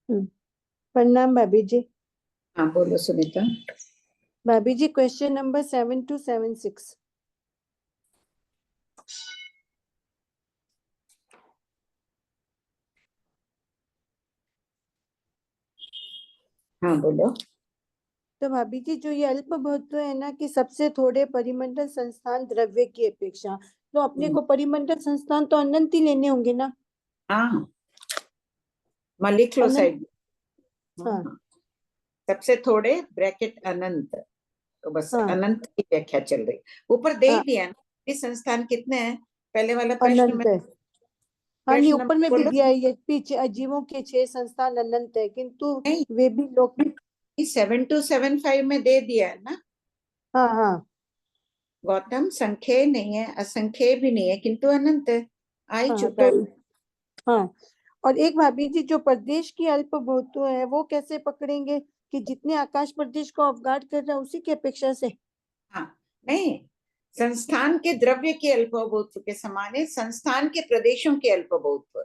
प्रणाम भाभी जी। हाँ बोलो सुनीता। भाभी जी क्वेश्चन नंबर 7276। हाँ बोलो। तो भाभी जी जो ये अल्प बहुत्व है ना कि सबसे थोड़े परिमंडल संस्थान द्रव्य की अपेक्षा, तो अपने को परिमंडल संस्थान तो अनंत ही लेने होंगे ना। हाँ लिख लो अनंत। साइड। हाँ हाँ सबसे थोड़े ब्रैकेट अनंत, तो बस हाँ अनंत की व्याख्या चल रही। ऊपर दे ही हाँ दिया ना ये संस्थान कितने हैं, पहले वाला प्रश्न में। अनंत है। हाँ नहीं प्रश्न ऊपर नंबर में भी बोलो। दिया है, ये पीछे अजीवों के 6 संस्थान अनंत है, किंतु नहीं वे भी लोग। 7275 में दे दिया है ना। हाँ हाँ गौतम संख्य नहीं है, असंख्य भी नहीं है, किंतु अनंत है, आ ही हाँ चुका तो है। हाँ। और एक भाभी जी जो प्रदेश की अल्प बहुत्व है वो कैसे पकड़ेंगे कि जितने आकाश प्रदेश को अवगाढ़ कर रहा है उसी की अपेक्षा से। हाँ नहीं, संस्थान के द्रव्य के अल्पभूत्व के समान है संस्थान के प्रदेशों के अल्पभूत्व।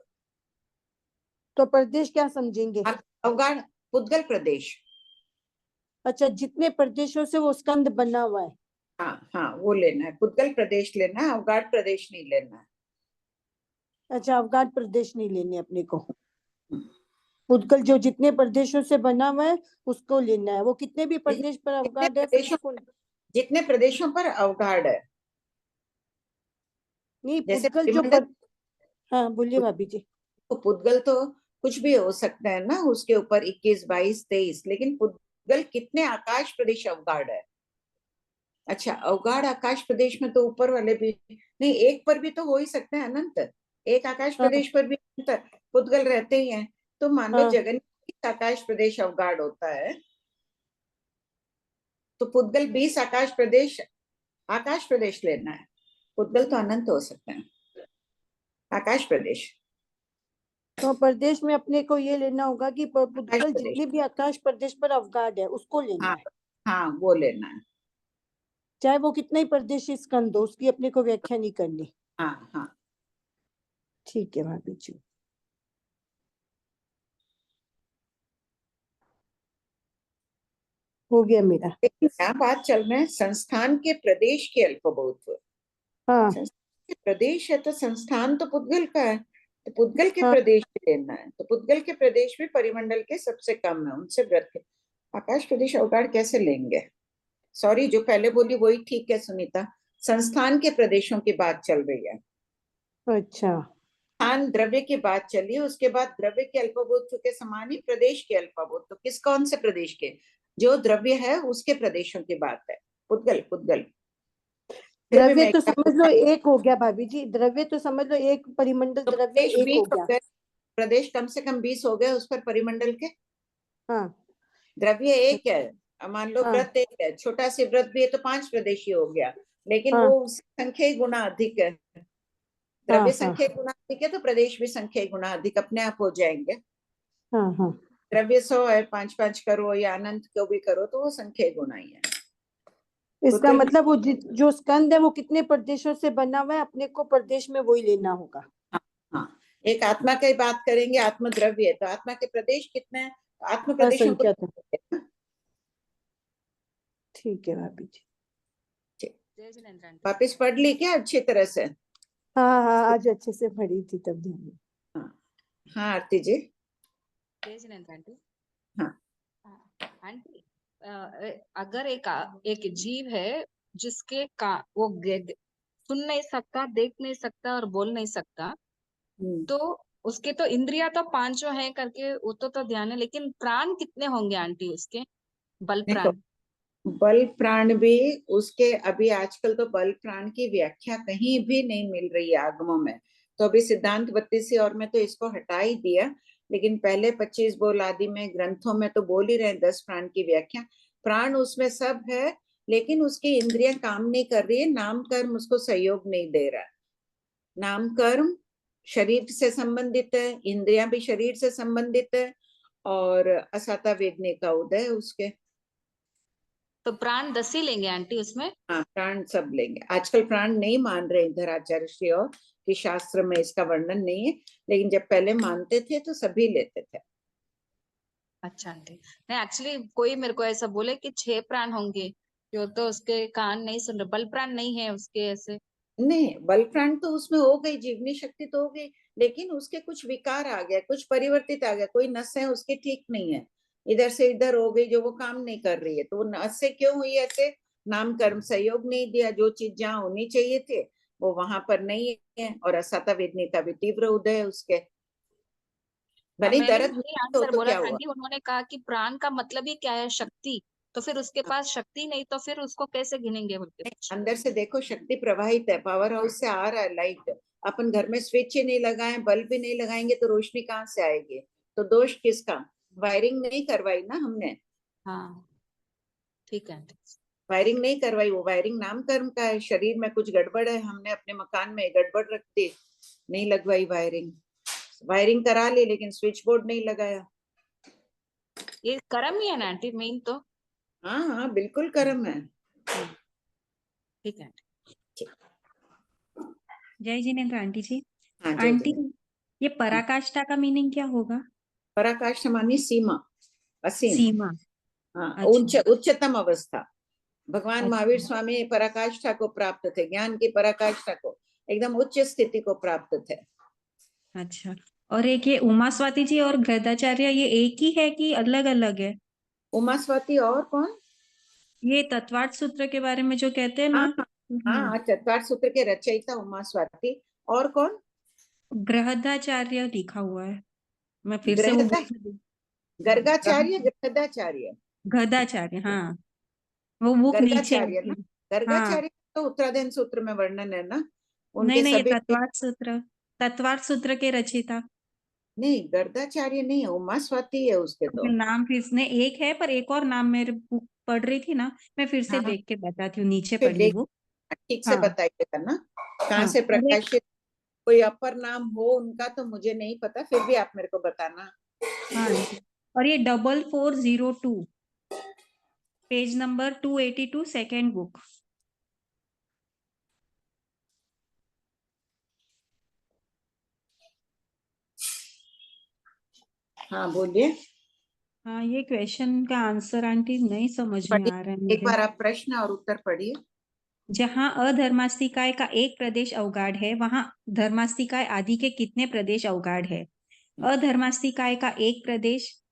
तो प्रदेश क्या समझेंगे। अवगाढ़ पुद्गल प्रदेश। अच्छा जितने प्रदेशों से वो स्कंद बना हुआ है। हाँ हाँ वो लेना है, पुद्गल प्रदेश लेना है, अवगाढ़ प्रदेश नहीं लेना है। अच्छा अवगाढ़ प्रदेश नहीं लेने अपने को। हम्म। उद्गल जो जितने प्रदेशों से बना हुआ है उसको लेना है, वो कितने भी प्रदेश पर जितने अवगाढ़ है फिर प्रदेशों उसको। जितने प्रदेशों पर अवगाढ़ है, नहीं जैसे पुद्गल जो परिमंडल। हाँ बोलिए भाभी जी। तो पुद्गल तो कुछ भी हो सकता है ना, उसके ऊपर 21 22 23, लेकिन पुद्गल कितने आकाश प्रदेश अवगाढ़ है। अच्छा अवगाढ़ आकाश प्रदेश में तो ऊपर वाले भी नहीं, एक पर भी तो हो ही सकते हैं अनंत, एक आकाश हाँ प्रदेश पर भी अनंत पुद्गल रहते ही हैं। तो मान लो हाँ जगन आकाश प्रदेश अवगाढ़ होता है, तो पुद्गल 20 आकाश प्रदेश लेना है। पुद्गल तो अनंत हो सकते हैं, आकाश प्रदेश। तो प्रदेश में अपने को ये लेना होगा कि आकाश पुद्गल प्रदेश जितने भी आकाश प्रदेश पर अवगाढ़ है उसको लेना हाँ है, हाँ वो लेना है। चाहे वो कितना ही प्रदेशी स्कंद हो उसकी अपने को व्याख्या नहीं करनी। हाँ हाँ ठीक है भाभी जी। हो गया मेरा। लेकिन क्या बात चल रहा है, संस्थान के प्रदेश के अल्पभूत्व। हाँ संस्थान के प्रदेश है तो संस्थान तो पुद्गल का है, तो पुद्गल के हाँ प्रदेश भी लेना है। तो पुद्गल के प्रदेश भी परिमंडल के सबसे कम है, उनसे व्रत के आकाश प्रदेश अवगाढ़ कैसे लेंगे। सॉरी जो पहले बोली वही ठीक है सुनीता, संस्थान के प्रदेशों की बात चल रही है। अच्छा स्थान द्रव्य की बात चली, उसके बाद द्रव्य के अल्पभूत्व के समान ही प्रदेश के अल्पभूत्व, किस कौन से प्रदेश के, जो द्रव्य है उसके प्रदेशों की बात है। पुद्गल पुद्गल। फिर भी द्रव्य मैं तो समझ लो एक हो गया भाभी जी, द्रव्य तो समझ लो एक परिमंडल तो द्रव्य प्रदेश एक 20 हो हो गया। गए, प्रदेश कम से कम 20 हो गए उस पर परिमंडल के। हाँ द्रव्य एक है, अब मान लो हाँ व्रत एक है, छोटा सी व्रत भी है तो 5 प्रदेशी हो गया, लेकिन हाँ वो संख्या ही गुना अधिक है। हाँ द्रव्य हाँ संख्या गुना अधिक है तो प्रदेश भी संख्या गुना अधिक अपने आप हो जाएंगे। हाँ हाँ। द्रव्य 100 है, 5 5 करो या अनंत को भी करो तो वो संख्या गुना ही है। इसका पुद्गल भी मतलब वो जो स्कंद है वो कितने प्रदेशों से बना हुआ है अपने को प्रदेश में वही लेना होगा। हाँ हाँ। एक आत्मा की बात करेंगे, आत्म द्रव्य है तो आत्मा के प्रदेश कितने हैं, तो आत्म प्रदेशों को। असंख्यात है। ठीक है भाभी जी। वापिस पढ़ ली क्या अच्छी तरह से। हाँ हाँ आज अच्छे से पढ़ी थी तब ध्यान में। हाँ हाँ आरती जी। आंटी। हाँ आंटी अगर एक जीव है जिसके का वो सुन नहीं सकता, देख नहीं सकता और बोल नहीं सकता, तो उसके तो इंद्रिया तो पांचों हैं करके वो तो ध्यान है, लेकिन प्राण कितने होंगे आंटी उसके, बल देखो प्राण। बल प्राण भी उसके, अभी आजकल तो बल प्राण की व्याख्या कहीं भी नहीं मिल रही है आगमों में, तो अभी सिद्धांत 32 और में तो इसको हटा ही दिया, लेकिन पहले 25 बोल आदि में ग्रंथों में तो बोल ही रहे 10 प्राण की व्याख्या। प्राण उसमें सब है, लेकिन उसकी इंद्रियां काम नहीं कर रही है, नाम कर्म उसको सहयोग नहीं दे रहा। नाम कर्म शरीर से संबंधित है, इंद्रियां भी शरीर से संबंधित है, और असाता वेगने का उदय उसके। तो प्राण 10 ही लेंगे आंटी उसमें। हाँ प्राण सब लेंगे, आजकल प्राण नहीं मान रहे इधर आचार्य श्री और कि शास्त्र में इसका वर्णन नहीं है, लेकिन जब पहले मानते थे तो सभी लेते थे। अच्छा आंटी, नहीं एक्चुअली कोई मेरे को ऐसा बोले कि 6 प्राण होंगे, जो तो उसके कान नहीं सुन रहे, बल प्राण नहीं है उसके ऐसे। नहीं, बल प्राण तो उसमें हो गई, जीवनी शक्ति तो हो गई, लेकिन उसके कुछ विकार आ गया, कुछ परिवर्तित आ गया, कोई नसें उसके ठीक नहीं है, इधर से इधर हो गई, जो वो काम नहीं कर रही है। तो वो नसें क्यों हुई ऐसे? नाम कर्म सहयोग नहीं दिया, जो चीज जहाँ होनी चाहिए थे वो वहां पर नहीं है, और असता वेदनी का भी तीव्र उदय है उसके। भले मैंने दर्द वही हो आंसर तो बोला क्या था हुआ? आंटी, उन्होंने कहा कि प्राण का मतलब ही क्या है, शक्ति। तो फिर उसके पास शक्ति नहीं, तो फिर उसको कैसे गिनेंगे बोल के पूछा। अंदर से देखो, शक्ति प्रवाहित है, पावर हाउस से आ रहा है लाइट। अपन घर में स्विच ही नहीं लगाए, बल्ब भी नहीं लगाएंगे तो रोशनी कहाँ से आएगी? तो दोष किसका? वायरिंग नहीं करवाई ना हमने, हाँ ठीक है आंटी। वायरिंग नहीं करवाई, वो वायरिंग नाम कर्म का है। शरीर में कुछ गड़बड़ है, हमने अपने मकान में गड़बड़ रख दी, नहीं लगवाई वायरिंग। वायरिंग करा ली लेकिन स्विच बोर्ड नहीं लगाया। ये कर्म ही है ना आंटी, मेन तो। हाँ हाँ, बिल्कुल कर्म है। ठीक है आंटी। जय जिनेन्द्र आंटी जी। हाँ जय आंटी, जय। ये पराकाष्ठा का मीनिंग क्या होगा? पराकाष्ठ मानी सीमा, असीम। सीमा। हाँ, अच्छा उच्चतम अवस्था। भगवान महावीर अच्छा स्वामी पराकाष्ठा को प्राप्त थे, ज्ञान की पराकाष्ठा को, एकदम उच्च स्थिति को प्राप्त थे। अच्छा। और एक ये उमा स्वाति जी और गृहदाचार्य, ये एक ही है कि अलग अलग है? उमा स्वाति और कौन? ये तत्वार्थ सूत्र के बारे में जो कहते हैं ना। हाँ हाँ हाँ, चतवार सूत्र के रचयिता उमा स्वाति। और कौन? गृहदाचार्य लिखा हुआ है, मैं फिर से वो गृहदा, गर्गाचार्य, गृहदाचार्य। गृहदाचार्य, हाँ। वो बुक नीचे है गर्गाचार्य ना, उसकी। हाँ, गर्गाचार्य तो उत्तराधीन सूत्र में वर्णन है ना, नहीं उनके नहीं, ये सभी। तत्वार्थ सूत्र के रचयिता। नहीं, गर्गाचार्य नहीं है, उमा स्वाति है उसके तो। नाम फिर से एक है, पर एक और नाम मेरे बुक पढ़ रही थी ना, मैं फिर से हाँ, देख के बताती हूँ, नीचे फिर पढ़ी देख, बुक। ठीक से हाँ बताइएगा ना कहाँ हाँ। से और एक, प्रकाशित। कोई अपर नाम हो उनका तो मुझे नहीं पता, फिर भी आप मेरे को बताना। हाँ आंटी। और ये 4402, पेज नंबर 282, सेकेंड बुक। हाँ बोलिए। हाँ, ये क्वेश्चन का आंसर आंटी नहीं समझ में आ रहा है पढ़िए एक मुझे। बार, आप प्रश्न और उत्तर पढ़िए। जहाँ अधर्मास्तिकाय का एक प्रदेश अवगाढ़ है, वहां धर्मास्तिकाय आदि के कितने प्रदेश अवगाढ़ है? अधर्मास्तिकाय का एक प्रदेश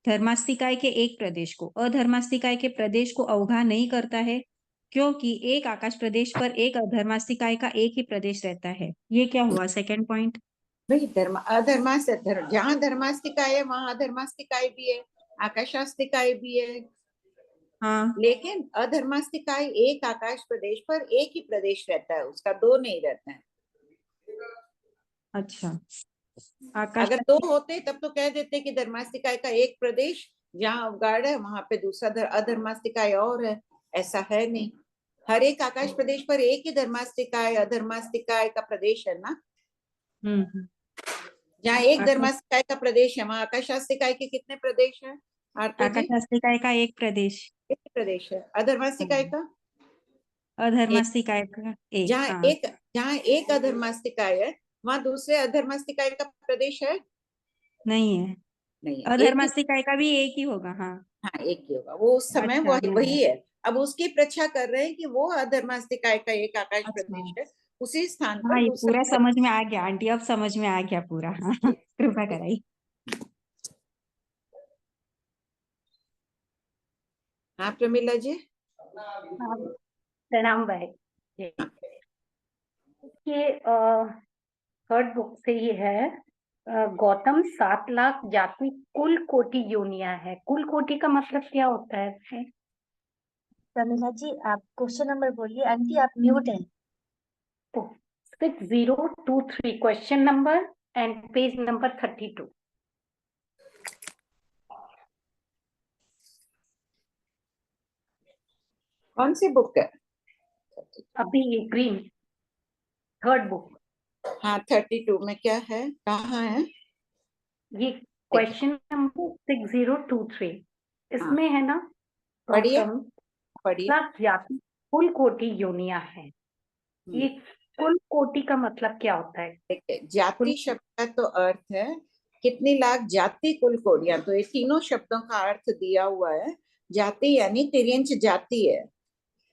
धर्मास्तिकाय के एक प्रदेश को अधर्मास्तिकाय के प्रदेश को अवगाह नहीं करता है, क्योंकि एक आकाश प्रदेश पर एक अधर्मास्तिकाय का एक ही प्रदेश रहता है। ये क्या हुआ, सेकंड पॉइंट? भाई जहाँ धर्मास्तिकाय है वहां अधर्मास्तिकाय भी है, आकाशास्तिकाय भी है, हाँ। लेकिन अधर्मास्तिकाय एक आकाश प्रदेश पर एक ही प्रदेश रहता है, उसका दो नहीं रहता है। अच्छा। आकाश। अगर दो होते तब तो कह देते कि धर्मास्तिकाय का एक प्रदेश जहाँ अवगाढ़ है वहां पे दूसरा अधर्मास्तिकाय और है, ऐसा है नहीं। हर एक आकाश प्रदेश पर एक ही धर्मास्तिकाय अधर्मास्तिकाय का प्रदेश है ना। हम्म। जहाँ एक आकाश धर्मास्तिकाय का प्रदेश है वहाँ आकाशास्तिकाय के कितने प्रदेश है आरती जी? आकाशास्तिकाय का एक प्रदेश। एक प्रदेश है। अधर्मास्तिकाय हाँ। का एक। अधर्मास्तिकाय का एक, जहाँ हाँ। एक जहाँ एक अधर्मास्तिकाय है वहां दूसरे अधर्मास्तिकाय का प्रदेश है? नहीं है। नहीं है, एक ही। अधर्मास्तिकाय का भी एक ही होगा, हाँ। हाँ, एक ही होगा, वो उस समय अच्छा वही है। अब उसकी प्रच्छा कर रहे हैं कि वो अधर्मास्तिकाय का एक आकाश अच्छा। प्रदेश है, उसी स्थान हाँ, पर ये पूरा दूसरा। समझ में आ गया आंटी, अब समझ में आ गया पूरा। हाँ, कृपा कराई। हाँ प्रमिला जी। हाँ, प्रणाम भाई। ये थर्ड बुक से ही है। गौतम 7 लाख जाति कुल कोटि योनिया है। कुल कोटि का मतलब क्या होता है? प्रमिला जी, आप क्वेश्चन नंबर बोलिए। आंटी आप म्यूट हैं। 6023 question number and page number 32। कौन सी बुक है? अभी ये ग्रीन थर्ड बुक, हाँ 32 में क्या है, कहाँ है? ये क्वेश्चन नंबर 6023 हाँ इसमें है ना। पढ़िए गौतम पढ़िए। लाख जाति कुल कोटि योनिया है। ये कुल कोटि का मतलब क्या होता है? देखिए, जाति शब्द का तो अर्थ है कितनी लाख जाति कुल कोटियां, तो ये तीनों शब्दों का अर्थ दिया हुआ है। जाति यानी तिर्यंच जाति है,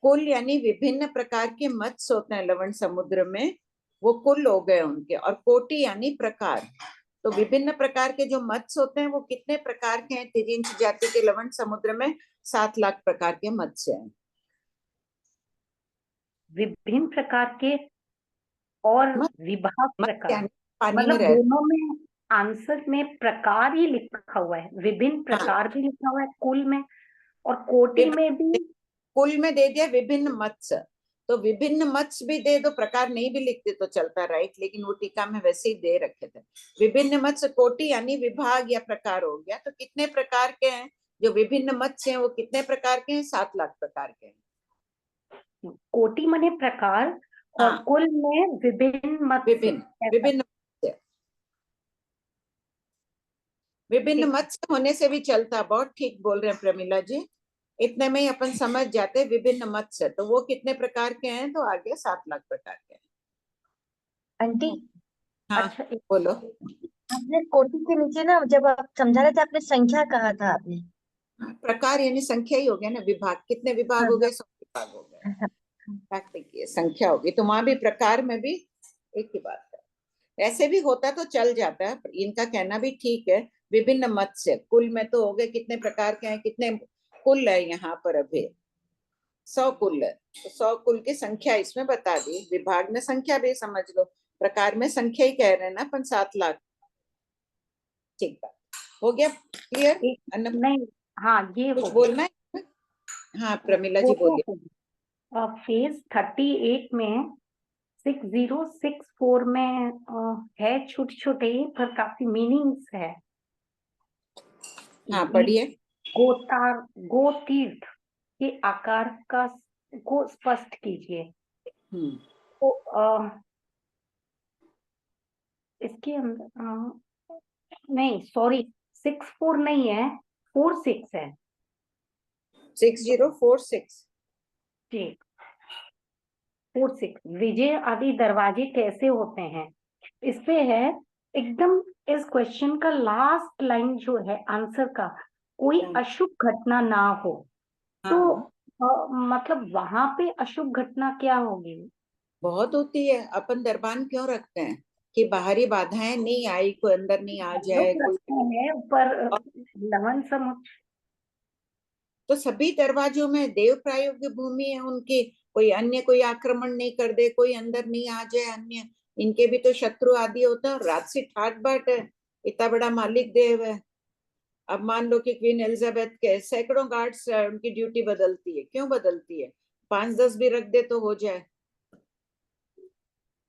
कुल यानी विभिन्न प्रकार के मत्स्य होते हैं लवण समुद्र में, वो कुल हो गए उनके, और कोटि यानी प्रकार। तो विभिन्न प्रकार के जो मत्स्य होते हैं वो कितने प्रकार के हैं? तिर्यंच जाति के लवण समुद्र में 7 लाख प्रकार के मत्स्य हैं। विभिन्न प्रकार के और मत्स्य विभाग प्रकार, यानी पानी में मतलब रहते। दोनों में आंसर में प्रकार ही लिखा हुआ है, विभिन्न प्रकार भी लिखा हुआ है कुल में, और कोटि में भी। कुल में दे दिया विभिन्न मत्स्य, तो विभिन्न मत्स्य भी दे दो, प्रकार नहीं भी लिखते तो चलता, राइट, लेकिन वो टीका में वैसे ही दे रखे थे। विभिन्न मत्स्य कोटि यानी विभाग या प्रकार हो गया। तो कितने प्रकार के हैं? जो विभिन्न मत्स्य हैं वो कितने प्रकार के हैं? 7 लाख प्रकार के हैं। कोटि माने प्रकार, और हाँ, कुल में विभिन्न मत्स्य। विभिन्न विभिन्न मत्स्य, विभिन्न मत्स्य होने से भी चलता। बहुत ठीक बोल रहे हैं प्रमिला जी, इतने में ही अपन समझ जाते विभिन्न मत्स्य, तो वो कितने प्रकार के हैं? तो आगे 7 लाख प्रकार के हैं। आंटी हाँ, अच्छा, बोलो। आपने कोटि के नीचे ना, जब आप समझा रहे थे, आपने संख्या कहा था आपने। प्रकार यानी संख्या ही हो गया ना, विभाग कितने विभाग हो गए? 100 विभाग हो गए। देखिए संख्या होगी, तो वहां भी प्रकार में भी एक ही बात है। ऐसे भी होता तो चल जाता है, इनका कहना भी ठीक है। विभिन्न मत्स्य, कुल में तो हो गए कितने प्रकार के हैं, कितने कुल है यहाँ पर? अभी 100 कुल है, तो 100 कुल की संख्या इसमें बता दी। विभाग में संख्या भी समझ लो, प्रकार में संख्या ही कह रहे हैं ना अपन, 7 लाख। ठीक बात हो गया, क्लियर? नहीं, हाँ ये कुछ हो बोलना है? हाँ प्रमिला जी गया। बोलिए। फेज 38 में 6064 में है छोटे छोटे, पर काफी मीनिंग्स है। हाँ पढ़िए। गोतीर्थ के आकार का को स्पष्ट कीजिए। तो इसके अंदर नहीं, सॉरी, 64 नहीं है, 46 है। 6046 जी, 46। विजय आदि दरवाजे कैसे होते हैं, इस पे है एकदम। इस क्वेश्चन का लास्ट लाइन जो है आंसर का, कोई अशुभ घटना ना हो। तो मतलब वहां पे अशुभ घटना क्या होगी? बहुत होती है। अपन दरबान क्यों रखते हैं? कि बाहरी बाधाएं नहीं आई, कोई अंदर नहीं आ जाए लोग कोई। रखते हैं, पर लवन समुद्र। तो सभी दरवाजों में देव प्रायोग्य भूमि है उनकी, कोई अन्य कोई आक्रमण नहीं कर दे, कोई अंदर नहीं आ जाए अन्य। इनके भी तो शत्रु आदि होता है, और रात से ठाट बाट है, इतना बड़ा मालिक देव है। अब मान लो कि क्वीन एलिजाबेथ के सैकड़ों गार्ड्स, उनकी ड्यूटी बदलती है, क्यों बदलती है? 5-10 भी रख दे तो हो जाए।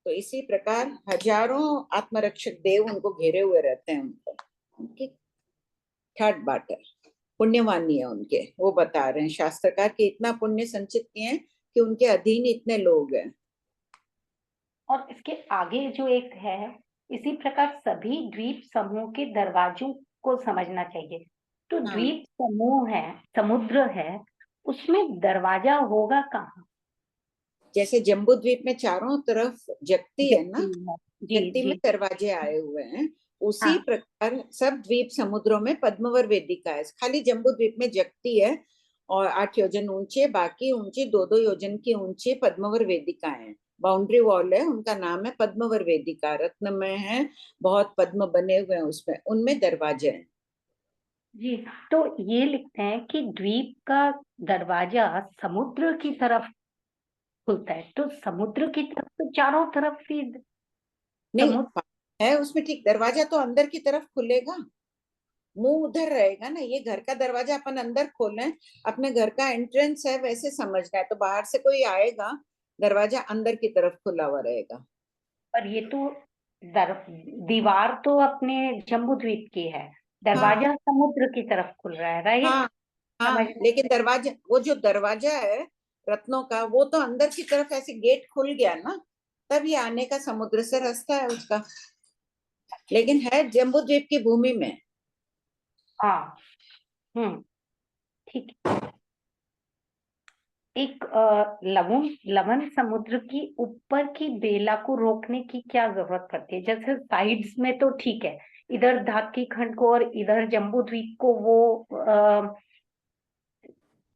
तो इसी प्रकार हजारों आत्मरक्षक देव उनको घेरे हुए रहते हैं, उनकी ठाट बाट है, पुण्यवानी है उनके। वो बता रहे हैं शास्त्रकार कि इतना पुण्य संचित किए हैं कि उनके अधीन इतने लोग हैं। और इसके आगे जो एक है, इसी प्रकार सभी द्वीप समूह के दरवाजों को समझना चाहिए। तो द्वीप समूह है, समुद्र है, उसमें दरवाजा होगा कहाँ? जैसे जम्बू द्वीप में चारों तरफ जगती है ना, जी जगती में जी। दरवाजे आए हुए हैं, उसी हाँ। प्रकार सब द्वीप समुद्रों में पद्मवर वेदिका है। खाली जम्बू द्वीप में जगती है, और 8 योजन ऊंचे, बाकी ऊंची 2-2 योजन की ऊंची पद्मवर वेदिकाएं हैं। बाउंड्री वॉल है, उनका नाम है पद्मवर वेदिका, रत्नमय है, बहुत पद्म बने हुए हैं उसमें, उनमें दरवाजे हैं। जी, तो ये लिखते हैं कि द्वीप का दरवाजा समुद्र की तरफ खुलता है, तो समुद्र की तरफ तो चारों तरफ ही नहीं समुद्र है उसमें, ठीक, दरवाजा तो अंदर की तरफ खुलेगा, मुंह उधर रहेगा ना। ये घर का दरवाजा अपन अंदर खोलें, अपने घर का एंट्रेंस है वैसे समझना है, तो बाहर से कोई आएगा, दरवाजा अंदर की तरफ खुला हुआ रहेगा। पर ये तो दीवार तो अपने जम्बू द्वीप की है, दरवाजा समुद्र की तरफ खुल रहा है, राइट? हाँ हाँ, लेकिन दरवाजा, वो जो दरवाजा है रत्नों का, वो तो अंदर की तरफ ऐसे गेट खुल गया ना, तब ये आने का समुद्र से रास्ता है उसका, लेकिन है जम्बू द्वीप की भूमि में। हाँ, ठीक। एक लवण समुद्र की ऊपर की बेला को रोकने की क्या जरूरत पड़ती है? जैसे साइड्स में तो ठीक है, इधर धाकी खंड को और इधर जम्बू द्वीप को वो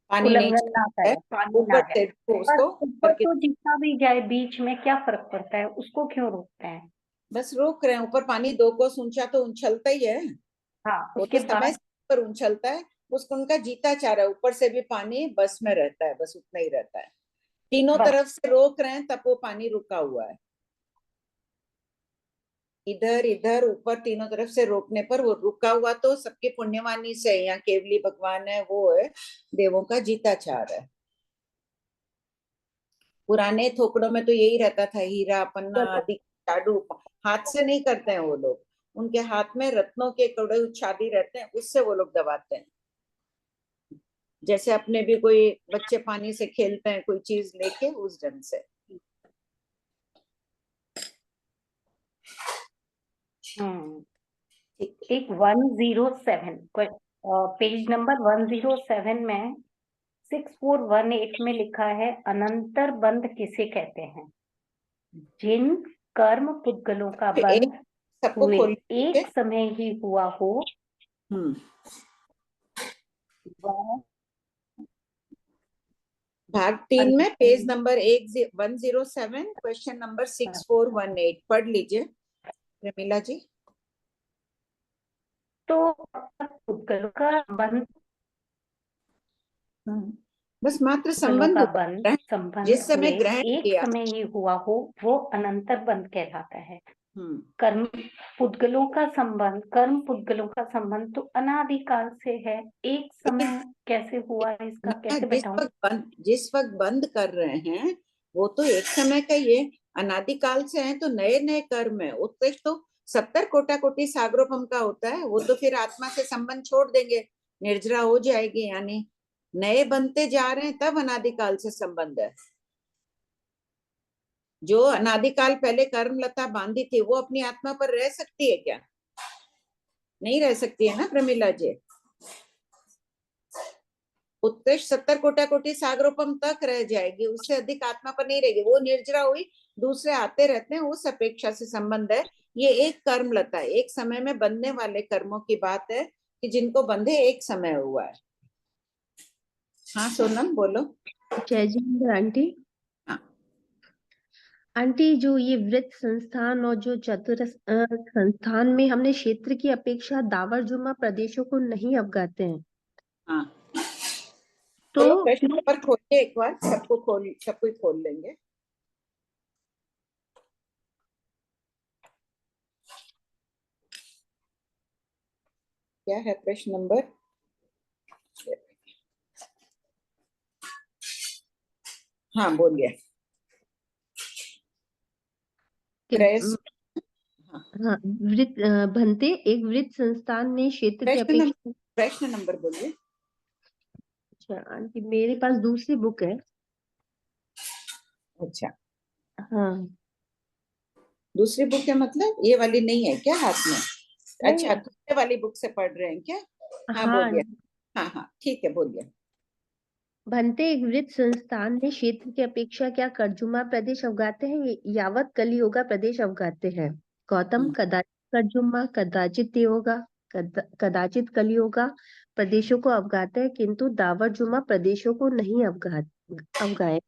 पानी नहीं उल्लंघन ना है, करे, पानी ना ऊपर जाए। से रोको पर उसको। ऊपर और तो जितना भी जाए बीच में क्या फर्क पड़ता है, उसको क्यों रोकते हैं? बस रोक रहे हैं। ऊपर पानी 2 कोस ऊंचा तो उछलता ही है, हाँ, वो उसके तो समय बाद से ऊपर उछलता है। उसको उनका जीता चाह रहा है, ऊपर से भी पानी बस में रहता है, बस उतना ही रहता है। तीनों बस तरफ से रोक रहे हैं तब वो पानी रुका हुआ है। इधर इधर ऊपर तीनों तरफ से रोकने पर वो रुका हुआ, तो सबकी पुण्यवानी से, यहाँ केवली भगवान है, वो है देवों का जीता चाह रहा है। पुराने थोकड़ों में तो यही रहता था, हीरा पन्ना आदि जादू हाथ से नहीं करते हैं वो लोग, उनके हाथ में रत्नों के कड़े उच्छादी रहते हैं, उससे वो लोग दबाते हैं। जैसे अपने भी कोई बच्चे पानी से खेलते हैं कोई चीज लेके, उस ढंग से। एक 107 पेज नंबर 107 में 6418 में लिखा है, अनंतर बंध किसे कहते हैं? जिन कर्म पुद्गलों का एक बंध सबको हुए खोल एक समय ही हुआ हो, वह भाग 3 में पेज नंबर 107 क्वेश्चन नंबर 6418 पढ़ लीजिए प्रमिला जी। तो पुद्गलों का बंध, बस मात्र पुद्गलों संबंध का होता बंध है, संबंध जिस समय हुए ग्रहण एक किया। समय ही हुआ हो, वो अनंतर बंध कहलाता है। हम्म, कर्म पुद्गलों का संबंध, कर्म पुद्गलों का संबंध तो अनादिकाल से है, एक समय कैसे हुआ इसका कैसे बताऊं? जिस वक्त बंद कर रहे हैं वो तो एक समय का ही है, अनादिकाल से है, तो नए नए कर्म है। उत्कृष्ट तो 70 कोटा कोटि सागरोपम का होता है, वो तो फिर आत्मा से संबंध छोड़ देंगे, निर्जरा हो जाएगी, यानी नए बनते जा रहे हैं, तब अनादिकाल से संबंध है। जो अनादिकाल पहले कर्म लता बांधी थी, वो अपनी आत्मा पर रह सकती है क्या? नहीं रह सकती है ना प्रमिला जी। उत्कृष्ट 70 कोटा कोटि सागरोपम तक रह जाएगी, उससे अधिक आत्मा पर नहीं रहेगी, वो निर्जरा हुई, दूसरे आते रहते हैं, उस अपेक्षा से संबंध है। ये एक कर्म लता है, एक समय में बनने वाले कर्मों की बात है कि जिनको बंधे एक समय हुआ है। हाँ सोनम बोलो। जय जिंदर आंटी। हाँ। आंटी, जो ये वृत्त संस्थान और जो चतुर संस्थान में हमने क्षेत्र की अपेक्षा दावर जुम्मा प्रदेशों को नहीं अवगाते हैं, हाँ तो चलो प्रश्न नंबर खोलिए एक बार, सबको ही खोल लेंगे। क्या है प्रश्न नंबर? हाँ बोलिए। हाँ, वृत्त भंते एक वृत्त संस्थान ने क्षेत्र की अपेक्षा। प्रश्न नंबर बोलिए। अच्छा आंटी, मेरे पास दूसरी बुक है। अच्छा, हाँ दूसरी बुक है, मतलब ये वाली नहीं है क्या हाथ में? नहीं, अच्छा, दूसरे वाली बुक से पढ़ रहे हैं क्या? हाँ हाँ बोलिए। हाँ हाँ ठीक है, बोलिए। भंते एक वृत्त संस्थान ने क्षेत्र की अपेक्षा क्या कर्जुमा प्रदेश अवगाते हैं, यावत कलियोगा प्रदेश अवगाते हैं? गौतम, कदाचित कर्जुमा, कदाचित तेयोगा, कदाचित कलियोगा प्रदेशों को अवगाते हैं, किंतु दावर जुमा प्रदेशों को नहीं अवगाए।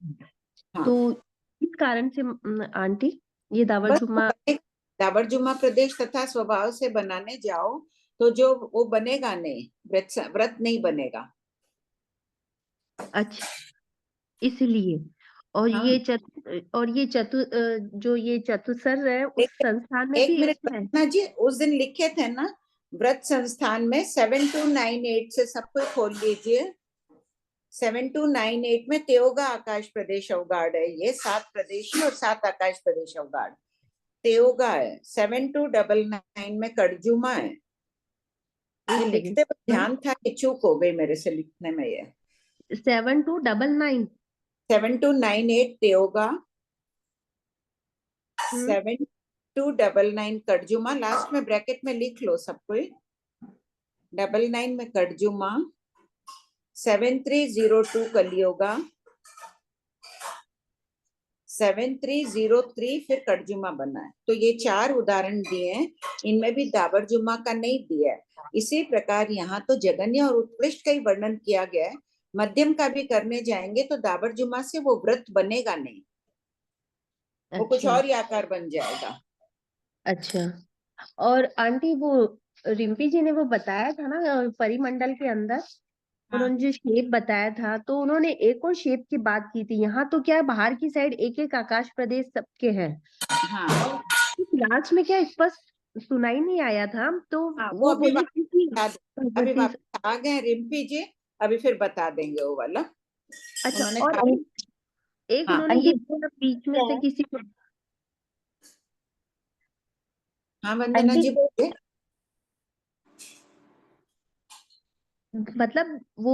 हाँ। तो इस कारण से आंटी, ये दावर बस जुमा दावर जुमा प्रदेश तथा स्वभाव से बनाने जाओ तो जो वो बनेगा नहीं, व्रत नहीं बनेगा। अच्छा, इसलिए और हाँ ये जो ये चतुसर है उस संस्थान में एक भी मिनट इसमें है। ना जी, उस दिन लिखे थे ना व्रत संस्थान में 7298 से सबको खोल लीजिए। 7298 में तेयोगा आकाश प्रदेश अवगाढ़ है, ये 7 प्रदेश और 7 आकाश प्रदेश अवगाढ़ तेयोगा है। 7299 में कड़जुमा है। ये लिखते वक्त ध्यान था कि चूक हो गई मेरे से लिखने में। ये 7299 7298 तेयोगा, 7299 कड़जुमा, लास्ट में ब्रैकेट में लिख लो सबको। 99 में कड़जुमा, 7302 कलियोगा, 7303 फिर कड़जुमा बना है। तो ये 4 उदाहरण दिए हैं, इनमें भी दाबरजुमा का नहीं दिया है। इसी प्रकार यहाँ तो जगन्य और उत्कृष्ट का ही वर्णन किया गया है। मध्यम का भी करने जाएंगे तो दाबरजुमा से वो व्रत बनेगा नहीं, वो कुछ अच्छा और ही आकार बन जाएगा। अच्छा। और आंटी वो रिम्पी जी ने वो बताया था ना परिमंडल के अंदर, उन्होंने जो शेप बताया था, तो उन्होंने एक और शेप की बात की थी। यहाँ तो क्या है, बाहर की साइड एक एक आकाश प्रदेश सबके हैं। हाँ लास्ट में क्या स्पष्ट सुनाई नहीं आया था, तो हाँ, वो अभी बोले वापस कि बता दें, अभी वापस आ गए रिम्पी जी, अभी फिर बता देंगे वो वाला। अच्छा। उन्होंने और कहा एक हाँ उन्होंने ये बोला बीच में से किसी को, हाँ वंदना आंटी जी बोलिए। मतलब वो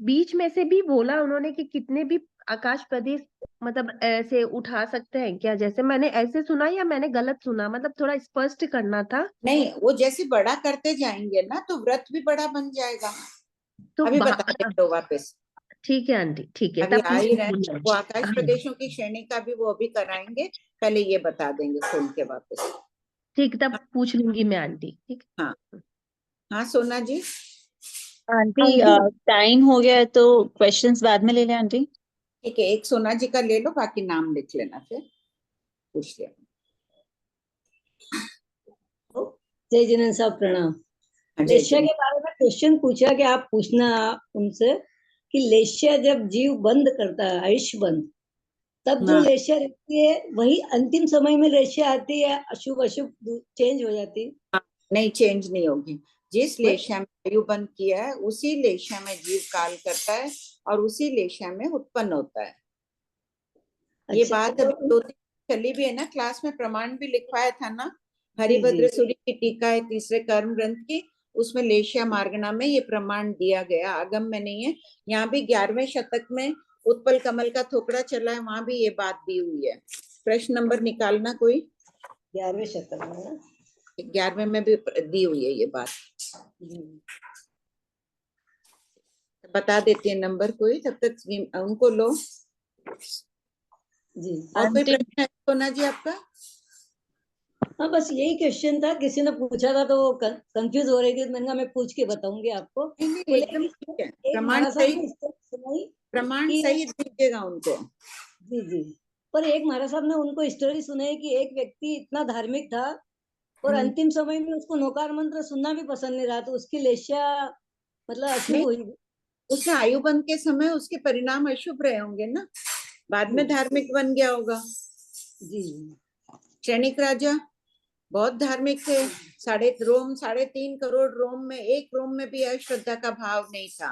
बीच में से भी बोला उन्होंने कि कितने भी आकाश प्रदेश मतलब ऐसे उठा सकते हैं क्या? जैसे मैंने ऐसे सुना या मैंने गलत सुना, मतलब थोड़ा स्पष्ट करना था। नहीं, वो जैसे बड़ा करते जाएंगे ना तो व्रत भी बड़ा बन जाएगा। तो अभी बता देंगे वो वापस, ठीक है आंटी, ठीक है, अभी तब आ ही पूछ रहे हैं। लूंगी। वो आकाश हाँ, प्रदेशों की श्रेणी का भी वो अभी कराएंगे, पहले ये बता देंगे खोल के वापस। ठीक, तब पूछ लूंगी मैं आंटी। ठीक। हाँ हाँ सोना जी। आंटी टाइम हो गया है तो क्वेश्चंस बाद में ले लें आंटी। ठीक है, एक सोना जी का ले लो, बाकी नाम लिख लेना, फिर पूछ लिया। जय जिनेन्द्र साहब प्रणाम। हाँ, जय लेश्या जिनेन्द्र। के बारे में क्वेश्चन पूछा कि आप पूछना उनसे कि लेश्या जब जीव बंद करता है, आयुष्य बंद, तब जो हाँ लेश्या रहती है वही अंतिम समय में लेश्या आती है, अशुभ अशुभ चेंज हो जाती है? नहीं, चेंज नहीं होगी। जिस वही- लेशा में आयु बंद किया है उसी लेशा में जीव काल करता है और उसी लेशा में उत्पन्न होता है। ये अच्छा, बात तो अभी 2-3 चली भी है ना, क्लास में प्रमाण भी लिखवाया था ना। जी हरिभद्र सूरी की टीका है तीसरे कर्म ग्रंथ की, उसमें लेशिया मार्गना में ये प्रमाण दिया गया, आगम में नहीं है। यहाँ भी 11वें शतक में उत्पल कमल का थोकड़ा चला है, वहां भी ये बात दी हुई है। प्रश्न नंबर निकालना कोई। 11वें शतक में ना? 11वें में भी दी हुई है ये बात, बता देती है नंबर कोई, तब तक उनको लो। जी। और कोई प्रश्न है सोना जी आपका? हाँ, बस यही क्वेश्चन था, किसी ने पूछा था तो वो कंफ्यूज हो रही थी, मैंने कहा मैं पूछ के बताऊंगी आपको। नहीं, बोले एकदम कि ठीक है, एक प्रमाण महाराज साहब सही, ने स्टोरी सुनाई प्रमाण कि सही दीजिएगा उनको। जी जी, पर एक महाराज साहब ने उनको स्टोरी सुनाई कि एक व्यक्ति इतना धार्मिक था और अंतिम समय में उसको नौकार मंत्र सुनना भी पसंद नहीं रहा, तो उसकी लेश्या मतलब अशुभ नहीं, हुई। उसने आयु बंद के समय उसके परिणाम अशुभ रहे होंगे ना, बाद में धार्मिक बन गया होगा। जी क्षणिक राजा बहुत धार्मिक थे, 3.5 करोड़ रोम में एक रोम में भी अश्रद्धा का भाव नहीं था,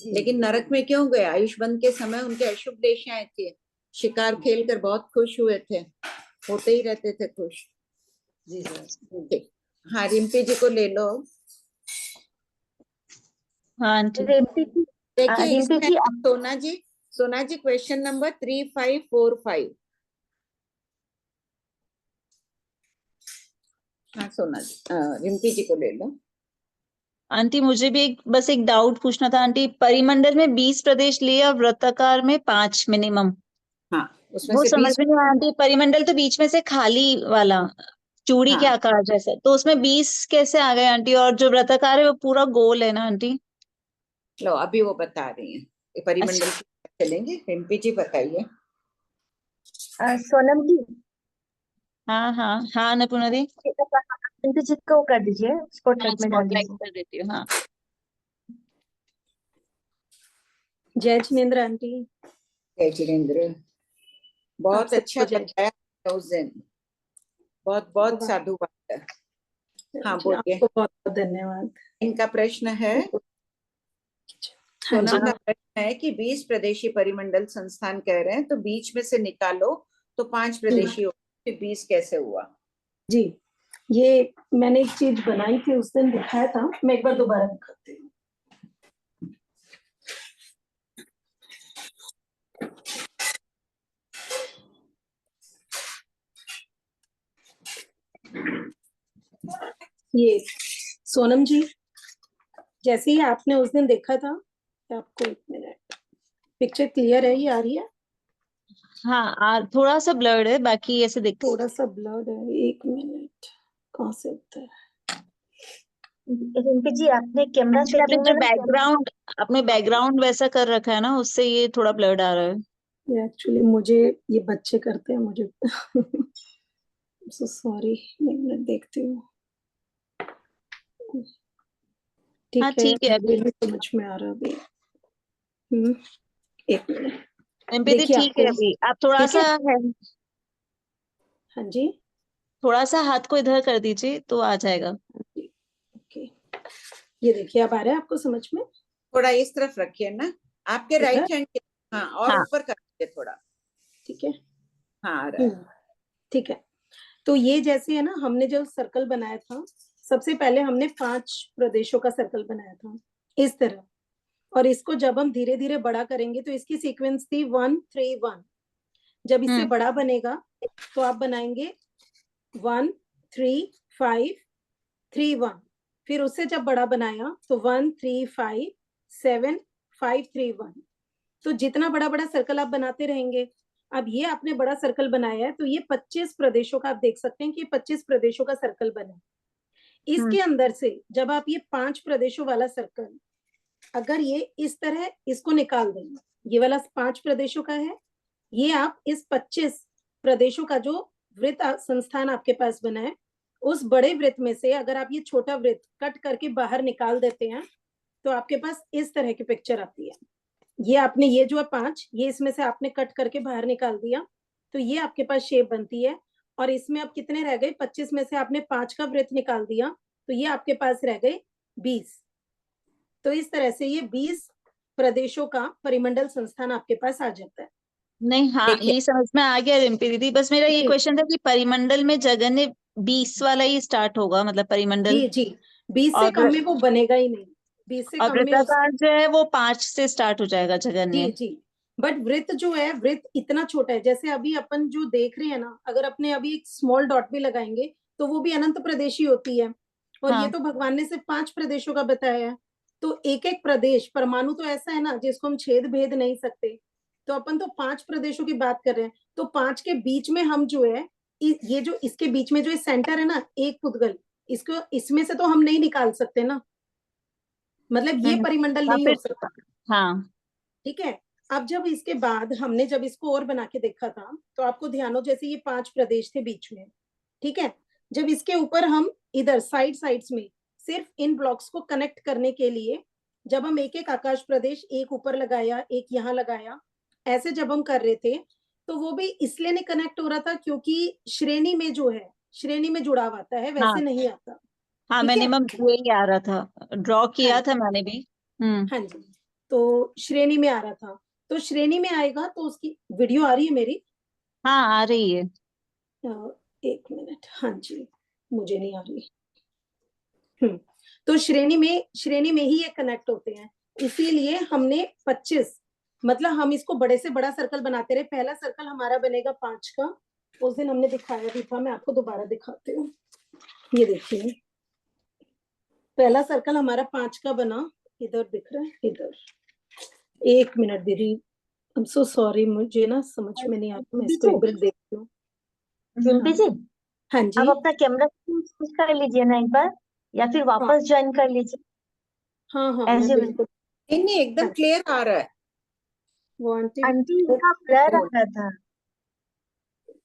लेकिन नरक में क्यों गए? आयुष बंद के समय उनके अशुभ लेशाएं थी, शिकार खेल कर बहुत खुश हुए थे, होते ही रहते थे खुश। जी सर। ठीक, हाँ रिम्पी जी को ले लो। हाँ आंटी। रिम्पी जी, देखिए रिम्पी इसमें जी सोना जी क्वेश्चन नंबर 3545। हाँ सोना जी, रिम्पी जी को ले लो। आंटी मुझे भी बस एक डाउट पूछना था आंटी, परिमंडल में 20 प्रदेश लिए और वृत्ताकार में 5 मिनिमम, हाँ उसमें वो से समझ 20। में नहीं आया आंटी। परिमंडल तो बीच में से खाली वाला चूड़ी के हाँ आकार जैसा, तो उसमें 20 कैसे आ गए आंटी? और जो वृत्ताकार है वो पूरा गोल है ना आंटी? लो अभी वो बता रही है, ये परिमंडल अच्छा। की चलेंगे। रिम्पी जी बताइए। सोनम जी, हाँ हाँ हाँ नपुना दी। रिम्पी जी को कर दीजिए, हाँ स्पॉटलाइट में डाल स्पॉटलाइट दीजिए। कर देती हूँ। हाँ जय जिनेन्द्र आंटी। जय जिनेन्द्र, आप बहुत अच्छा सबको जय। बताया उस दिन, बहुत बहुत साधुवाद है। हाँ बोलिए, आपको बहुत बहुत धन्यवाद। इनका प्रश्न है, हाँ सोना जी का प्रश्न है कि 20 प्रदेशी परिमंडल संस्थान कह रहे हैं, तो बीच में से निकालो तो 5 प्रदेशी हो, फिर 20 कैसे हुआ? जी, ये मैंने एक चीज बनाई थी उस दिन, दिखाया था, मैं एक बार दोबारा दिखाती हूँ। ये सोनम जी, जैसे ही आपने उस दिन देखा था, आपको एक मिनट, पिक्चर क्लियर है, ये आ रही है? हाँ थोड़ा सा ब्लर्ड है, बाकी ऐसे दिख थोड़ा सा ब्लड है, 1 मिनट, कहाँ से होता है? रिम्पी जी आपने कैमरा आपने सेटिंग में जो ना बैकग्राउंड अपने बैकग्राउंड वैसा कर रखा है ना, उससे ये थोड़ा ब्लर्ड आ रहा है। ये एक्चुअली मुझे ये बच्चे करते हैं मुझे सो सॉरी, 1 मिनट देखती हूँ। हाँ ठीक है, ठीक है। मुझे नहीं समझ में आ रहा अभी। 1 मिनट, एमपी दी देखिए ठीक है, आपको, अभी आप थोड़ा ठीक है? सा है, हाँ जी, थोड़ा सा हाथ को इधर कर दीजिए तो आ जाएगा। ओके, ये देखिए अब आ रहा है आपको समझ में? थोड़ा इस तरफ रखिए ना, आपके इधर? राइट हैंड के, हाँ और हाँ ऊपर करिए थोड़ा। ठीक है, हाँ आ रहा है। ठीक है। तो ये जैसे है ना, हमने जो सर्कल बनाया था, सबसे पहले हमने 5 प्रदेशों का सर्कल बनाया था इस तरह, और इसको जब हम धीरे धीरे बड़ा करेंगे तो इसकी सीक्वेंस थी 1 3 1। जब इससे बड़ा बनेगा तो आप बनाएंगे 1 3 5 3 1। फिर उससे जब बड़ा बनाया तो 1 3 5 7 5 3 1। तो जितना बड़ा बड़ा सर्कल आप बनाते रहेंगे। अब ये आपने बड़ा सर्कल बनाया है तो ये 25 प्रदेशों का आप देख सकते हैं कि 25 प्रदेशों का सर्कल बना। इसके अंदर से जब आप ये 5 प्रदेशों वाला सर्कल, अगर ये इस तरह इसको निकाल दें, ये वाला 5 प्रदेशों का है, ये आप इस 25 प्रदेशों का जो वृत्त संस्थान आपके पास बना है, उस बड़े वृत्त में से अगर आप ये छोटा वृत्त कट करके बाहर निकाल देते हैं तो आपके पास इस तरह की पिक्चर आती है। ये आपने ये जो है 5, ये इसमें से आपने कट करके बाहर निकाल दिया तो ये आपके पास शेप बनती है। और इसमें अब कितने रह गए? 25 में से आपने 5 का वृत्त निकाल दिया तो ये आपके पास रह गए 20। तो इस तरह से ये 20 प्रदेशों का परिमंडल संस्थान आपके पास आ जाता है। नहीं, हाँ देखिए ये समझ में आ गया रिम्पी दीदी, बस मेरा ये जी क्वेश्चन था कि परिमंडल में जगन्य 20 वाला ही स्टार्ट होगा, मतलब परिमंडल, जी जी, 20 से और कम में वो बनेगा ही नहीं, 20 से और कम में वृत्ताकार जो है वो 5 से स्टार्ट हो जाएगा जी जगन्य। जी। बट वृत्त जो है, वृत्त इतना छोटा है, जैसे अभी अपन जो देख रहे हैं ना, अगर अपने अभी एक स्मॉल डॉट भी लगाएंगे तो वो भी अनंत प्रदेश ही होती है। और ये हाँ तो भगवान ने सिर्फ 5 प्रदेशों का बताया है। तो एक एक प्रदेश, परमाणु तो ऐसा है ना जिसको हम छेद भेद नहीं सकते। तो अपन तो 5 प्रदेशों की बात कर रहे हैं, तो 5 के बीच में हम जो है, ये जो इसके बीच में जो सेंटर है ना, एक पुद्गल, इसको इसमें से तो हम नहीं निकाल सकते ना, मतलब ये परिमंडल नहीं हो फिर सकता। हाँ ठीक है। अब जब इसके बाद हमने जब इसको और बना के देखा था तो आपको ध्यान हो, जैसे ये 5 प्रदेश थे बीच में, ठीक है, जब इसके ऊपर हम इधर साइड्स में सिर्फ इन ब्लॉक्स को कनेक्ट करने के लिए जब हम एक एक आकाश प्रदेश, एक ऊपर लगाया एक यहाँ लगाया, ऐसे जब हम कर रहे थे तो वो भी इसलिए नहीं कनेक्ट हो रहा था क्योंकि श्रेणी में जो है, श्रेणी में जुड़ाव आता है, हाँ वैसे नहीं आता। हाँ, ठीक है, मिनिमम यही आ रहा था, ड्रॉ हाँ किया था जी, मैंने भी। हाँ जी, तो श्रेणी में आ रहा था। तो श्रेणी में आएगा तो उसकी वीडियो आ रही है मेरी? हाँ आ रही है। 1 मिनट, हाँ जी, मुझे नहीं आ रही। तो श्रेणी में ही ये कनेक्ट होते हैं, इसीलिए हमने 25, मतलब हम इसको बड़े से बड़ा सर्कल बनाते रहे। पहला सर्कल हमारा बनेगा 5 का, उस दिन हमने दिखाया भी था, मैं आपको दोबारा दिखाती हूँ। ये देखिए, पहला सर्कल हमारा 5 का बना, इधर दिख रहा है, इधर। 1 मिनट दीदी, आई एम सो सॉरी, मुझे ना समझ में नहीं आता, मैं इसको एक बार देखती हूँ। रिम्पी जी हाँ आप जी, अपना कैमरा स्विच कर लीजिए ना एक बार, या फिर हाँ वापस ज्वाइन कर लीजिए हाँ हाँ, मैं एज यू। बिल्कुल, नहीं एकदम हाँ, क्लियर आ रहा है। वो आंटी, आंटी इनका ब्लर आ रहा था।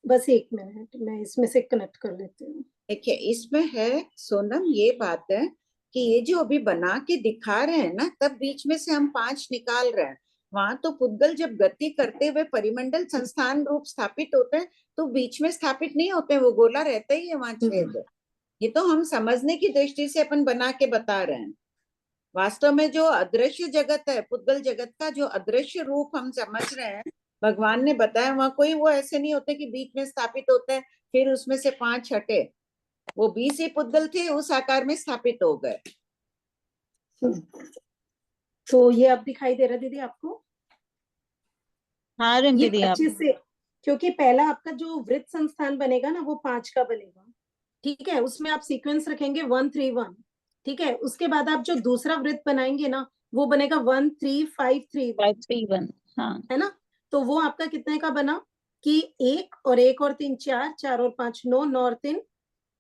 बस 1 मिनट, मैं इसमें से कनेक्ट कर लेती हूँ। देखिए इसमें है सोनम, ये बात है कि ये जो अभी बना के दिखा रहे हैं ना, तब बीच में से हम 5 निकाल रहे हैं। वहां तो पुद्गल जब गति करते हुए परिमंडल संस्थान रूप स्थापित होते हैं तो बीच में स्थापित नहीं होते, वो गोला रहता ही है वहां छेद। ये तो हम समझने की दृष्टि से अपन बना के बता रहे हैं। वास्तव में जो अदृश्य जगत है, पुद्गल जगत का जो अदृश्य रूप हम समझ रहे हैं, भगवान ने बताया, वहां कोई वो ऐसे नहीं होते कि बीच में स्थापित होते हैं फिर उसमें से 5 हटे। वो 20 ही पुद्गल थे, उस आकार में स्थापित हो गए। तो ये अब दिखाई दे रहा दीदी आपको? हाँ ये रिम्पी दी आप, 25 से, क्योंकि पहला आपका जो वृत्त संस्थान बनेगा ना वो 5 का बनेगा, ठीक है, उसमें आप सीक्वेंस रखेंगे 1 3 1, ठीक है। उसके बाद आप जो दूसरा वृत्त बनाएंगे ना वो बनेगा 1 3 5 3 1, 5 3 1, हाँ है ना। तो वो आपका कितने का बना कि 1 और 1 और 3 4, 4 और 5 9, 9 और 3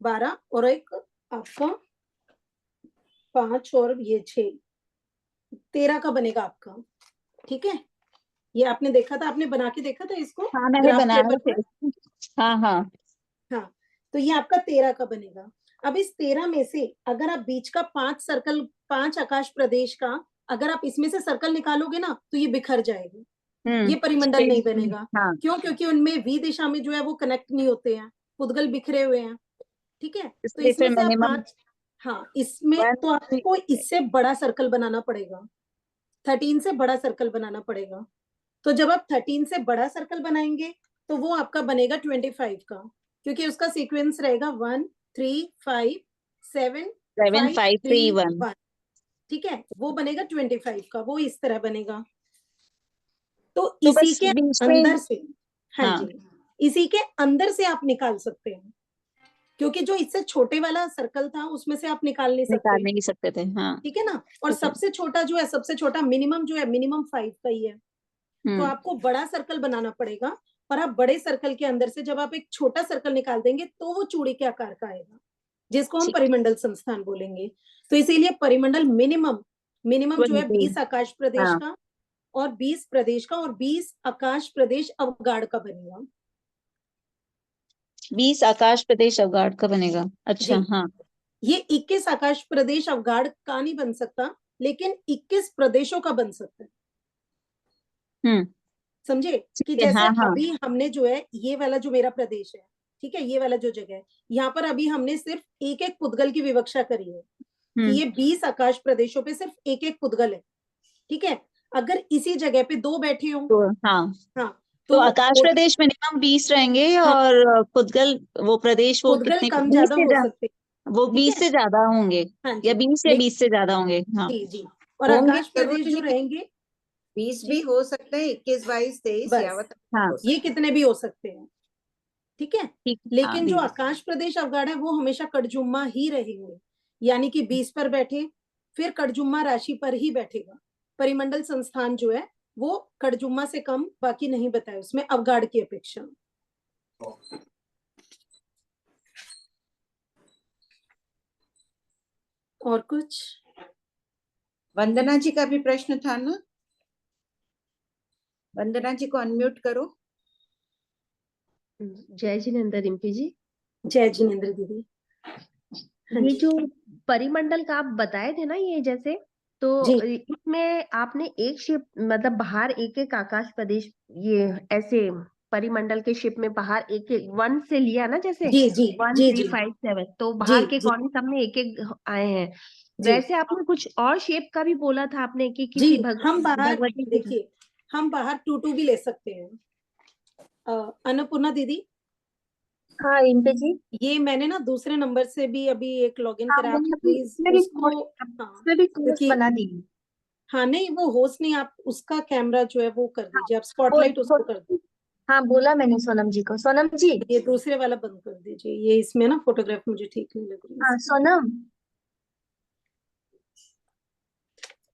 12 और एक आपका 5 और ये 6 13 का बनेगा आपका। ठीक है, ये आपने देखा था, आपने बना के देखा था इसको हाँ मैंने ग्राफ बनाया पेपर था। पर। हाँ हाँ हाँ, तो ये आपका 13 का बनेगा। अब इस 13 में से अगर आप बीच का 5 सर्कल, 5 आकाश प्रदेश का अगर आप इसमें से सर्कल निकालोगे ना तो ये बिखर जाएगा, ये परिमंडल नहीं बनेगा। हाँ क्यों? क्योंकि उनमें वी दिशा में जो है वो कनेक्ट नहीं होते हैं, पुद्गल बिखरे हुए हैं। ठीक है, तो इसलिए इसमें फिर से आप मिनिमम 5, हाँ इसमें तो आपको इससे बड़ा सर्कल बनाना पड़ेगा, 13 से बड़ा सर्कल बनाना पड़ेगा। तो जब आप 13 से बड़ा सर्कल बनाएंगे तो वो आपका बनेगा 25 का, क्योंकि उसका सीक्वेंस रहेगा 1 3 5 7 7 5 5 3 3 1। 1। ठीक है, वो बनेगा 25 का, वो इस तरह बनेगा। तो तो इसी बस के बीच में अंदर से, हाँ हाँ जी, इसी के अंदर से आप निकाल सकते हैं, क्योंकि जो इससे छोटे वाला सर्कल था उसमें से आप निकाल नहीं निकाल सकते। नहीं सकते थे। हाँ ठीक है ना, और ठीक है। सबसे छोटा जो है, सबसे छोटा मिनिमम जो है, मिनिमम 5 का ही है। तो आपको बड़ा सर्कल बनाना पड़ेगा, और आप बड़े सर्कल के अंदर से जब आप एक छोटा सर्कल निकाल देंगे तो वो चूड़ी के आकार का आएगा, जिसको हम ठीक। परिमंडल संस्थान बोलेंगे। तो इसीलिए परिमंडल मिनिमम, मिनिमम जो है 20 20 आकाश प्रदेश हाँ का और 20 प्रदेश का और 20 आकाश प्रदेश अवगाढ़ का बनेगा। 20 आकाश प्रदेश अवगाढ़ का बनेगा। अच्छा जी, हाँ ये 21 आकाश प्रदेश अवगाढ़ का नहीं बन सकता, लेकिन 21 प्रदेशों का बन सकता है। समझे कि ठीक है। जैसे हाँ हाँ अभी हमने जो है ये वाला जो मेरा प्रदेश है, ठीक है, ये वाला जो जगह है, यहाँ पर अभी हमने सिर्फ एक एक पुद्गल की विवक्षा करी है कि ये 20 आकाश प्रदेशों पे सिर्फ एक एक पुद्गल है। ठीक है, अगर इसी जगह पे 2 बैठे हो, तो हाँ हाँ तो तो आकाश प्रदेश मिनिमम 20 रहेंगे हाँ, और पुद्गल वो प्रदेश वो पुद्गल कितने कम 20 ज्यादा से हो सकते हैं। वो ठीक 20 है, से ज्यादा होंगे हाँ या जी, 20 या 20 से ज्यादा होंगे। हाँ जी जी, और होंगे, आकाश प्रदेश जरूरी जो नहीं कि रहेंगे 20 भी हो सकते हैं, 21 22 23 बस, यावत हाँ हो ये सकते कितने भी हो सकते हैं। ठीक है, ठीक। हाँ लेकिन जो दीदी आकाश प्रदेश अवगाढ़ है वो हमेशा कड़जुम्मा ही रहेंगे, यानी कि 20 पर बैठे फिर कड़जुम्मा राशि पर ही बैठेगा। परिमंडल संस्थान जो है वो कड़जुम्मा से कम बाकी नहीं बताए उसमें अवगाढ़ की अपेक्षा। और कुछ? वंदना जी का भी प्रश्न था ना, वंदना जी को अनम्यूट करो। जय जिनेन्द्र रिम्पी जी। जय जिनेन्द्र दीदी। हाँ ये जी जो परिमंडल का आप बताए थे ना, ये जैसे तो जी इसमें आपने एक शिप मतलब बाहर एक एक आकाश प्रदेश, ये ऐसे परिमंडल के शिप में बाहर एक एक 1 से लिया ना, जैसे जी जी 1 जी 3 जी 5 7, तो जी बाहर के जी कॉर्नर सब में एक एक आए हैं। जी वैसे आपने कुछ और शेप का भी बोला था आपने कि जी, किसी हम बाहर भगवती के। देखिए, हम बाहर 2 भी ले सकते हैं। अन्नपूर्णा दीदी, हाँ रिम्पी जी। ये मैंने ना दूसरे नंबर से भी अभी एक लॉगिन हाँ करा, आप मैंने अभी प्लीज इसमें भी उसको, हाँ इसमें भी कोर्स क्योंकि, बना दी। हाँ नहीं वो होस्ट नहीं, आप उसका कैमरा जो है वो कर हाँ दीजिए, आप वो, स्पॉटलाइट वो उसको कर दीजिए। हाँ बोला मैंने सोनम जी को। सोनम जी, ये दूसरे वाला बंद कर दीजिए, ये इसमें ना फोटोग्राफ मुझे ठीक नहीं लग रही है हाँ इसकी। सोनम,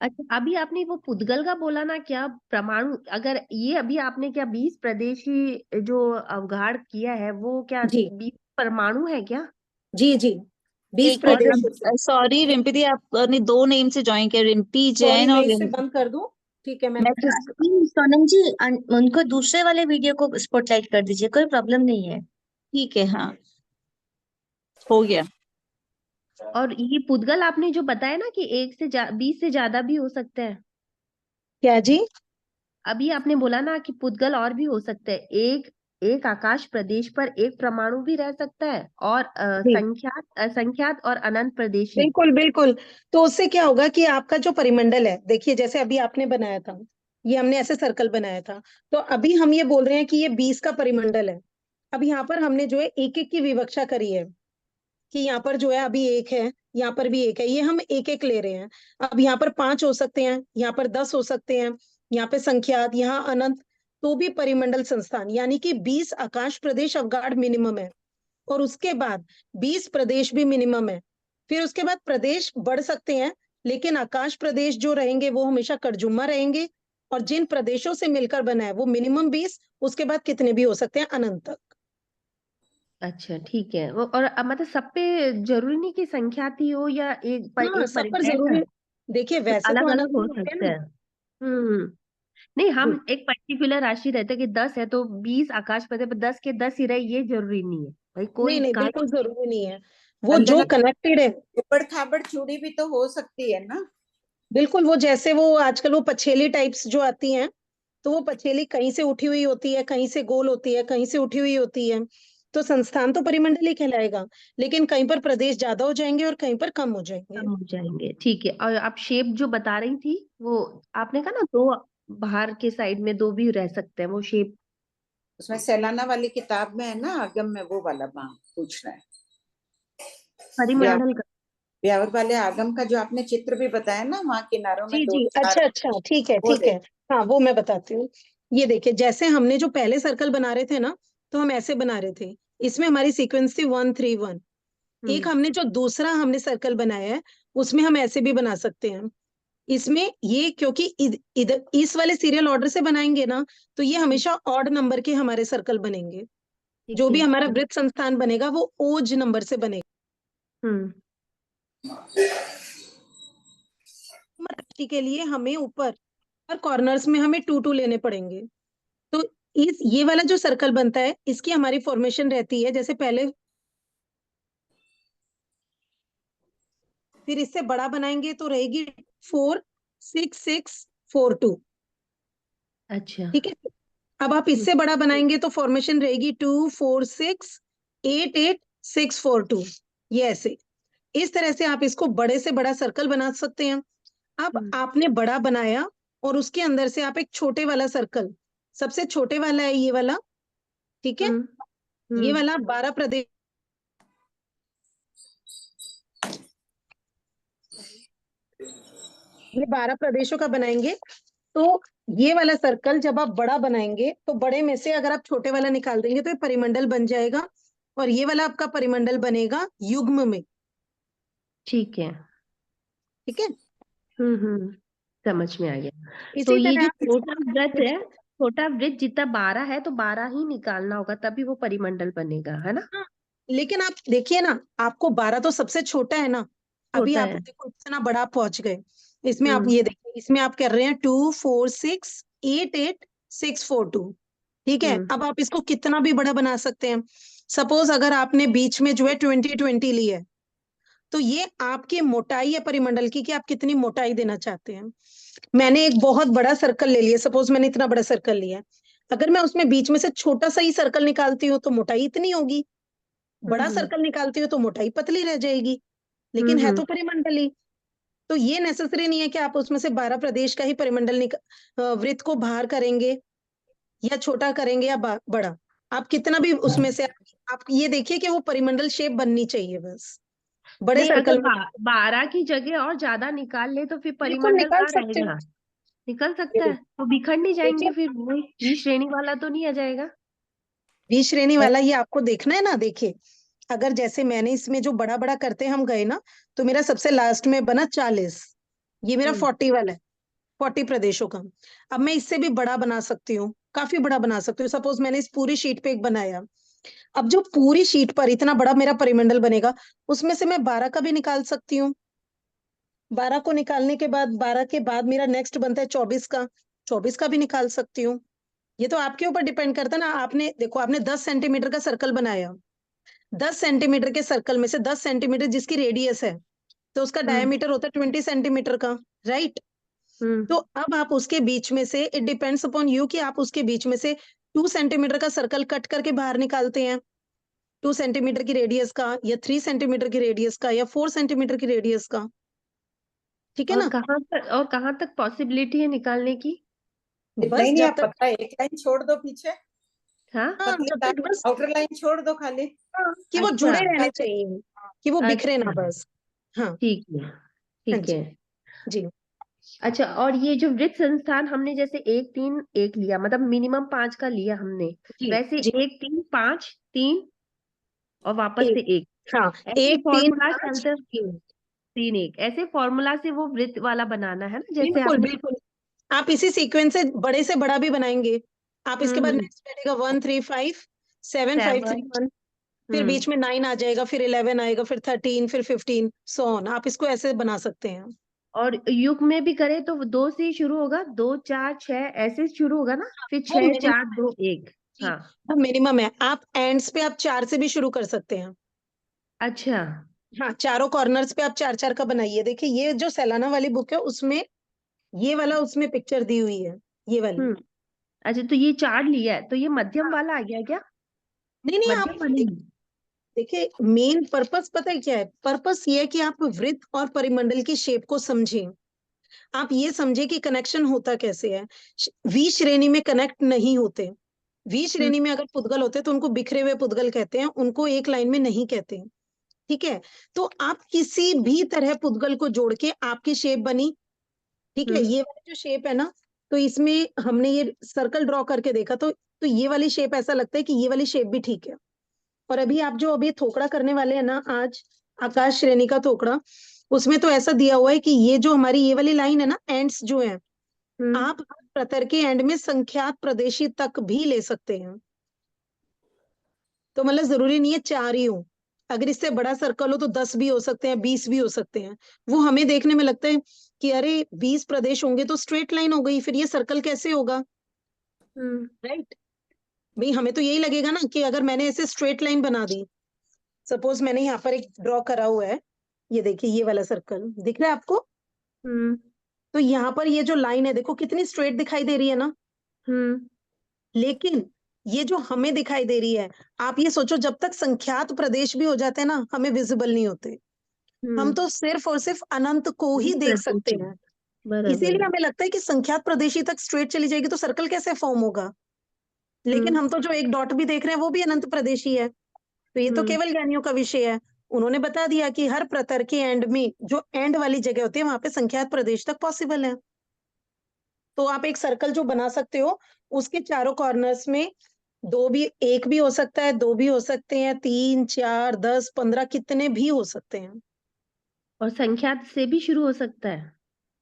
अच्छा, अभी आपने वो पुद्गल का बोला ना, क्या परमाणु, अगर ये अभी आपने क्या 20 प्रदेशी जो अवगाढ़ किया है वो क्या जी 20 परमाणु है क्या? जी जी, 20 एक और प्रदेशों से। मिनट, सॉरी रिम्पी दी आपने 2 नेम से ज्वाइन किया, रिम्पी सॉरी, जैन मैं और इसे बंद कर दूं? ठीक है, मैं मैं सोनम जी उनको दूसरे वाले वीडियो को स्पॉटलाइट कर दीजिए, कोई प्रॉब्लम नहीं है। ठीक है। हाँ हो गया। और ये पुद्गल आपने जो बताया ना कि 20 से ज्यादा भी हो सकते हैं, क्या जी? अभी आपने बोला ना कि पुद्गल और भी हो सकते हैं, एक एक आकाश प्रदेश पर एक परमाणु भी रह सकता है, और जी संख्यात असंख्यात और अनंत प्रदेशी। बिल्कुल बिल्कुल, तो उससे क्या होगा कि आपका जो परिमंडल है, देखिए जैसे अभी आपने बनाया था, ये हमने ऐसे सर्कल बनाया था, तो अभी हम ये बोल रहे हैं कि ये 20 का परिमंडल है। अब यहाँ पर हमने जो है एक एक की विवक्षा करी है कि यहाँ पर जो है अभी 1 है, यहाँ पर भी 1 है, ये हम एक एक ले रहे हैं। अब यहाँ पर 5 हो सकते हैं, यहाँ पर 10 हो सकते हैं, यहाँ पे संख्यात, यहाँ अनंत, तो भी परिमंडल संस्थान, यानी कि 20 आकाश प्रदेश अवगाढ़ मिनिमम है, और उसके बाद 20 प्रदेश भी मिनिमम है। फिर उसके बाद प्रदेश बढ़ सकते हैं, लेकिन आकाश प्रदेश जो रहेंगे वो हमेशा कड़जुम्मा रहेंगे, और जिन प्रदेशों से मिलकर बना है वो मिनिमम 20, उसके बाद कितने भी हो सकते हैं अनंत तक। अच्छा ठीक है। वो और मतलब सब पे जरूरी नहीं कि संख्याती हो या एक पर हाँ, एक सब पर ऐसा जरूरी, देखिए वैसे तो अलग अनंत अलग हो होते हैं सकता ना। है। नहीं, जी, हम एक पर्टिकुलर राशि रहता है कि 10 है तो 20 आकाश पते पर 10 के 10 ही रहे, ये जरूरी नहीं है भाई। नहीं कोई नहीं, कहा बिल्कुल जरूरी नहीं है, वो जो अंजना, कनेक्टेड है। उबड़ खाबड़ चूड़ी भी तो हो सकती है ना। बिल्कुल, वो जैसे वो आजकल वो पछेली टाइप्स जो आती हैं, तो वो पछेली कहीं से उठी हुई होती है, कहीं से गोल होती है, कहीं से उठी हुई होती है। तो संस्थान तो परिमंडल ही कहलाएगा, लेकिन कहीं पर प्रदेश ज्यादा हो जाएंगे और कहीं पर कम हो जाएंगे। कम हो जाएंगे। ठीक है। और आप शेप जो बता रही थी वो आपने कहा ना, दो बाहर के साइड में दो भी रह सकते हैं वो शेप। उसमें सैलाना वाली किताब में है ना, आगम में, वो वाला मांग पूछना है। परिमंडल का। ब्यावर वाले आगम का जो आपने चित्र भी बताया ना, वहाँ किनारों में जी दो जी, चार, अच्छा अच्छा, ठीक है वो ठीक है। देख। हाँ, वो मैं बताती हूँ। ये देखिए, जैसे हमने जो पहले सर्कल बना रहे थे ना, तो हम ऐसे बना रहे थे। इसमें हमारी सीक्वेंस थी 1 3 1। एक हमने जो दूसरा हमने सर्कल बनाया है, उसमें हम ऐसे भी बना सकते हैं। इसमें ये क्योंकि इधर इस वाले सीरियल ऑर्डर से बनाएंगे ना, तो ये हमेशा ऑड नंबर के हमारे सर्कल बनेंगे। ठीक जो भी है। हमारा वृत्त संस्थान बनेगा वो ओज नंबर से बनेगा। हम्म राशि के लिए हमें ऊपर और कॉर्नर्स में हमें 2 2 लेने पड़ेंगे। तो इस ये वाला जो सर्कल बनता है, इसकी हमारी फॉर्मेशन रहती है जैसे पहले, फिर इससे बड़ा बनाएंगे तो रहेगी 4 6 6 4 2। अच्छा। ठीक है। अब आप इससे बड़ा बनाएंगे तो फॉर्मेशन रहेगी 2 4 6 8 8 6 4 2। ये ऐसे, इस तरह से आप इसको बड़े से बड़ा सर्कल बना सकते हैं। अब हम्म आपने बड़ा बनाया और उसके अंदर से आप एक छोटे वाला सर्कल, सबसे छोटे वाला है ये वाला, ठीक है। हम्म ये हम्म वाला 12 प्रदेश, ये 12 प्रदेशों का बनाएंगे। तो ये वाला सर्कल जब आप बड़ा बनाएंगे तो बड़े में से अगर आप छोटे वाला निकाल देंगे तो ये परिमंडल बन जाएगा, और ये वाला आपका परिमंडल बनेगा युग्म में। ठीक है। ठीक है। समझ में आ गया। तो इसी ये तरह जो आप छोटा वृत्त है, छोटा वृत्त जितना 12 है तो 12 ही निकालना होगा तभी वो परिमंडल बनेगा, है ना। हाँ, लेकिन आप देखिए ना, आपको 12 तो सबसे छोटा है ना। अभी छोटा आप है। देखो इतना बड़ा आप पहुंच गए। इसमें आप हम्म ये देखिए, इसमें आप कर रहे हैं 2 4 6 8 8 6 4 2। ठीक है। हम्म अब आप इसको कितना भी बड़ा बना सकते हैं। सपोज अगर आपने बीच में जो है 20 20 ली है, तो ये आपकी मोटाई है परिमंडल की कि आप कितनी मोटाई देना चाहते हैं। मैंने एक बहुत बड़ा सर्कल ले लिया, सपोज मैंने इतना बड़ा सर्कल लिया है। अगर मैं उसमें बीच में से छोटा सा ही सर्कल निकालती हूँ तो मोटाई इतनी होगी, बड़ा हम्म सर्कल निकालती हूँ तो मोटाई पतली रह जाएगी, लेकिन है हम्म तो परिमंडली। तो ये नेसेसरी नहीं है कि आप उसमें से 12 प्रदेश का ही परिमंडल वृत्त को बाहर करेंगे या छोटा करेंगे या बड़ा। आप कितना भी उसमें से, आप ये देखिए कि वो परिमंडल शेप बननी चाहिए बस, बड़े नहीं, अगर सर्कल में। 12 की जगह और ज्यादा निकाल ले तो फिर बिल्कुल परिमंडल निकाल कहाँ सकते हो। रहेगा। निकल ये सकता है तो बिखर नहीं देखिए, जाएंगे फिर, वही जी श्रेणी वाला तो नहीं आ जाएगा। बी श्रेणी वाला ये आपको देखना है ना। देखिए, अगर जैसे मैंने इसमें जो बड़ा बड़ा करते हम गए ना, तो मेरा सबसे लास्ट में बना 40। ये मेरा हम्म 40 वाला है, 40 प्रदेशों का। अब मैं इससे भी बड़ा बना सकती हूँ, काफी बड़ा बना सकती हूँ। सपोज मैंने इस पूरी शीट पे एक बनाया। अब जो पूरी शीट पर इतना बड़ा मेरा परिमंडल बनेगा, उसमें से मैं 12 का भी निकाल सकती हूँ। 12 को निकालने के बाद, 12 के बाद मेरा नेक्स्ट बनता है 24 का, 24 का भी निकाल सकती हूँ। ये तो आपके ऊपर डिपेंड करता है ना। आपने देखो, आपने 10 सेंटीमीटर का सर्कल बनाया, 10 सेंटीमीटर के सर्कल में से 10 सेंटीमीटर जिसकी रेडियस है, तो उसका हम्म डायमीटर होता है 20 सेंटीमीटर का, राइट। हम्म तो अब आप उसके बीच में से, इट डिपेंड्स अपॉन यू कि आप उसके बीच में से 2 सेंटीमीटर का सर्कल कट करके बाहर निकालते हैं, 2 सेंटीमीटर की रेडियस का, या 3 सेंटीमीटर की रेडियस का, या 4 सेंटीमीटर की रेडियस का। ठीक है ना। और कहाँ तक पॉसिबिलिटी है निकालने की। इतना ही बस नहीं, जब आप तक, पता है, एक लाइन छोड़ दो पीछे, हाँ। हाँ, पतली जब तक लाइन, बस, आउटर लाइन छोड़ दो खाली। हाँ, कि वो अच्छा जुड़े रहने चाहिए, कि वो बिखरे ना अच्छा। बस। हाँ। ठीक है हाँ ठीक जी। है। जी अच्छा, और ये जो वृत्त संस्थान हमने जैसे 1 3 1 लिया, मतलब मिनिमम 5 का लिया हमने, जी वैसे जी। 1 3 5 3 और वापस एक, से 1, हाँ, ऐसे एक तीन फॉर्मूला पाँच चलते। तीन 3 1 ऐसे फॉर्मूला से वो वृत्त वाला बनाना है ना, जैसे बिल्कुल आपने। बिल्कुल। आप इसी सीक्वेंस से बड़ा भी बनाएंगे। आप इसके बाद नेक्स्ट बैठेगा 1 3 5 7 5 3 1, फिर बीच में 9 आ जाएगा, फिर 11 आएगा, फिर 13, फिर 15, सो ऑन। आप इसको ऐसे बना सकते हैं। और युग में भी करे तो 2 से ही शुरू होगा, 2 4 6 ऐसे शुरू होगा ना, फिर वो 6 4 2 1। हाँ मिनिमम है। आप एंड्स पे आप 4 से भी शुरू कर सकते हैं। अच्छा। हाँ, चारों कॉर्नर्स पे आप 4 4 का बनाइए। देखिए ये जो सैलाना वाली बुक है उसमें ये वाला उसमें पिक्चर दी हुई है, ये वाली। अच्छा, तो ये 4 लिया है, तो ये मध्यम वाला आ गया क्या? नहीं नहीं, आप मध्यम वाले में देखिए मेन पर्पस पता है क्या है? पर्पस ये है कि आप वृत्त और परिमंडल की शेप को समझें। आप ये समझे कि कनेक्शन होता कैसे है। वी श्रेणी में कनेक्ट नहीं होते। वी श्रेणी में अगर पुद्गल होते तो उनको बिखरे हुए पुद्गल कहते हैं, उनको एक लाइन में नहीं कहते। ठीक है, तो आप किसी भी तरह पुद्गल को जोड़ के आपकी शेप बनी। ठीक है, ये वाली जो शेप है ना, तो इसमें हमने ये सर्कल ड्रॉ करके देखा तो ये वाली शेप ऐसा लगता है कि ये वाली शेप भी ठीक है। और अभी थोकड़ा करने वाले हैं ना आज, आकाश श्रेणी का थोकड़ा, उसमें तो ऐसा दिया हुआ है कि ये जो हमारी ये वाली लाइन है ना, एंड्स जो है, आप प्रतर के एंड में संख्यात प्रदेशी तक भी ले सकते हैं। तो मतलब जरूरी नहीं है 4 ही हो। अगर इससे बड़ा सर्कल हो तो 10 भी हो सकते हैं, 20 भी हो सकते हैं। वो हमें देखने में लगता है कि अरे 20 प्रदेश होंगे तो स्ट्रेट लाइन हो गई, फिर ये सर्कल कैसे होगा? राइट भाई, हमें तो यही लगेगा ना कि अगर मैंने ऐसे स्ट्रेट लाइन बना दी, सपोज मैंने यहाँ पर एक ड्रॉ करा हुआ है, ये देखिए ये वाला सर्कल दिख रहा है आपको? तो यहाँ पर ये जो लाइन है देखो कितनी स्ट्रेट दिखाई दे रही है ना। लेकिन ये जो हमें दिखाई दे रही है, आप ये सोचो जब तक संख्यात प्रदेश भी हो जाते हैं ना, हमें विजिबल नहीं होते। हम तो सिर्फ और सिर्फ अनंत को ही देख सकते हैं। इसीलिए हमें लगता है कि संख्यात प्रदेशी तक स्ट्रेट चली जाएगी तो सर्कल कैसे फॉर्म होगा। लेकिन हम तो जो एक डॉट भी देख रहे हैं वो भी अनंत प्रदेशी है। तो ये तो केवल ज्ञानियों का विषय है। उन्होंने बता दिया कि हर प्रतर के एंड में जो एंड वाली जगह होती है वहां पे संख्यात प्रदेश तक पॉसिबल है। तो आप एक सर्कल जो बना सकते हो, उसके चारों कॉर्नर्स में एक भी हो सकता है, 2 भी हो सकते हैं, 3 4 10 15 कितने भी हो सकते हैं। और संख्यात से भी शुरू हो सकता है।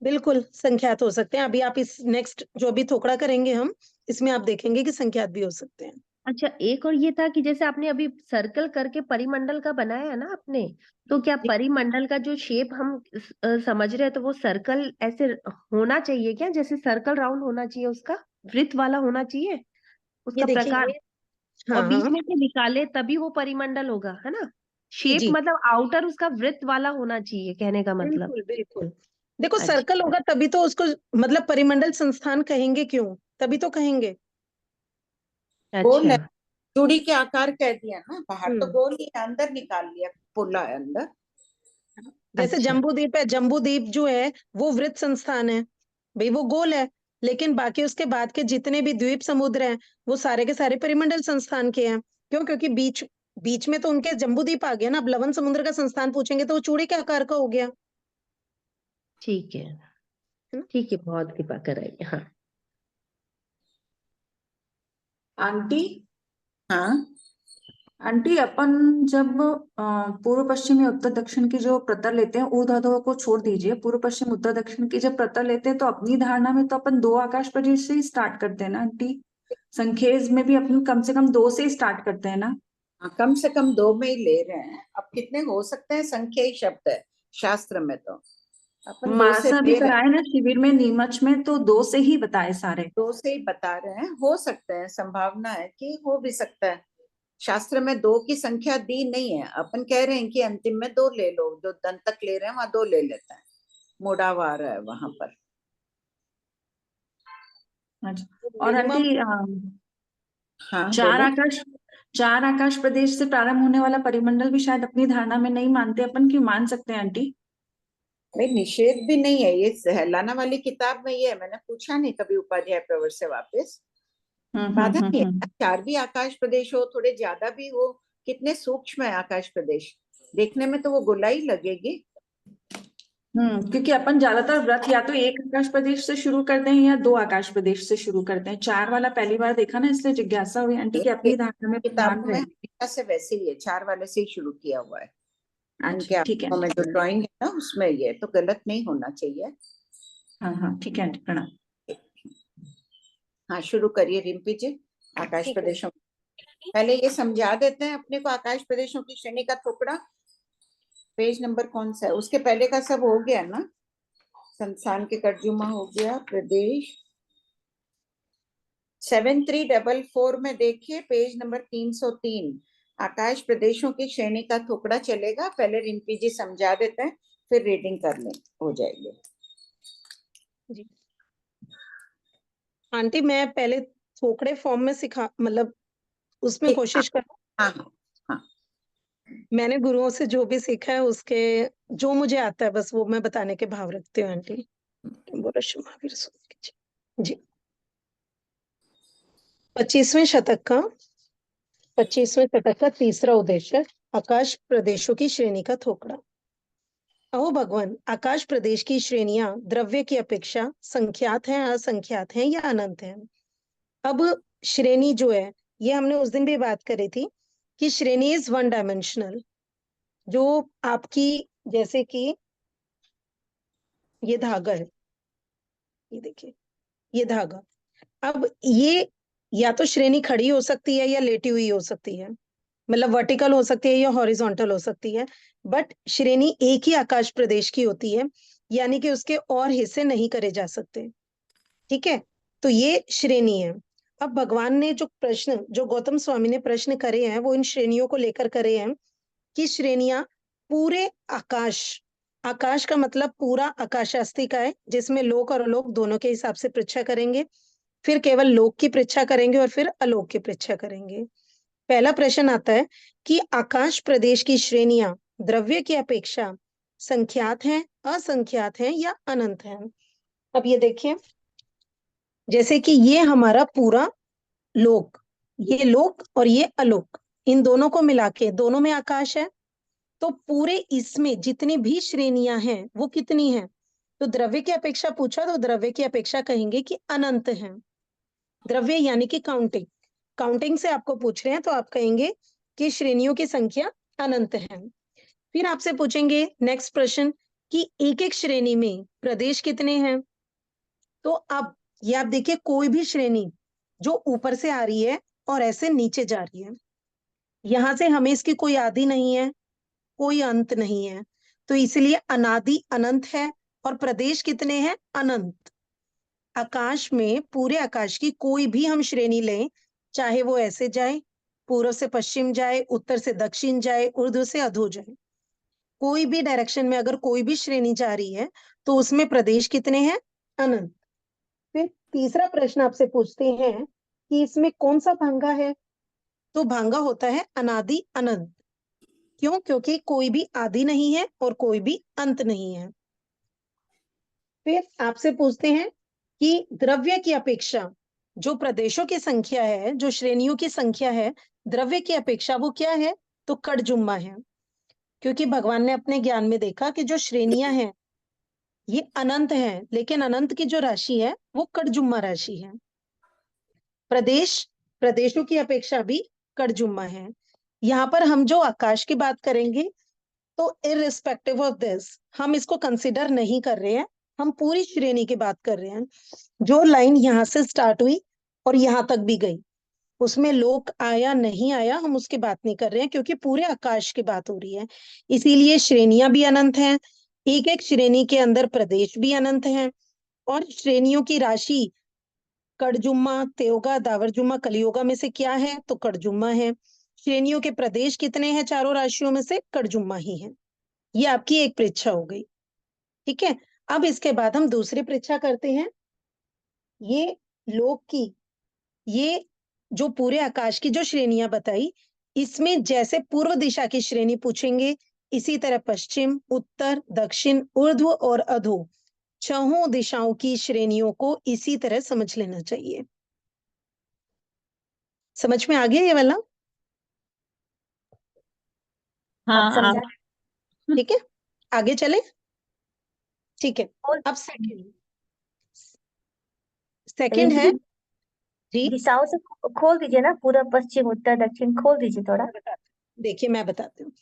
बिल्कुल संख्यात हो सकते हैं। अभी आप इस नेक्स्ट जो अभी थोकड़ा करेंगे हम, इसमें आप देखेंगे कि संख्यात भी हो सकते हैं। अच्छा, एक और ये था कि जैसे आपने अभी सर्कल करके परिमंडल का बनाया है ना आपने, तो क्या परिमंडल का जो शेप हम समझ रहे हैं तो वो सर्कल ऐसे होना चाहिए क्या? जैसे सर्कल राउंड होना चाहिए, उसका वृत्त वाला होना चाहिए ये उसका देखिए प्रकार, हाँ और बीच हाँ में से निकाले तभी वो परिमंडल होगा, है ना? जी शेप जी मतलब आउटर उसका वृत्त वाला होना चाहिए, कहने का मतलब। बिल्कुल बिल्कुल। देखो अच्छा सर्कल होगा तभी तो उसको मतलब परिमंडल संस्थान कहेंगे, क्यों? तभी तो कहेंगे। गोल अच्छा। है, चूड़ी के आकार कह दिया ना, बाहर तो हम्म। गोल ही है, अंदर निकाल लिया पोला है अंदर। जैसे अच्छा। जम्बू द्वीप है, जम्बू द्वीप जो है वो वृत्त संस्थान है, भाई वो गोल है। लेकिन बाकी उसके बाद के जितने भी द्वीप समुद्र हैं वो सारे के सारे परिमंडल संस्थान के हैं। क्यों? क्योंकि बीच बीच में तो उनके जम्बू द्वीप आ गया ना। अब लवण समुद्र का संस्थान पूछेंगे तो वो चूड़ी के आकार का हो गया। ठीक है, है ना? ठीक है, बहुत कृपा कराइए। हाँ आंटी हाँ आंटी अपन जब पूर्व पश्चिमी उत्तर दक्षिण की जो प्रतर लेते हैं, ऊर्ध्वाधर को छोड़ दीजिए, पूर्व पश्चिम उत्तर दक्षिण की जब प्रतर लेते हैं तो अपनी धारणा में तो अपन 2 आकाश प्रदेश से ही स्टार्ट करते हैं ना आंटी। संखेज में भी अपन कम से कम 2 से ही स्टार्ट करते हैं ना। हाँ, कम से कम 2 में ही ले रहे हैं। अब कितने हो सकते हैं, संख्या ही शब्द है शास्त्र में, तो अपन 2 से मासा भी ले रहे हैं। कराए ना शिविर में नीमच में, तो 2 से ही बताए सारे। 2 से ही बता रहे हैं। हो सकते हैं, संभावना है कि हो भी सकता है। शास्त्र में 2 की संख्या दी नहीं है। अपन कह रहे हैं कि अंतिम में 2 ले लो, जो दंतक ले रहे हैं वहां 2 ले लेता है, मुड़ावा आ रहा है वहां पर। अच्छा, और आंटी हाँ चार बोलो। आकाश 4 आकाश प्रदेश से प्रारंभ होने वाला परिमंडल भी शायद अपनी धारणा में नहीं मानते अपन, क्यों मान सकते हैं आंटी? भाई निषेध भी नहीं है, ये सहलाना वाली किताब में ये है। मैंने पूछा नहीं कभी उपाध्याय प्रवर से वापस। बाधा नहीं है। 4 भी आकाश प्रदेश हो, थोड़े ज्यादा भी हो, कितने सूक्ष्म है आकाश प्रदेश, देखने में तो वो गोलाई लगेगी। क्योंकि अपन ज्यादातर व्रत या तो 1 आकाश प्रदेश से शुरू करते हैं या 2 आकाश प्रदेश से शुरू करते हैं। 4 वाला पहली बार देखा ना, इसलिए जिज्ञासा हुई आंटी कि अपनी धारणा में मान किताबों में रहे हैं। हमेशा से वैसे ही है, 4 वाले से ही शुरू किया हुआ है। उनके अच्छा ठीक है, आंखों में जो ड्राइंग है ना उसमें ये तो गलत नहीं होना चाहिए। हाँ हाँ ठीक है आंटी, प्रणाम। हाँ शुरू करिए रिम्पी जी। आकाश ठीक है। प्रदेशों, पहले ये समझा देते हैं अपने को आकाश प्रदेशों की श्रेणी का टुकड़ा। पेज नंबर कौन सा है? उसके पहले का सब हो गया ना, संस्थान के तर्जुमा हो गया, प्रदेश 7344 में देखिए पेज नंबर 303, आकाश प्रदेशों की श्रेणी का टुकड़ा चलेगा। पहले रिम्पी जी समझा देते हैं, फिर रीडिंग कर लें, हो जाएगी जी आंटी, मैं पहले थोकड़े फॉर्म में सिखा, मतलब उसमें कोशिश कर, हाँ हाँ हाँ। मैंने गुरुओं से जो भी सीखा है उसके जो मुझे आता है बस वो मैं बताने के भाव रखती हूँ आंटी। बोलो श्री महावीर स्वामी की जय। जी 25वें शतक का तीसरा उद्देश्य आकाश प्रदेशों की श्रेणी का थोकड़ा। अहो भगवान, आकाश प्रदेश की श्रेणियां द्रव्य की अपेक्षा संख्यात हैं, असंख्यात हैं या अनंत हैं। अब श्रेणी जो है, ये हमने उस दिन भी बात करी थी कि श्रेणी इज वन डायमेंशनल। जो आपकी, जैसे कि ये धागा है, ये देखिए ये धागा, अब ये या तो श्रेणी खड़ी हो सकती है या लेटी हुई हो सकती है, मतलब वर्टिकल हो सकती है या हॉरिजॉन्टल हो सकती है, बट श्रेणी एक ही आकाश प्रदेश की होती है, यानी कि उसके और हिस्से नहीं करे जा सकते। ठीक है, तो ये श्रेणी है। अब भगवान ने जो प्रश्न, जो गौतम स्वामी ने प्रश्न करे हैं, वो इन श्रेणियों को लेकर करे हैं कि श्रेणियां पूरे आकाश, आकाश का मतलब पूरा आकाशास्ति का है, जिसमें लोक और अलोक दोनों के हिसाब से परीक्षा करेंगे, फिर केवल लोक की परीक्षा करेंगे और फिर अलोक की परीक्षा करेंगे। पहला प्रश्न आता है कि आकाश प्रदेश की श्रेणियां द्रव्य की अपेक्षा संख्यात हैं, असंख्यात हैं या अनंत हैं। अब ये देखिए, जैसे कि ये हमारा पूरा लोक, ये लोक और ये अलोक, इन दोनों को मिला के दोनों में आकाश है, तो पूरे इसमें जितनी भी श्रेणियां हैं वो कितनी हैं? तो द्रव्य की अपेक्षा पूछा तो द्रव्य की अपेक्षा कहेंगे कि अनंत हैं। द्रव्य यानी कि काउंटिंग, काउंटिंग से आपको पूछ रहे हैं तो आप कहेंगे कि श्रेणियों की संख्या अनंत है। फिर आपसे पूछेंगे नेक्स्ट प्रश्न कि एक एक श्रेणी में प्रदेश कितने हैं। तो अब ये आप देखिए, कोई भी श्रेणी जो ऊपर से आ रही है और ऐसे नीचे जा रही है, यहां से हमें इसकी कोई आदि नहीं है, कोई अंत नहीं है, तो इसलिए अनादि अनंत है। और प्रदेश कितने हैं? अनंत। आकाश में, पूरे आकाश की कोई भी हम श्रेणी लें, चाहे वो ऐसे जाए, पूर्व से पश्चिम जाए, उत्तर से दक्षिण जाए, ऊर्ध्व से अधो जाए, कोई भी डायरेक्शन में अगर कोई भी श्रेणी जा रही है तो उसमें प्रदेश कितने हैं? अनंत। फिर तीसरा प्रश्न आपसे पूछते हैं कि इसमें कौन सा भांगा है। तो भांगा होता है अनादि अनंत। क्यों? क्योंकि कोई भी आदि नहीं है और कोई भी अंत नहीं है। फिर आपसे पूछते हैं कि द्रव्य की अपेक्षा जो प्रदेशों की संख्या है, जो श्रेणियों की संख्या है, द्रव्य की अपेक्षा वो क्या है? तो कड़जुम्मा है। क्योंकि भगवान ने अपने ज्ञान में देखा कि जो श्रेणियां हैं ये अनंत है, लेकिन अनंत की जो राशि है वो कड़जुम्मा राशि है। प्रदेश, प्रदेशों की अपेक्षा भी कड़जुम्मा है। यहाँ पर हम जो आकाश की बात करेंगे तो इररिस्पेक्टिव ऑफ दिस हम इसको कंसिडर नहीं कर रहे हैं, हम पूरी श्रेणी की बात कर रहे हैं। जो लाइन यहाँ से स्टार्ट हुई और यहाँ तक भी गई, उसमें लोक आया नहीं आया हम उसकी बात नहीं कर रहे हैं, क्योंकि पूरे आकाश की बात हो रही है। इसीलिए श्रेणियां भी अनंत हैं, एक एक श्रेणी के अंदर प्रदेश भी अनंत हैं, और श्रेणियों की राशि कड़जुम्मा, त्योगा, दावरजुम्मा, कलियोगा में से क्या है? तो कड़जुम्मा है। श्रेणियों के प्रदेश कितने हैं? चारों राशियों में से कड़जुम्मा ही है। ये आपकी एक परीक्षा हो गई। ठीक है, अब इसके बाद हम दूसरी परीक्षा करते हैं। ये लोक की, ये जो पूरे आकाश की जो श्रेणियां बताई, इसमें जैसे पूर्व दिशा की श्रेणी पूछेंगे, इसी तरह पश्चिम, उत्तर, दक्षिण, ऊर्ध्व और अधो, छहों दिशाओं की श्रेणियों को इसी तरह समझ लेना चाहिए। समझ में आ गया ये वाला? हाँ समझा। ठीक है, आगे चले। ठीक है, और अब सेकंड है रिंकी जी। दिशाओं से खोल दीजिए ना, पूर्व पश्चिम उत्तर दक्षिण खोल दीजिए थोड़ा। देखिए मैं बताती हूँ,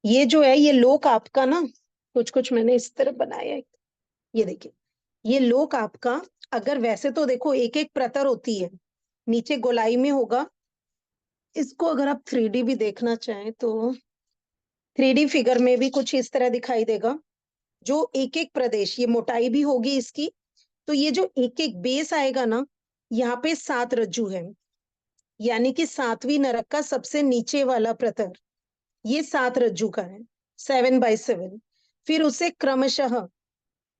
ये जो है ये लोक आपका ना, कुछ कुछ मैंने इस तरह बनाया है। ये देखिए, ये लोक आपका अगर वैसे तो देखो एक एक प्रतर होती है, नीचे गोलाई में होगा। इसको अगर आप 3D भी देखना चाहें तो 3D फिगर में भी कुछ इस तरह दिखाई देगा, जो एक एक प्रदेश, ये मोटाई भी होगी इसकी। तो ये जो एक एक बेस आएगा ना, यहाँ पे 7 रज्जु है, यानी कि 7वीं नरक का सबसे नीचे वाला प्रतर ये 7 रज्जु का है, 7/7। फिर उसे क्रमशः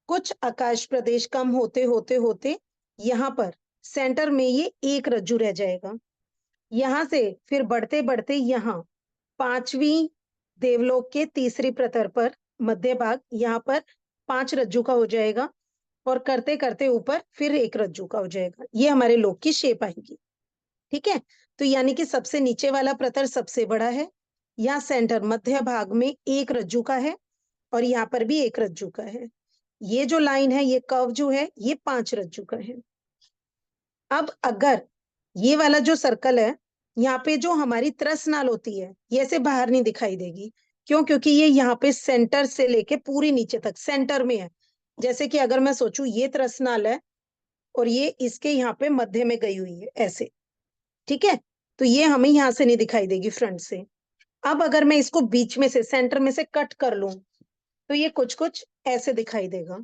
कुछ आकाश प्रदेश कम होते होते होते यहाँ पर सेंटर में ये एक रज्जु रह जाएगा। यहाँ से फिर बढ़ते बढ़ते यहाँ 5वीं देवलोक के तीसरी प्रतर पर मध्य भाग, यहाँ पर 5 रज्जु का हो जाएगा, और करते करते ऊपर फिर एक रज्जु का हो जाएगा। ये हमारे लोक की शेप आएगी। ठीक है, तो यानी कि सबसे नीचे वाला प्रतर सबसे बड़ा है, यहाँ सेंटर मध्य भाग में एक रज्जु का है, और यहाँ पर भी एक रज्जु का है। ये जो लाइन है, ये कर्व जो है, ये 5 रज्जु का है। अब अगर ये वाला जो सर्कल है, यहाँ पे जो हमारी त्रसनाल होती है, ये ऐसे बाहर नहीं दिखाई देगी। क्यों? क्योंकि ये यहाँ पे सेंटर से लेके पूरी नीचे तक सेंटर में है। जैसे कि अगर मैं सोचूं ये त्रसनाल है और ये इसके यहाँ पे मध्य में गई हुई है ऐसे, ठीक है, तो ये हमें यहाँ से नहीं दिखाई देगी फ्रंट से। अब अगर मैं इसको बीच में से सेंटर में से कट कर लूं तो ये कुछ कुछ ऐसे दिखाई देगा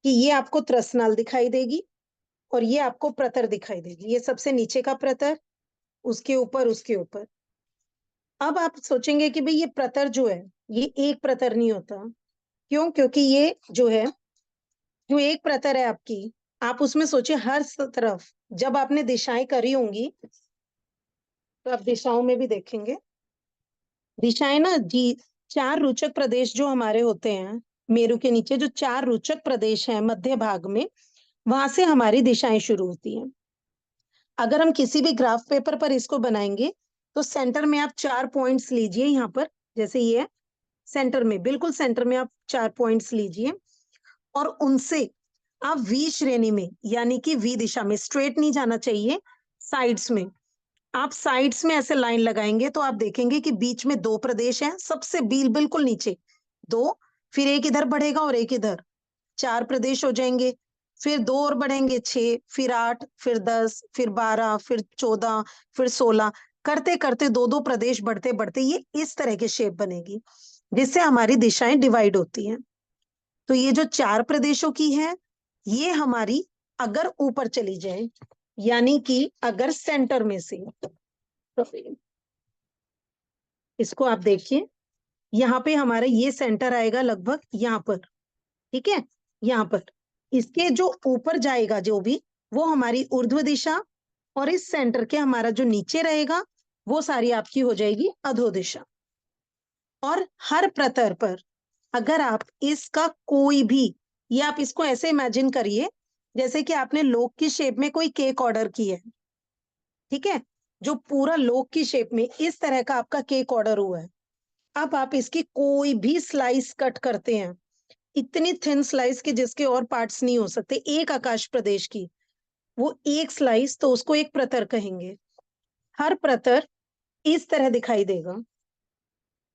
कि ये आपको त्रसनाल दिखाई देगी और ये आपको प्रतर दिखाई देगी। ये सबसे नीचे का प्रतर, उसके ऊपर, उसके ऊपर। अब आप सोचेंगे कि भाई ये प्रतर जो है ये एक प्रतर नहीं होता। क्यों? क्योंकि ये जो है, जो एक प्रतर है आपकी, आप उसमें सोचिए हर तरफ जब आपने दिशाएं करी होंगी तो आप दिशाओं में भी देखेंगे, दिशाएं ना जी, 4 रोचक प्रदेश जो हमारे होते हैं मेरु के नीचे, जो 4 रोचक प्रदेश हैं मध्य भाग में, वहां से हमारी दिशाएं शुरू होती हैं। अगर हम किसी भी ग्राफ पेपर पर इसको बनाएंगे तो सेंटर में आप 4 पॉइंट्स लीजिए, यहाँ पर जैसे ये है, सेंटर में, बिल्कुल सेंटर में आप 4 पॉइंट्स लीजिए और उनसे आप वी श्रेणी में, यानी कि वी दिशा में, स्ट्रेट नहीं जाना चाहिए, साइड्स में, आप साइड्स में ऐसे लाइन लगाएंगे तो आप देखेंगे कि बीच में 2 प्रदेश हैं, सबसे बिल्कुल नीचे 2, फिर एक इधर बढ़ेगा और एक इधर, 4 प्रदेश हो जाएंगे। फिर 2 और बढ़ेंगे 6, फिर 8, फिर 10, फिर 12, फिर 14, फिर 16, करते करते 2-2 प्रदेश बढ़ते बढ़ते ये इस तरह की शेप बनेगी, जिससे हमारी दिशाएं डिवाइड होती हैं। तो ये जो 4 प्रदेशों की है, ये हमारी अगर ऊपर चली जाए, यानी कि अगर सेंटर में से, तो इसको आप देखिए, यहाँ पे हमारा ये सेंटर आएगा लगभग यहाँ पर, ठीक है, यहाँ पर इसके जो ऊपर जाएगा जो भी, वो हमारी ऊर्ध्व दिशा, और इस सेंटर के हमारा जो नीचे रहेगा वो सारी आपकी हो जाएगी अधो दिशा। और हर प्रतर पर अगर आप इसका कोई भी, ये आप इसको ऐसे इमेजिन करिए जैसे कि आपने लोक की शेप में कोई केक ऑर्डर की है, ठीक है, जो पूरा लोक की शेप में इस तरह का आपका केक ऑर्डर हुआ है। अब आप इसकी कोई भी स्लाइस कट करते हैं, इतनी थिन स्लाइस के जिसके और पार्ट्स नहीं हो सकते, एक आकाश प्रदेश की वो एक स्लाइस, तो उसको एक प्रतर कहेंगे। हर प्रतर इस तरह दिखाई देगा,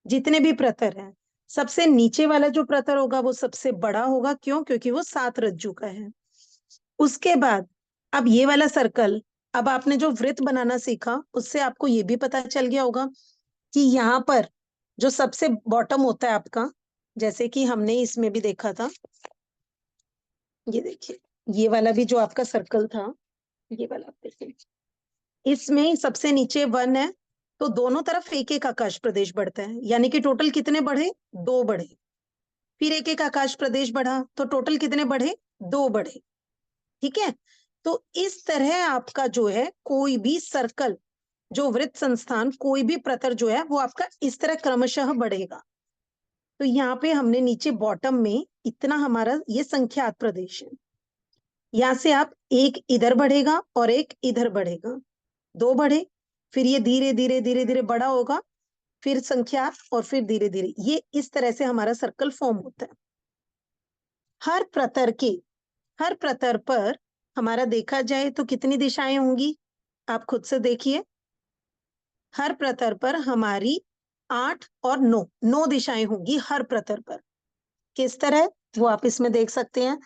जितने भी प्रतर हैं। सबसे नीचे वाला जो प्रतर होगा वो सबसे बड़ा होगा। क्यों? क्योंकि वो 7 रज्जु का है। उसके बाद अब ये वाला सर्कल, अब आपने जो वृत्त बनाना सीखा उससे आपको ये भी पता चल गया होगा कि यहाँ पर जो सबसे बॉटम होता है आपका, जैसे कि हमने इसमें भी देखा था, ये देखिए, ये वाला भी जो आपका सर्कल था, ये वाला आप देखिए, इसमें सबसे नीचे 1 है, तो दोनों तरफ एक एक आकाश प्रदेश बढ़ता है, यानी कि टोटल कितने बढ़े? 2 बढ़े। फिर एक एक आकाश प्रदेश बढ़ा तो टोटल कितने बढ़े? 2 बढ़े। ठीक है, तो इस तरह आपका जो है कोई भी सर्कल, जो वृत्त संस्थान, कोई भी प्रतर जो है वो आपका इस तरह क्रमशः बढ़ेगा। तो यहाँ पे हमने नीचे बॉटम में इतना हमारा ये संख्यात प्रदेश है, यहाँ से आप एक इधर बढ़ेगा और एक इधर बढ़ेगा, 2 बढ़े, फिर ये धीरे धीरे धीरे धीरे बड़ा होगा, फिर संख्यात, और फिर धीरे धीरे, ये इस तरह से हमारा सर्कल फॉर्म होता है। हर प्रतर पर हमारा देखा जाए तो कितनी दिशाएं होंगी, आप खुद से देखिए। हर प्रतर पर हमारी 8 और 9 दिशाएं होंगी हर प्रतर पर। किस तरह, वो आप इसमें देख सकते हैं।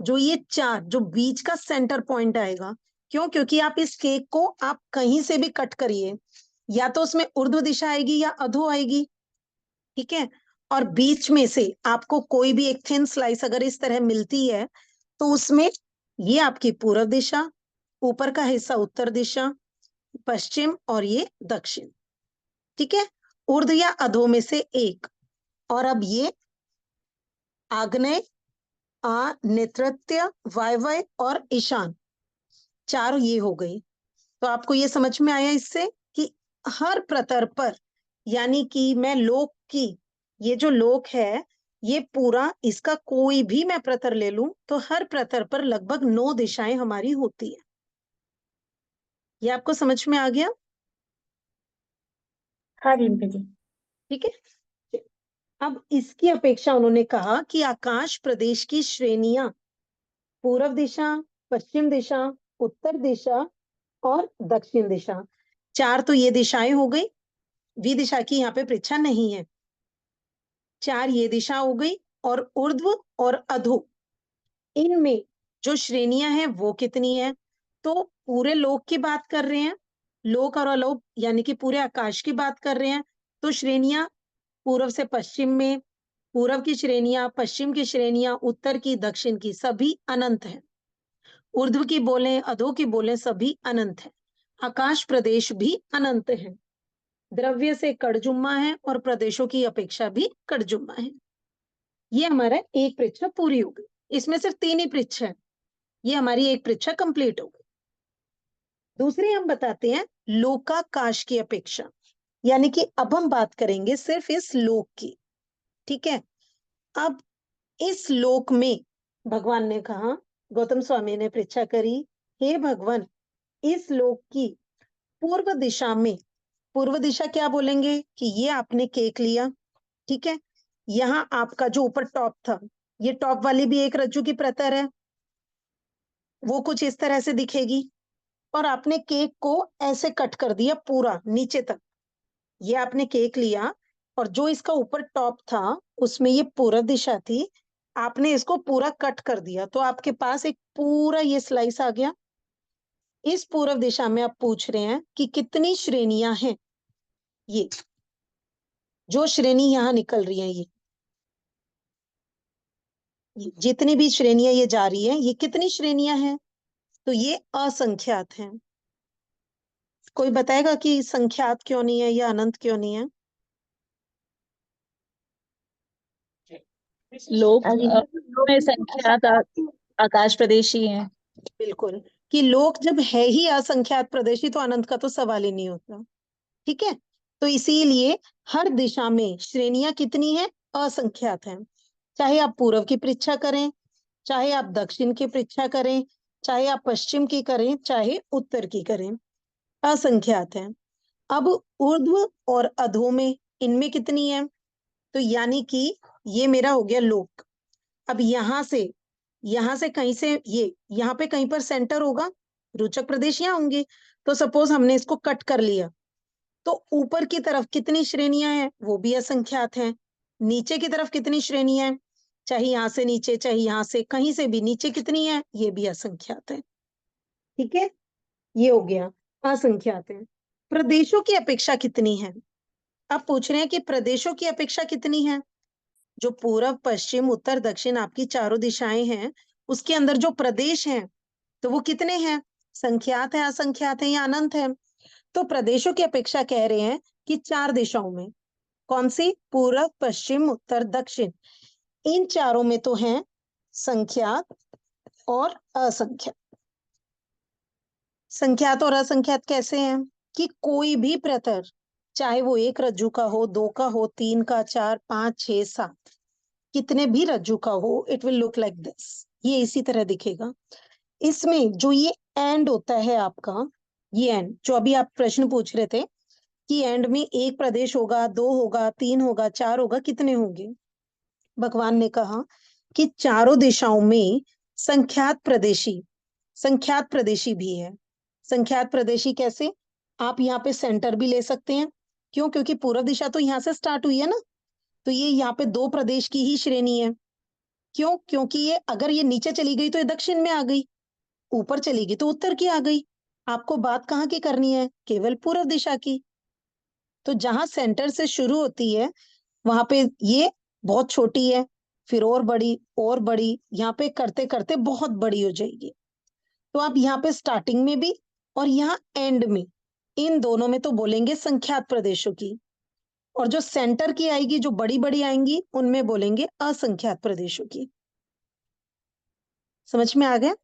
जो ये चार, जो बीच का सेंटर पॉइंट आएगा, क्यों? क्योंकि आप इस केक को आप कहीं से भी कट करिए, या तो उसमें ऊर्ध्व दिशा आएगी या अधो आएगी, ठीक है? और बीच में से आपको कोई भी एक थिन स्लाइस अगर इस तरह मिलती है, तो उसमें ये आपकी पूर्व दिशा, ऊपर का हिस्सा उत्तर दिशा, पश्चिम और ये दक्षिण, ठीक है? ऊर्ध्व या अधो में से एक। और अब ये आग्नेय, नैऋत्य, वायव्य और ईशान, चार ये हो गई। तो आपको ये समझ में आया इससे कि हर प्रतर पर, यानी कि मैं लोक की, ये जो लोक है ये पूरा, इसका कोई भी मैं प्रतर ले लूं तो हर प्रतर पर लगभग 9 दिशाएं हमारी होती है। ये आपको समझ में आ गया? हाँ रिम्पी जी। ठीक है। अब इसकी अपेक्षा उन्होंने कहा कि आकाश प्रदेश की श्रेणियां पूर्व दिशा, पश्चिम दिशा, उत्तर दिशा और दक्षिण दिशा, चार तो ये दिशाएं हो गई, वी दिशा की यहाँ पे परीक्षा नहीं है। चार ये दिशा हो गई, और ऊर्ध्व और अधो, इनमें जो श्रेणियां हैं वो कितनी है? तो पूरे लोक की बात कर रहे हैं, लोक और अलोक यानी कि पूरे आकाश की बात कर रहे हैं, तो श्रेणियां पूर्व से पश्चिम में, पूर्व की श्रेणियां, पश्चिम की श्रेणियां, उत्तर की, दक्षिण की, सभी अनंत है। ऊर्ध्व की बोले, अधो की बोले, सभी अनंत है। आकाश प्रदेश भी अनंत है। द्रव्य से कड़जुम्मा है और प्रदेशों की अपेक्षा भी कड़जुम्मा है। ये हमारा एक परीक्षा पूरी हो गई। इसमें सिर्फ 3 ही परीक्षा है, ये हमारी एक परीक्षा कंप्लीट हो गई। दूसरी हम बताते हैं लोकाकाश की अपेक्षा, यानी कि अब हम बात करेंगे सिर्फ इस लोक की, ठीक है? अब इस लोक में भगवान ने कहा, गौतम स्वामी ने परीक्षा करी, हे भगवान, इस लोक की पूर्व दिशा में, पूर्व दिशा क्या बोलेंगे कि ये आपने केक लिया, ठीक है? यहाँ आपका जो ऊपर टॉप था, ये टॉप वाली भी एक रज्जु की प्रतर है, वो कुछ इस तरह से दिखेगी, और आपने केक को ऐसे कट कर दिया पूरा नीचे तक। ये आपने केक लिया और जो इसका ऊपर टॉप था उसमें ये पूर्व दिशा थी, आपने इसको पूरा कट कर दिया, तो आपके पास एक पूरा ये स्लाइस आ गया। इस पूर्व दिशा में आप पूछ रहे हैं कि कितनी श्रेणियां हैं। ये जो श्रेणी यहां निकल रही है, ये जितनी भी श्रेणियां ये जा रही है, ये कितनी श्रेणियां हैं? तो ये असंख्यात हैं। कोई बताएगा कि संख्यात क्यों नहीं है या अनंत क्यों नहीं है? लोक हाँ में संख्यात आकाश प्रदेश ही है। बिल्कुल, कि लोक जब है ही असंख्यात प्रदेशी तो अनंत का तो सवाल ही नहीं होता, ठीक है? तो इसीलिए हर दिशा में श्रेणियां कितनी हैं? असंख्यात हैं। चाहे आप पूर्व की परीक्षा करें, चाहे आप दक्षिण की परीक्षा करें, चाहे आप पश्चिम की करें, चाहे उत्तर की करें, असंख्यात हैं। अब ऊर्ध्व और अधो में, इनमें कितनी है? तो यानी कि ये मेरा हो गया लोक। अब यहां से कहीं से ये यहाँ पे कहीं पर सेंटर होगा, रोचक प्रदेश यहाँ होंगे, तो सपोज हमने इसको कट कर लिया, तो ऊपर की तरफ कितनी श्रेणियां हैं? वो भी असंख्यात हैं। नीचे की तरफ कितनी श्रेणियां हैं? चाहे यहां से नीचे, चाहे यहां से, कहीं से भी नीचे कितनी है? ये भी असंख्यात है, ठीक है? ये हो गया, असंख्यात है। प्रदेशों की अपेक्षा कितनी है? अब पूछ रहे हैं कि प्रदेशों की अपेक्षा कितनी है? जो पूर्व, पश्चिम, उत्तर, दक्षिण आपकी चारों दिशाएं हैं, उसके अंदर जो प्रदेश हैं, तो वो कितने हैं? संख्यात है, असंख्यात है या अनंत है? तो प्रदेशों की अपेक्षा कह रहे हैं कि 4 दिशाओं में। कौन सी? पूर्व, पश्चिम, उत्तर, दक्षिण, इन चारों में तो हैं संख्यात और असंख्यात। संख्यात और असंख्यात कैसे हैं? कि कोई भी प्रतर, चाहे वो एक रज्जु का हो, 2 का हो, 3 का, 4, 5, 6, 7, कितने भी रज्जु का हो, it will look like this. ये इसी तरह दिखेगा। इसमें जो ये एंड होता है आपका, ये एंड जो अभी आप प्रश्न पूछ रहे थे कि एंड में एक प्रदेश होगा, 2 होगा, 3 होगा, 4 होगा, कितने होंगे? भगवान ने कहा कि चारों दिशाओं में संख्यात प्रदेशी भी है। संख्यात प्रदेशी कैसे? आप यहाँ पे सेंटर भी ले सकते हैं। क्यों? क्योंकि पूर्व दिशा तो यहाँ से स्टार्ट हुई है ना, तो ये यहाँ पे 2 प्रदेश की ही श्रेणी है। क्यों? क्योंकि ये अगर ये नीचे चली गई तो ये दक्षिण में आ गई, ऊपर चली गई तो उत्तर की आ गई। आपको बात कहाँ की करनी है? केवल पूर्व दिशा की। तो जहां सेंटर से शुरू होती है वहां पे ये बहुत छोटी है, फिर और बड़ी, यहाँ पे करते करते बहुत बड़ी हो जाएगी। तो आप यहाँ पे स्टार्टिंग में भी और यहाँ एंड में, इन दोनों में तो बोलेंगे संख्यात प्रदेशों की, और जो सेंटर की आएगी, जो बड़ी बड़ी आएंगी, उनमें बोलेंगे असंख्यात प्रदेशों की। समझ में आ गया?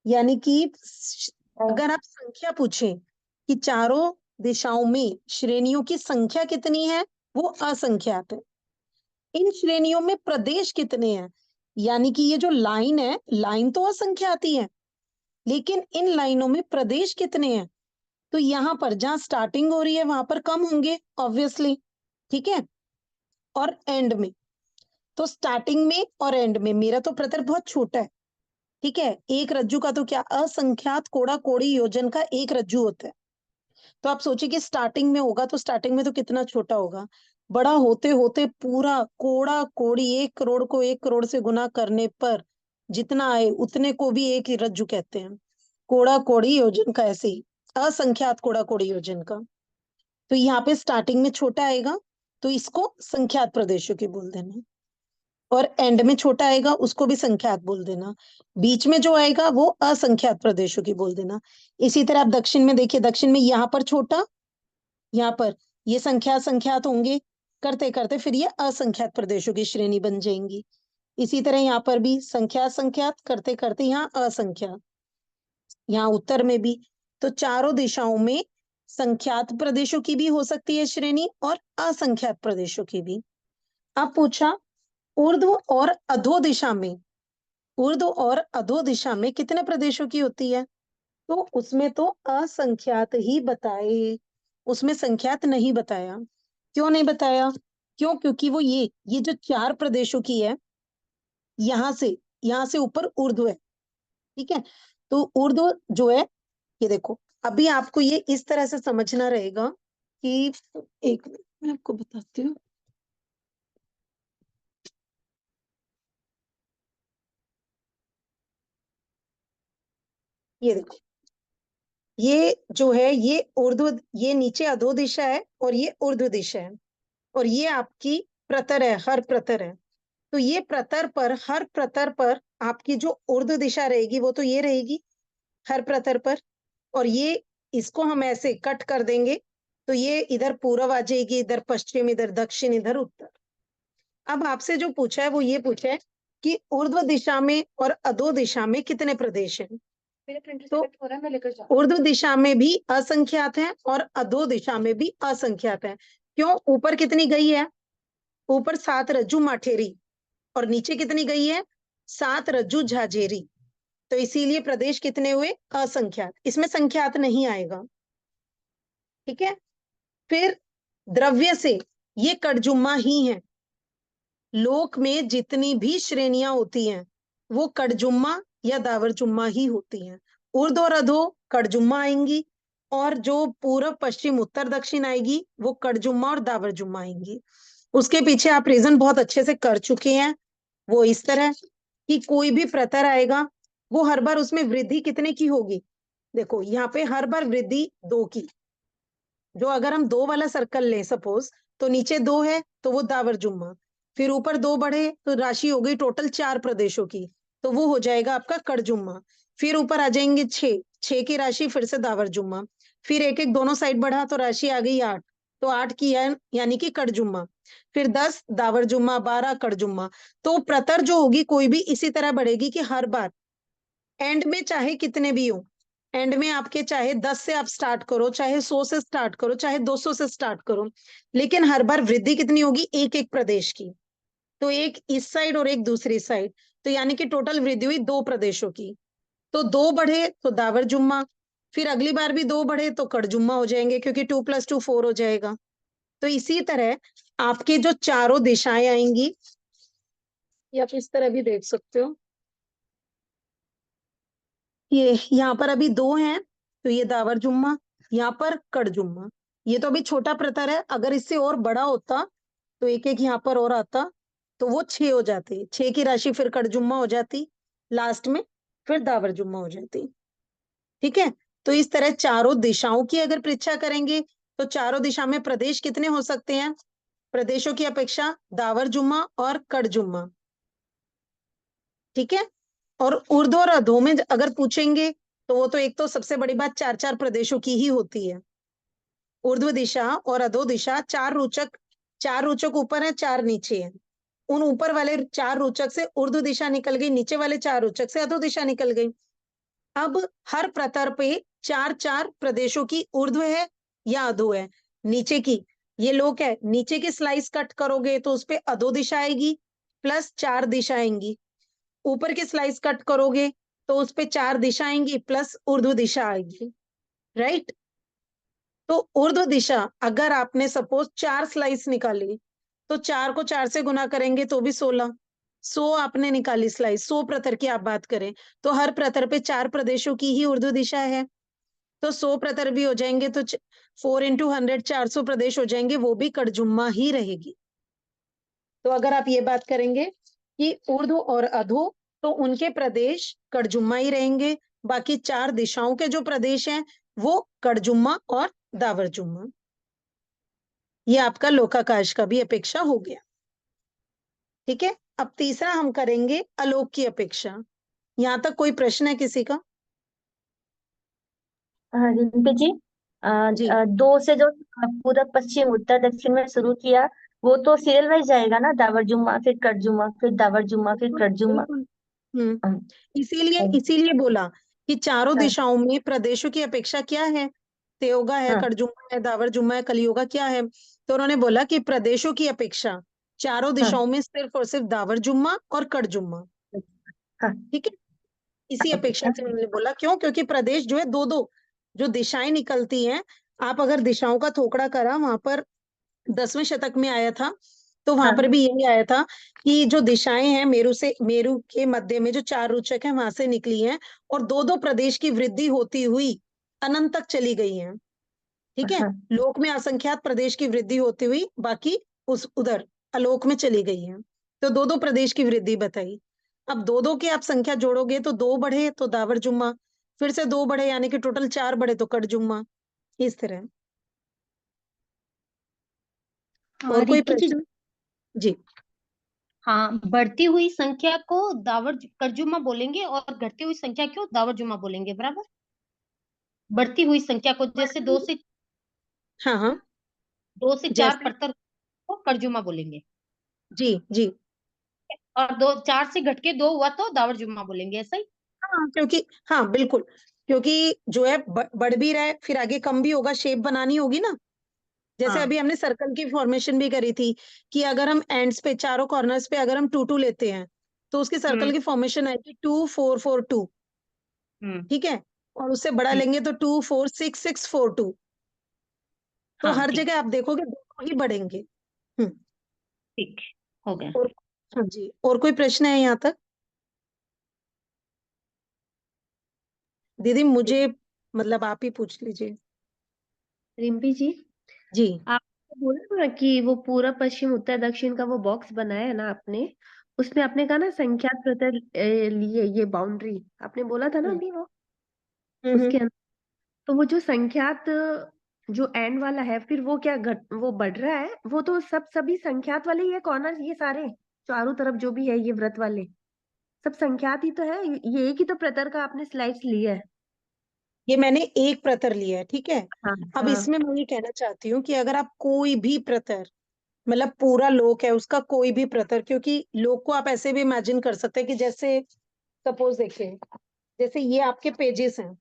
यानी कि अगर आप संख्या पूछें कि चारों दिशाओं में श्रेणियों की संख्या कितनी है, वो असंख्यात है। इन श्रेणियों में प्रदेश कितने हैं, यानी कि ये जो लाइन है, लाइन तो असंख्यात ही है, लेकिन इन लाइनों में प्रदेश कितने हैं? तो यहां पर जहां स्टार्टिंग हो रही है वहां पर कम होंगे ऑब्वियसली, ठीक है। और एंड में, तो स्टार्टिंग में और एंड में मेरा तो प्रतर बहुत छोटा है, ठीक है। एक रज्जु का तो क्या, असंख्यात कोड़ा कोड़ी योजन का एक रज्जु होता है। तो आप सोचिए कि स्टार्टिंग में होगा तो स्टार्टिंग में तो कितना छोटा होगा, बड़ा होते होते पूरा कोड़ा कोड़ी 1 करोड़ को 1 करोड़ से गुना करने पर जितना आए उतने को भी एक ही रज्जु कहते हैं। कोड़ा कोड़ी योजन का ऐसे ही, असंख्यात कोड़ा कोड़ी योजन का। तो यहाँ पे स्टार्टिंग में छोटा आएगा तो इसको संख्यात प्रदेशों की बोल देना, और एंड में छोटा आएगा उसको भी संख्यात बोल देना, बीच में जो आएगा वो असंख्यात प्रदेशों की बोल देना। इसी तरह आप दक्षिण में देखिए, दक्षिण में यहाँ पर छोटा, यहाँ पर ये संख्यात होंगे, करते करते फिर ये असंख्यात प्रदेशों की श्रेणी बन जाएंगी। इसी तरह यहाँ पर भी संख्यात करते करते यहाँ असंख्यात, यहाँ उत्तर में भी। तो चारों दिशाओं में संख्यात प्रदेशों की भी हो सकती है श्रेणी और असंख्यात प्रदेशों की भी। अब पूछा ऊर्ध्व और अधो दिशा में, ऊर्ध्व और अधो दिशा में कितने प्रदेशों की होती है? तो उसमें तो असंख्यात ही बताए, उसमें संख्यात नहीं बताया। क्यों नहीं बताया? क्यों? क्योंकि वो ये जो 4 प्रदेशों की है, यहाँ से ऊपर ऊर्ध्व है, ठीक है। तो ऊर्ध्व जो है, ये देखो, अभी आपको ये इस तरह से समझना रहेगा कि, एक मिनट मैं आपको बताती हूँ। ये देखो, ये जो है ये ऊर्ध्व, ये नीचे अधो दिशा है और ये ऊर्ध्व दिशा है, और ये आपकी प्रतर है, हर प्रतर है। तो ये प्रतर पर, हर प्रतर पर आपकी जो ऊर्ध्व दिशा रहेगी वो तो ये रहेगी हर प्रतर पर, और ये इसको हम ऐसे कट कर देंगे तो ये इधर पूर्व आ जाएगी, इधर पश्चिम, इधर दक्षिण, इधर उत्तर। अब आपसे जो पूछा है वो ये पूछा है कि ऊर्ध्व दिशा में और अधो दिशा में कितने प्रदेश हैं। तो ऊर्ध्व दिशा में भी असंख्यात है और अधो दिशा में भी असंख्यात है। क्यों? ऊपर कितनी गई है? ऊपर 7 रज्जु माठेरी, और नीचे कितनी गई है? 7 रज्जु झाझेरी। तो इसीलिए प्रदेश कितने हुए? असंख्यात। इसमें संख्यात नहीं आएगा, ठीक है। फिर द्रव्य से, ये कड़जुम्मा ही है। लोक में जितनी भी श्रेणियां होती हैं वो कड़जुम्मा या दावरजुम्मा ही होती हैं। ऊर्ध्व और अधो कड़जुम्मा आएंगी, और जो पूर्व पश्चिम उत्तर दक्षिण आएगी वो कड़जुम्मा और दावरजुम्मा आएंगी। उसके पीछे आप रीजन बहुत अच्छे से कर चुके हैं। वो इस तरह कि कोई भी प्रतर आएगा वो हर बार उसमें वृद्धि कितने की होगी? देखो यहाँ पे हर बार वृद्धि 2 की। जो अगर हम 2 वाला सर्कल लें सपोज, तो नीचे 2 है तो वो दावरजुम्मा, फिर ऊपर 2 बढ़े तो राशि हो गई टोटल 4 प्रदेशों की, तो वो हो जाएगा आपका कड़जुम्मा। फिर ऊपर आ जाएंगे 6 की राशि फिर से दावरजुम्मा, फिर एक एक दोनों साइड बढ़ा तो राशि आ गई 8, तो 8 की है यानी कि कड़जुम्मा, फिर 10 दावरजुम्मा, 12 कड़जुम्मा। तो प्रतर जो होगी कोई भी इसी तरह बढ़ेगी कि हर बार एंड में चाहे कितने भी हो, एंड में आपके चाहे 10 से आप स्टार्ट करो, चाहे 100 से स्टार्ट करो, चाहे 200 से स्टार्ट करो, लेकिन हर बार वृद्धि कितनी होगी? एक एक प्रदेश की। तो एक इस साइड और एक दूसरी साइड, तो यानी कि टोटल वृद्धि हुई 2 प्रदेशों की। तो 2 बढ़े तो दावरजुम्मा, फिर अगली बार भी 2 बढ़े तो कड़जुम्मा हो जाएंगे, क्योंकि 2 + 2 4 हो जाएगा। तो इसी तरह आपके जो चारों दिशाएं आएंगी, या आप इस तरह भी देख सकते हो, ये यहाँ पर अभी 2 हैं तो ये दावरजुम्मा, यहाँ पर कड़जुम्मा। ये तो अभी छोटा प्रतर है, अगर इससे और बड़ा होता तो एक एक यहाँ पर और आता, तो वो 6 हो जाती, 6 की राशि फिर कड़जुम्मा हो जाती, लास्ट में फिर दावर जुम्मा हो जाती। ठीक है, तो इस तरह चारों दिशाओं की अगर परीक्षा करेंगे तो चारों दिशा में प्रदेश कितने हो सकते हैं? प्रदेशों की अपेक्षा दावर जुम्मा और कड़जुम्मा। ठीक है, और उर्दू और अधो में अगर पूछेंगे तो वो तो एक तो सबसे बड़ी बात 4-4 प्रदेशों की ही होती है। ऊर्ध्व दिशा और अधो दिशा 4 रोचक ऊपर है, 4 नीचे है। उन ऊपर वाले 4 रोचक से ऊर्ध्व दिशा निकल गई, नीचे वाले 4 रोचक से अधो दिशा निकल गई। अब हर प्रतर पे 4-4 प्रदेशों की ऊर्ध्व है या अधो है। नीचे की ये लोक है, नीचे की स्लाइस कट करोगे तो उस पे अधो दिशा आएगी प्लस 4 दिशा आएंगी। ऊपर की स्लाइस कट करोगे तो उस पे 4 दिशा आएंगी प्लस ऊर्ध्व दिशा आएगी। राइट, तो ऊर्ध्व दिशा अगर आपने सपोज 4 स्लाइस निकाली तो 4 को 4 से गुना करेंगे तो भी 16। 100 आपने निकाली स्लाइस, 100 प्रतर की आप बात करें तो हर प्रतर पे 4 प्रदेशों की ही ऊर्ध्व दिशा है, तो 100 प्रतर भी हो जाएंगे तो 4 into 100 400 प्रदेश हो जाएंगे, वो भी कड़जुम्मा ही रहेगी। तो अगर आप ये बात करेंगे कि ऊर्ध्व और अधो तो उनके प्रदेश कड़जुम्मा ही रहेंगे, बाकी 4 दिशाओं के जो प्रदेश हैं वो कड़जुम्मा और दावर जुम्मा। ये आपका लोकाकाश का भी अपेक्षा हो गया। ठीक है, अब तीसरा हम करेंगे आलोक की अपेक्षा। यहाँ तक कोई प्रश्न है किसी का? रिंपी जी, जी 2 से जो पूरब पश्चिम उत्तर दक्षिण में शुरू किया, वो तो सीरियल वाइज जाएगा ना? दावर जुम्मा फिर कट जुम्मा फिर दावर जुम्मा फिर बिल्कुल कट जुम्मा। बिल्कुल। हाँ इसीलिए हाँ इसीलिए बोला कि चारों हाँ दिशाओं में प्रदेशों की अपेक्षा क्या है? त्योगा है, हाँ कड़जुम्मा है, दावर जुम्मा है, कलियोगा क्या है? तो उन्होंने बोला कि प्रदेशों की अपेक्षा चारों हाँ दिशाओं में सिर्फ और सिर्फ दावर जुम्मा और कड़जुम्मा। हाँ। ठीक है, इसी अपेक्षा अच्छा। से उन्होंने बोला, क्यों? क्योंकि प्रदेश जो है दो दो जो दिशाएं निकलती हैं, आप अगर दिशाओं का थोकड़ा करा वहां पर 10वें शतक में आया था तो वहां पर हाँ भी यही आया था कि जो दिशाएं हैं मेरु के मध्य में जो 4 रोचक हैं वहां से निकली हैं और दो दो प्रदेश की वृद्धि होती हुई अनंत तक चली गई हैं। ठीक है, हाँ। लोक में असंख्यात प्रदेश की वृद्धि होती हुई बाकी उस उधर अलोक में चली गई है, तो दो दो प्रदेश की वृद्धि बताई। अब दो दो की आप संख्या जोड़ोगे तो 2 बढ़े तो दावर जुम्मा, फिर से 2 बढ़े यानी कि टोटल 4 बढ़े तो कट जुम्मा, इस तरह। हाँ और कोई रिंकी जी, प्रश्न? जी हाँ बढ़ती हुई संख्या को करजुम्मा बोलेंगे और घटती हुई संख्या को दावर जुम्मा बोलेंगे, बराबर? बढ़ती हुई संख्या को जैसे हाँ हाँ 2 से 4 जैसे परतर को करजुम्मा बोलेंगे, जी जी और 4 से घट के 2 हुआ तो दावर जुम्मा बोलेंगे, ऐसा ही? हाँ, क्योंकि हाँ बिल्कुल, क्योंकि जो है बढ़ भी रहा है फिर आगे कम भी होगा, शेप बनानी होगी ना। जैसे हाँ। अभी हमने सर्कल की फॉर्मेशन भी करी थी कि अगर हम एंड्स पे चारों कॉर्नर्स पे अगर हम 2-2 लेते हैं तो उसकी सर्कल हम्म की फॉर्मेशन आएगी 2-4-4-2। हम्म ठीक है, और उससे बड़ा हम्म। लेंगे तो 2-4-6-6-4-2। तो हाँ हर ठीक, जगह आप देखोगे दोनों ही बढ़ेंगे। हम्म। ठीक हो गया। और हाँ जी, और कोई प्रश्न है यहाँ तक? दीदी मुझे मतलब आप ही पूछ लीजिए। रिम्पी जी, जी आपने बोला ना कि वो पूरब पश्चिम उत्तर दक्षिण का वो बॉक्स बनाया है ना आपने, उसमें आपने कहा ना संख्यात प्रतर लिए ये बाउंड्री आपने बोला था ना हम्म अभी, वो हम्म। उसके अंदर तो वो जो संख्यात जो एंड वाला है, फिर वो क्या वो बढ़ रहा है? वो तो सभी संख्यात वाले ही है, कॉर्नर ये सारे चारों तरफ जो भी है ये व्रत वाले सब संख्यात ही तो है। ये एक ही तो प्रतर का आपने स्लाइड्स लिया है। ये मैंने एक प्रतर लिया है, ठीक है। हाँ अब हाँ इसमें मैं ये कहना चाहती हूँ कि अगर आप कोई भी प्रतर मतलब पूरा लोक है उसका कोई भी प्रतर, क्योंकि लोक को आप ऐसे भी इमेजिन कर सकते हैं कि जैसे सपोज देखिए, जैसे ये आपके पेजेस हैं,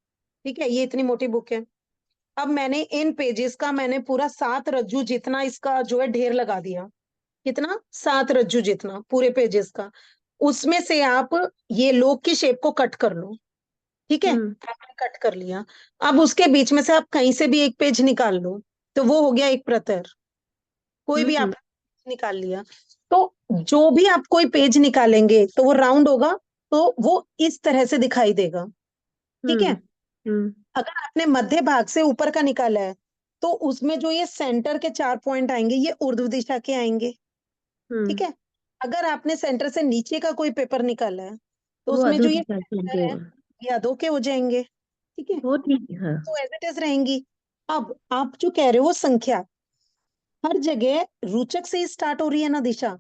ठीक है, ये इतनी मोटी बुक है। अब मैंने इन पेजेस का मैंने पूरा 7 रज्जू जितना इसका जो है ढेर लगा दिया। कितना? 7 रज्जू जितना पूरे पेजेस का। उसमें से आप ये लोक की शेप को कट कर लो। ठीक है, हम्म आपने कट कर लिया। अब उसके बीच में से आप कहीं से भी एक पेज निकाल लो तो वो हो गया एक प्रतर। कोई भी हम्म आपने निकाल लिया तो जो भी आप कोई पेज निकालेंगे तो वो राउंड होगा, तो वो इस तरह से दिखाई देगा। ठीक है, हम्म हम्म अगर आपने मध्य भाग से ऊपर का निकाला है तो उसमें जो ये सेंटर के 4 पॉइंट आएंगे ये ऊर्ध्व दिशा के आएंगे। ठीक हम्म है, अगर आपने सेंटर से नीचे का कोई पेपर निकाला है तो वो उसमें जो ये अधोदिशा सेंटर है होंगे, ये अधो के हो जाएंगे, ठीक है, वो ठीक है। हाँ तो एज इट इज रहेंगी। अब आप जो कह रहे हो वो संख्या हर जगह रुचक से ही स्टार्ट हो रही है ना दिशा।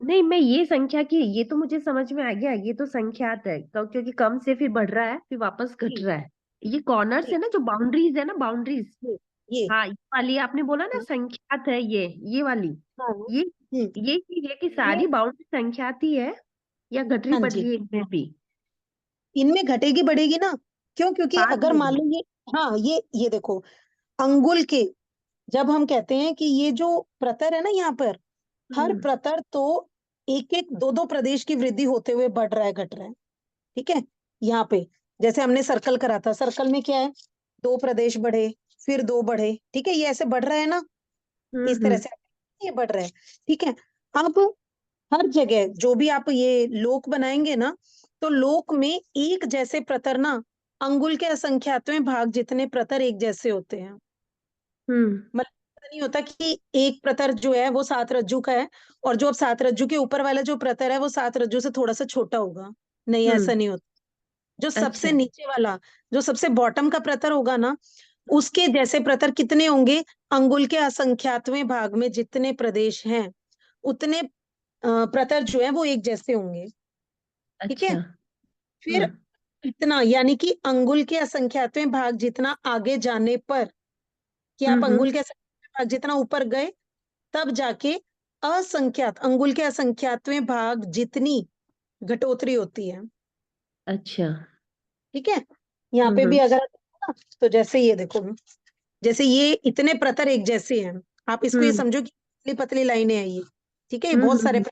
नहीं, मैं ये संख्या की, ये तो मुझे समझ में आ गया, ये तो संख्यात है क्योंकि कम से फिर बढ़ रहा है फिर वापस घट जी रहा है। ये कॉर्नर्स जी है ना, जो बाउंड्रीज है ना, बाउंड्रीज। जी, ये हाँ, ये वाली आपने बोला ना हाँ संख्यात है, ये वाली, हाँ ये ये चीज है कि ये सारी बाउंड्री संख्यात ही है या घट रही हाँ बढ़ जी, रही है इनमें भी? इनमें घटेगी बढ़ेगी ना, क्यों, क्योंकि बाद अगर में मान भी। लो ये, हाँ ये देखो अंगुल के, जब हम कहते हैं कि ये जो प्रतर है ना यहाँ पर, हर हम्म प्रतर तो एक एक दो दो प्रदेश की वृद्धि होते हुए बढ़ रहा है घट रहा है, ठीक है। यहाँ पे जैसे हमने सर्कल करा था, सर्कल में क्या है, दो प्रदेश बढ़े फिर दो बढ़े, ठीक है, ये ऐसे बढ़ रहा है ना, इस तरह हम्म। से ये बढ़ रहा है, ठीक है। अब हर जगह जो भी आप ये लोक बनाएंगे ना, तो लोक में एक जैसे प्रतर ना अंगुल के असंख्यातवें भाग जितने प्रतर एक जैसे होते हैं। हम्म मतलब ऐसा नहीं होता कि एक प्रतर जो है वो सात रज्जु का है और जो अब सात रज्जु के ऊपर वाला जो प्रतर है वो सात रज्जु से थोड़ा सा छोटा होगा, नहीं हम्म। ऐसा नहीं होता। जो सबसे अच्छा। नीचे वाला, जो सबसे बॉटम का प्रतर होगा ना, उसके जैसे प्रतर कितने होंगे, अंगुल के असंख्यातवें भाग में जितने प्रदेश हैं उतने प्रतर जो है वो एक जैसे होंगे, ठीक है। अच्छा। फिर इतना यानी कि अंगुल के असंख्यातवें भाग जितना आगे जाने पर, कि आप हम्म। अंगुल के असंख्यातवें भाग जितना ऊपर गए तब जाके असंख्यात अंगुल के असंख्यातवें भाग जितनी घटोतरी होती है, अच्छा। ठीक है। यहाँ पे भी अगर आप देखो ना, तो जैसे ये देखो, जैसे ये इतने प्रतर एक जैसे हैं, आप इसको ये हम्म समझो कि पतली पतली लाइनें हैं ये, ठीक है, ये हम्म बहुत सारे हम्म।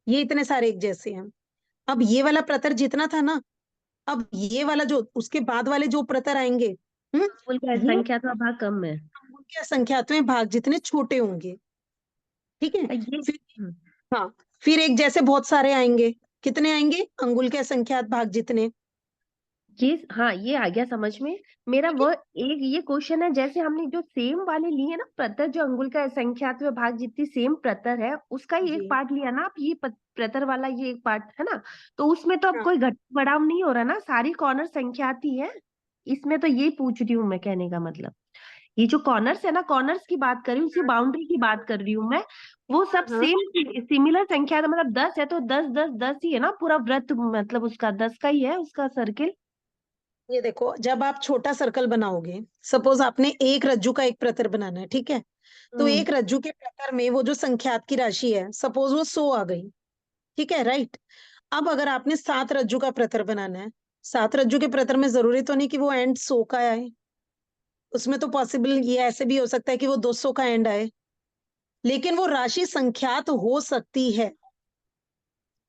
ये इतने सारे एक जैसे हैं। अब ये वाला प्रतर जितना था ना, अब ये वाला जो उसके बाद वाले जो प्रतर आएंगे, कुल का ये संख्या तो भाग कम है। उनके संख्यात्मक भाग जितने छोटे होंगे, ठीक है। ये फिर हाँ, फिर एक जैसे बहुत सारे आएंगे, कितने आएंगे, अंगुल के असंख्यात भाग जितने, ये हाँ, ये आ गया समझ में। मेरा ठीक वो है। एक ये क्वेश्चन है, जैसे हमने जो सेम वाले लिए ना प्रतर, जो अंगुल का संख्यात्मक भाग जितनी सेम प्रतर है उसका ही एक जी पार्ट लिया ना आप, ये प्रतर वाला ये एक पार्ट है ना, तो उसमें तो अब हाँ कोई घट बढ़ाव नहीं हो रहा ना, सारी कॉर्नर संख्यात ही है। इसमें तो यही पूछ रही हूँ मैं, कहने का मतलब ये जो कॉर्नर्स है ना, कॉर्नर्स की बात कर रही हूँ, उसी बाउंड्री की बात कर रही हूँ मैं। वो सब हाँ, सेम सिमिलर संख्या, मतलब 10 है तो 10 10 10 ही है ना पूरा वृत्त, मतलब उसका 10 का ही है उसका सर्किल। ये देखो जब आप छोटा सर्कल बनाओगे, सपोज आपने एक रज्जू का एक प्रतर बनाना है, ठीक है, तो हम्म एक रज्जू के प्रतर में वो जो संख्यात की राशि है, सपोज वो 100 आ गई, ठीक है, राइट। अब अगर आपने सात रज्जू का प्रतर बनाना है, सात रज्जू के प्रतर में जरूरी तो नहीं कि वो एंड 100 का आए, उसमें तो पॉसिबल ये ऐसे भी हो सकता है कि वो 200 का एंड आए, लेकिन वो राशि संख्यात हो सकती है।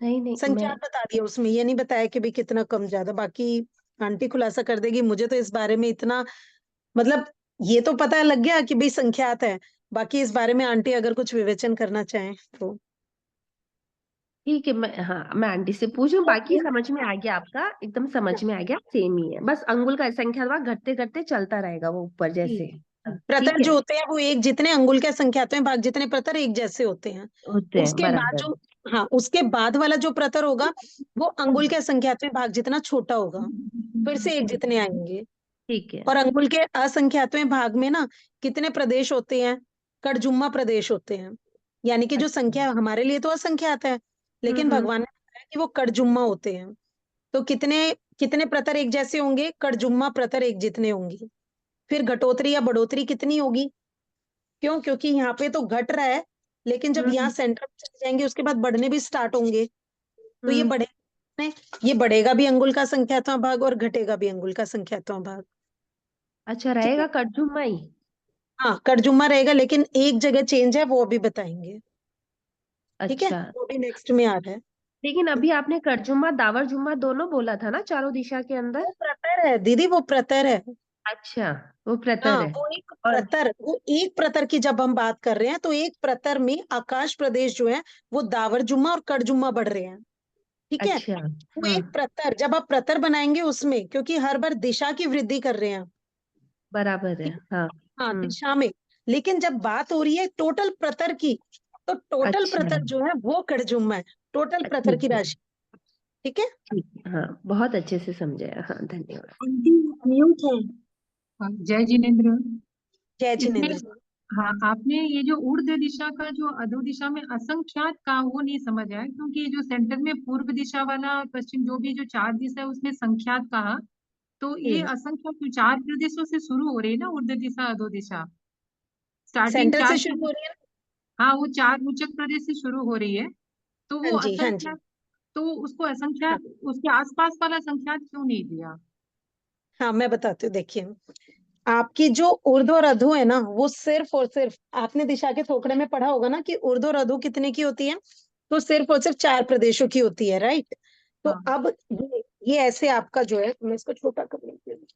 नहीं नहीं, मैं संख्यात बता दिया उसमें, ये नहीं बताया कि भाई कितना कम ज्यादा, बाकी आंटी खुलासा कर देगी, मुझे तो इस बारे में इतना, मतलब ये तो पता लग गया कि भाई संख्यात है, बाकी इस बारे में आंटी अगर कुछ विवेचन करना चाहें तो। ठीक है, मैं हाँ मैं आंटी से पूछूं, बाकी समझ में आ गया आपका, एकदम समझ में आ गया, सेम ही है, बस अंगुल का संख्या भाग घटते घटते चलता रहेगा वो ऊपर जी, जैसे। हाँ, प्रतर ठीक है, जो होते हैं वो एक, जितने अंगुल के संख्यात्मक भाग जितने प्रतर एक जैसे होते हैं, होते हैं उसके बाद बराबर। जो, हाँ उसके बाद वाला जो प्रतर होगा वो अंगुल के संख्यात्मक भाग जितना छोटा होगा, फिर से एक जितने आएंगे। ठीक है। और अंगुल के असंख्यात्मक भाग में ना कितने प्रदेश होते हैं, कड़जुम्मा प्रदेश होते हैं, यानी कि जो अच्छा। संख्या हमारे लिए तो असंख्यात है, लेकिन हम्म। भगवान ने बताया कि वो कड़जुम्मा होते हैं। तो कितने कितने प्रतर एक जैसे होंगे, कड़जुम्मा प्रतर एक जितने होंगे। फिर घटोतरी या बढ़ोतरी कितनी होगी, क्यों, क्योंकि यहाँ पे तो घट रहा है, लेकिन जब यहाँ हम्म सेंटर में चले जाएंगे उसके बाद बढ़ने भी स्टार्ट होंगे, तो ये हम्म। बढ़ेगा, ये बढ़ेगा भी अंगुल का संख्यात्मक भाग और घटेगा भी अंगुल का संख्यात्मक भाग, अच्छा, ठीक है। रहेगा कटजुम्मा ही? हाँ कड़जुम्मा रहेगा, लेकिन एक जगह चेंज है वो अभी बताएंगे, ठीक है, अच्छा, वो भी नेक्स्ट में आ रहा है। लेकिन अभी आपने कटजुम्मा दावर जुम्मा दोनों बोला था ना, चारों दिशा के अंदर। वो प्रतर है दीदी, वो प्रतर है। अच्छा, वो प्रतर हाँ है। वो एक और प्रतर, वो एक प्रतर की जब हम बात कर रहे हैं तो एक प्रतर में आकाश प्रदेश जो है वो दावर जुम्मा और कड़जुम्मा बढ़ रहे हैं, ठीक है। अच्छा। वो एक प्रतर, जब आप प्रतर बनाएंगे उसमें, क्योंकि हर बार दिशा की वृद्धि कर रहे हैं, बराबर है। ठीक है, हाँ। हाँ दिशा में, लेकिन जब बात हो रही है टोटल प्रतर की, तो टोटल अच्छा प्रतर जो है वो कड़जुम्मा है, टोटल प्रतर की ठीक है राशि। ठीक है, ठीक है, हाँ बहुत अच्छे से समझाया, हाँ धन्यवाद। आंटी म्यूट है। जय जिनेन्द्र। जय इसमें जिनेन्द्र। हाँ, आपने ये जो ऊर्ध्व दिशा का जो अधो दिशा में असंख्यात का वो नहीं समझ आया, क्योंकि जो सेंटर में पूर्व दिशा वाला और पश्चिम जो भी जो चार दिशा है उसमें संख्यात कहा, तो ये असंख्यात जो चार प्रदेशों से शुरू हो रही है ना ऊर्ध्व दिशा अधो दिशा, स्टार्टिंग सेंटर चार से शुरू हो रही है हाँ वो चार उच्चक प्रदेश से शुरू हो रही है, तो ना। वो हाँ जी, हाँ जी, असंख्यात, तो उसको हाँ, असंख्यात उसके आसपास वाला संख्यात क्यों नहीं दिया? हाँ मैं बताती हूँ। देखिए, आपकी जो ऊर्ध्व और अधो है ना, वो सिर्फ और सिर्फ आपने दिशा के थोकड़े में पढ़ा होगा ना कि ऊर्ध्व और अधो कितने की होती है, तो सिर्फ और सिर्फ 4 प्रदेशों की होती है, राइट। तो हाँ अब ये ऐसे आपका जो है, मैं इसको छोटा कर लेती हूँ।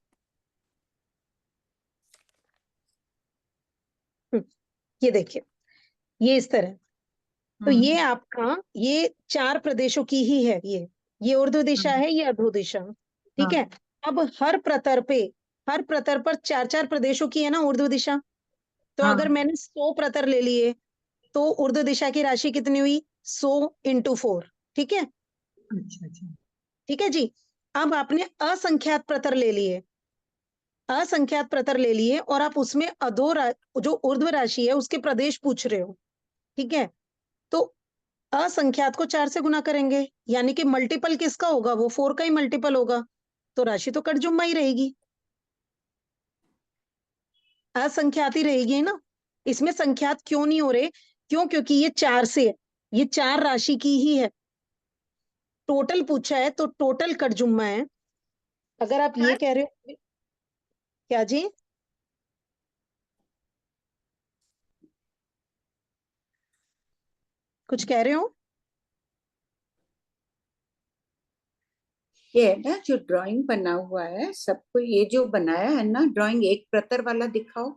ये देखिए, ये इस तरह, तो ये आपका ये 4 प्रदेशों की ही है। ये ऊर्ध्व दिशा है, ये अधो दिशा, ठीक हाँ है। अब हर प्रतर पर 4-4 प्रदेशों की है ना ऊर्ध्व दिशा। तो हाँ अगर मैंने 100 प्रतर ले लिए, तो ऊर्ध्व दिशा की राशि कितनी हुई? 100 × 4, ठीक है। अच्छा अच्छा ठीक है जी। अब आपने असंख्यात प्रतर ले लिए, असंख्यात प्रतर ले लिए, और आप उसमें जो ऊर्ध्व राशि है उसके प्रदेश पूछ रहे हो, ठीक है। तो असंख्यात को 4 से गुना करेंगे, यानी कि मल्टीपल किसका होगा? वो 4 का ही मल्टीपल होगा, तो राशि तो कटजुम्मा ही रहेगी, असंख्यात ही रहेगी ना। इसमें संख्यात क्यों नहीं हो रहे? क्यों? क्योंकि ये 4 से है, ये 4 राशि की ही है। टोटल पूछा है तो टोटल कटजुम्मा है। अगर आप ये कह रहे हो, क्या जी? कुछ कह रहे हो? ये है ना जो ड्राइंग बना हुआ है सबको, ये जो बनाया है ना ड्राइंग, एक प्रतर वाला दिखाओ।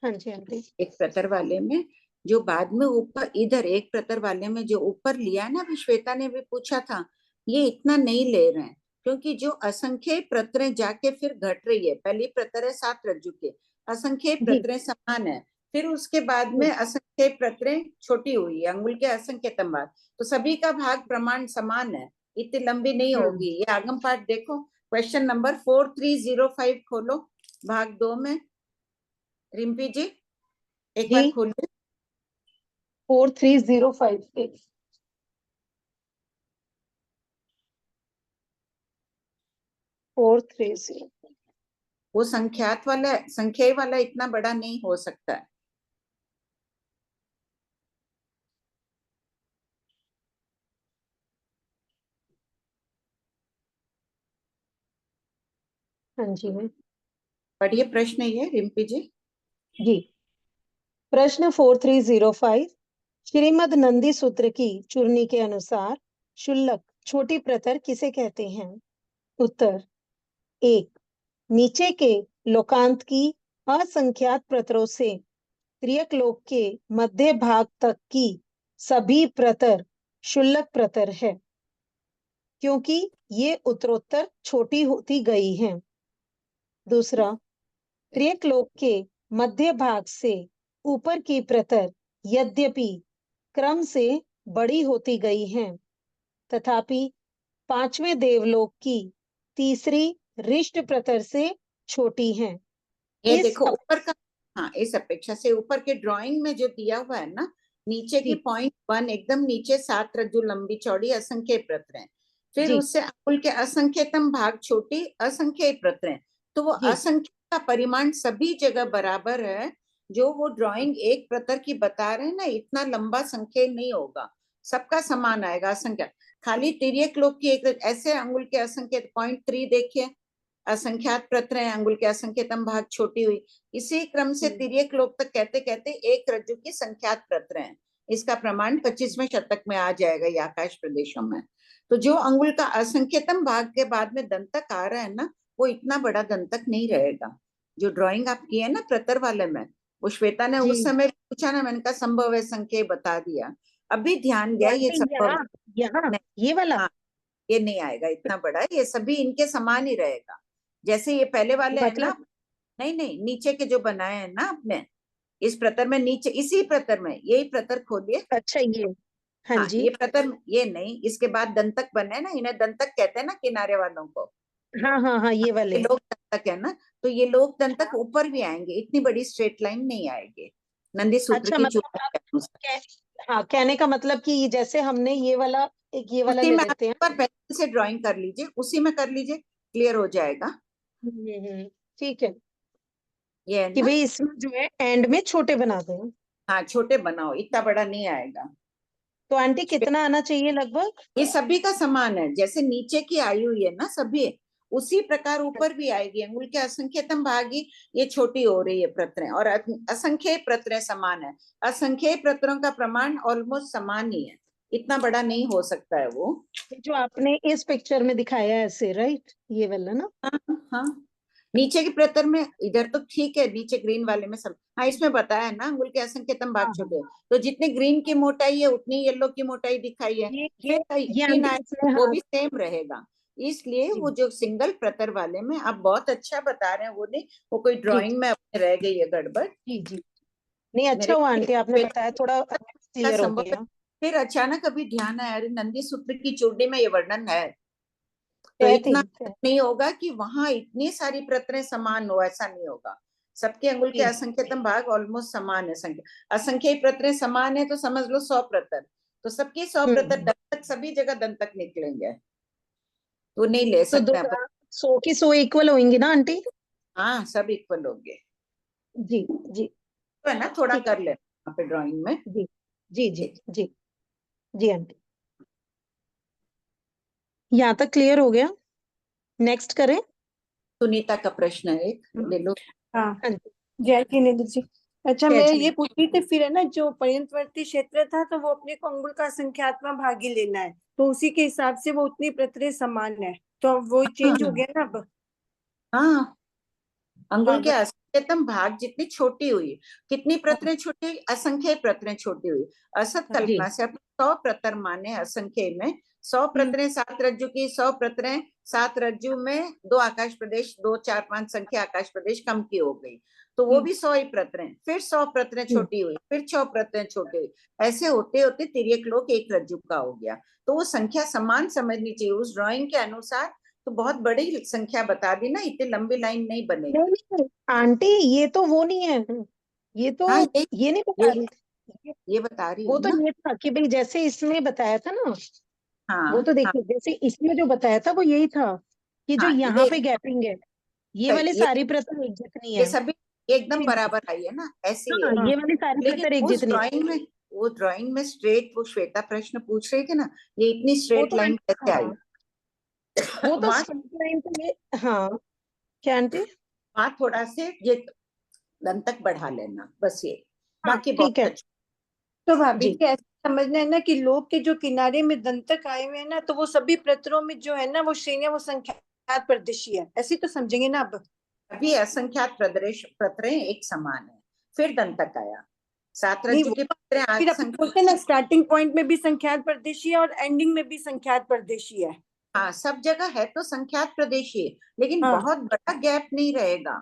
हाँ जी आंटी। एक प्रतर वाले में जो बाद में ऊपर, इधर एक प्रतर वाले में जो ऊपर लिया है ना, अभी श्वेता ने भी पूछा था, ये इतना नहीं ले रहे हैं, क्योंकि जो असंख्य प्रतरें जाके फिर घट रही है। पहली प्रतर है 7 रज्जु के, असंख्य प्रतरें समान है, फिर उसके बाद में असंख्य प्रतरें छोटी हुई है, अंगुल के असंख्यतम भाग, तो सभी का भाग प्रमाण समान है, इतनी लंबी नहीं होगी। ये आगम पाठ देखो, क्वेश्चन नंबर 4305 खोलो, भाग 2 में। रिम्पी जी एक बार खोलिए। 4305 430। वो संख्यात वाला, संख्या वाला इतना बड़ा नहीं हो सकता है। हाँ जी पढ़िए प्रश्न ये रिम्पी जी। जी। प्रश्न 4305, श्रीमद नंदी सूत्र की चूर्णी के अनुसार शुल्लक छोटी प्रतर किसे कहते हैं? उत्तर: 1. नीचे के लोकांत की असंख्यात प्रतरों से त्रियक लोक के मध्य भाग तक की सभी प्रतर शुल्लक प्रतर है, क्योंकि ये उत्तरोत्तर छोटी होती गई हैं। दूसरा, त्रियक लोक के मध्य भाग से ऊपर की प्रतर यद्यपि क्रम से बड़ी होती गई हैं, तथापि 5वें देवलोक की तीसरी रिष्ट प्रतर से छोटी हैं। ये इस देखो ऊपर का, हाँ इस अपेक्षा से ऊपर के ड्राइंग में जो दिया हुआ है ना, नीचे की पॉइंट 1 एकदम नीचे 7 रज्जु लंबी चौड़ी असंख्य प्रतरें, फिर उससे अंगुल के असंख्यतम भाग छोटी असंख्य प्रतरें, तो वो असंख्य का परिमाण सभी जगह बराबर है। जो वो ड्राइंग एक प्रतर की बता रहे हैं ना, इतना लंबा संख्या नहीं होगा, सबका समान आएगा असंख्य। खाली तिर्यक लोक की एक ऐसे अंगुल के असंख्य, पॉइंट 3 देखिए, असंख्यात प्रतरें, अंगुल के असंख्यतम भाग छोटी हुई, इसी क्रम से तिर्यक लोक तक कहते कहते एक रज्जु की संख्यात प्रतरें। इसका प्रमाण 25वें शतक में आ जाएगा ये आकाश प्रदेशों में। तो जो अंगुल का असंख्यतम भाग के बाद में दंतक आ रहा है ना, वो इतना बड़ा दंतक नहीं रहेगा। जो ड्राइंग आप किए ना प्रतर वाले में, वो श्वेता ने उस समय पूछा ना, मैंने कहा संभव है संख्या बता दिया, अभी ध्यान गया ये संभव ये वाला, हाँ, ये नहीं आएगा इतना बड़ा, ये सभी इनके समान ही रहेगा। जैसे ये पहले वाले है ना, नहीं नहीं नीचे के जो बनाए हैं ना आपने, इस प्रतर में नीचे, इसी प्रतर में, यही प्रतर खोलिए। अच्छा ये, हाँ हाँ, जी, ये प्रतर, ये नहीं, इसके बाद दंतक बने ना, इन्हें दंतक कहते हैं ना किनारे वालों को। हाँ हाँ हाँ, ये वाले ये लोक दंतक है ना, तो ये लोक दंतक ऊपर भी आएंगे, इतनी बड़ी स्ट्रेट लाइन नहीं आएगी नंदी सूत्र अच्छा की मतलब चूड़ी आप के अनुसार। हाँ, कहने का मतलब कि जैसे हमने ये वाला, एक ये वाला उसी ले में आप लेते हैं। एक बार पेंसिल से ड्राइंग कर लीजिए, उसी में कर लीजिए, क्लियर हो जाएगा। ठीक है, ये है कि ना। भाई इसमें जो है एंड में छोटे बना दें। हाँ, छोटे बनाओ, इतना बड़ा नहीं आएगा। तो आंटी कितना आना चाहिए लगभग? ये सभी का समान है, जैसे नीचे की आई हुई है ना सभी, उसी प्रकार ऊपर भी आएगी। अंगुल के असंख्यतम भागी, ये छोटी हो रही है प्रतरें, और असंख्य प्रतरें समान है। असंख्य प्रतरों का प्रमाण ऑलमोस्ट समान ही है, इतना बड़ा नहीं हो सकता है वो। जो आपने इस पिक्चर में दिखाया है ऐसे, राइट, ये वाला ना। हाँ हाँ, नीचे की प्रतर में इधर तो ठीक है, नीचे ग्रीन वाले में सब, हाँ इसमें बताया है ना अंगुल के असंख्यतम भाग हाँ हाँ, छोटे, तो जितने ग्रीन की मोटाई है उतनी येलो की मोटाई दिखाई है। ये फिर ये तीन आंटी आए, इसमें, वो हाँ भी सेम रहेगा। इसलिए जी वो जो सिंगल प्रतर वाले में आप बहुत अच्छा बता रहे हैं, वो नहीं, वो कोई जी ड्राइंग में अपने रह गई है गड़बड़। जी जी, नहीं अच्छा मेरे हुआ आंटी आपने का बताया, थोड़ा क्लियर हो संभव है। गया। फिर अचानक अभी ध्यान आया, अरे नंदी सूत्र की चूड़ी में ये वर्णन है, तो कहती इतना है, नहीं होगा कि वहां इतनी सारी प्रतरें समान हो, ऐसा नहीं होगा। सबके अंगुल के जी असंख्यतम भाग ऑलमोस्ट समान है, संख्या असंख्य प्रतरें समान है, तो समझ लो 100 प्रतर, तो सबके 100 प्रतर हम्म, दंतक, सभी जगह दंतक निकलेंगे, तो नहीं ले तो दो सकते अपन। 100 की 100 इक्वल होंगी ना आंटी? हाँ, सब इक्वल होंगे। जी जी, तो है ना, थोड़ा ठीक कर लेना यहाँ पे ड्राइंग में। है, जी जी जी जी जी आंटी, यहाँ तक क्लियर हो गया, नेक्स्ट करें। सुनीता का प्रश्न है, एक ले लो। हाँ, हाँ जी, जय जिनेन्द्र जी। अच्छा, जय मैं जी, ये पूछ रही थी, फिर है ना जो पर्यंतवर्ती क्षेत्र था, तो वो अपने को अंगुल का संख्यात्मक भागी लेना है, तो उसी के हिसाब से वो उतनी प्रतरें समान है, तो अब वो चेंज हो हाँ गया ना अब। हाँ, अंगुल हाँ के असंख्यतम भाग जितनी छोटी हुई, कितनी प्रतरें छोटी हुई, असंख्य प्रतरें छोटी हुई। असत जी कल्पना से अपन 100 प्रतर माने, असंख्य में 100 प्रतरें 7 रज्जु की, 100 प्रतरें 7 रज्जु में 2 आकाश प्रदेश, 2 4 5 संख्या आकाश प्रदेश कम की हो गई, तो वो भी 100 ही प्रतरें, फिर 100 प्रतरें छोटी हुई, फिर 100 प्रतरें छोटी हुई, ऐसे होते होते तिर्यक लोक एक रज्जु का हो गया। तो वो संख्या समान समझनी चाहिए उस ड्राइंग के अनुसार, तो बहुत बड़ी संख्या बता दी ना, इतनी लंबी लाइन नहीं बनेगी। नहीं आंटी, ये तो वो नहीं है, ये तो, हाँ, ये नहीं बता रही थी। ये बता रही वो हूँ तो ना। ये था कि भाई जैसे इसमें बताया था ना, वो हाँ तो हाँ देखिए जैसे इसमें जो बताया था वो यही था कि जो हाँ, यहाँ पे गैपिंग है, ये वाली ये सारी प्रतर एक जितनी ये है। सभी एकदम बराबर आई है ना, ऐसी हाँ, है। ये वाली सारी लेकिन प्रतर एक उस जितनी, ड्राइंग में, वो ड्राइंग में स्ट्रेट, वो श्वेता प्रश्न पूछ रही थी ना, ये इतनी वो स्ट्रेट तो लाइन कैसे आई? हाँ, वो तो वहां स्ट्रेट लाइन तो ये, हाँ क्या आंटी? वहां थोड़ा से ये दंतक बढ़ा लेना, बस ये, हाँ बाकी ठीक बहुत है अच्छा। तो भाभी जी, जी, ऐसा समझना है ना कि लोग के जो किनारे में दंतक आए हुए हैं ना, तो वो सभी प्रतरों में जो है ना, वो श्रेणियां, वो संख्यात प्रदेशी है, ऐसे तो समझेंगे ना अब। अभी असंख्यात प्रदेश प्रतरें एक समान है, फिर दंतक आया, 7 नहीं, रज्जु वो की प्रतरें आज फिर अपन बोलते हैं ना, स्टार्टिंग पॉइंट में भी संख्यात प्रदेशी है और एंडिंग में भी संख्यात प्रदेशी है। हाँ, सब जगह है तो संख्यात प्रदेशी है, लेकिन हाँ बहुत बड़ा गैप नहीं रहेगा।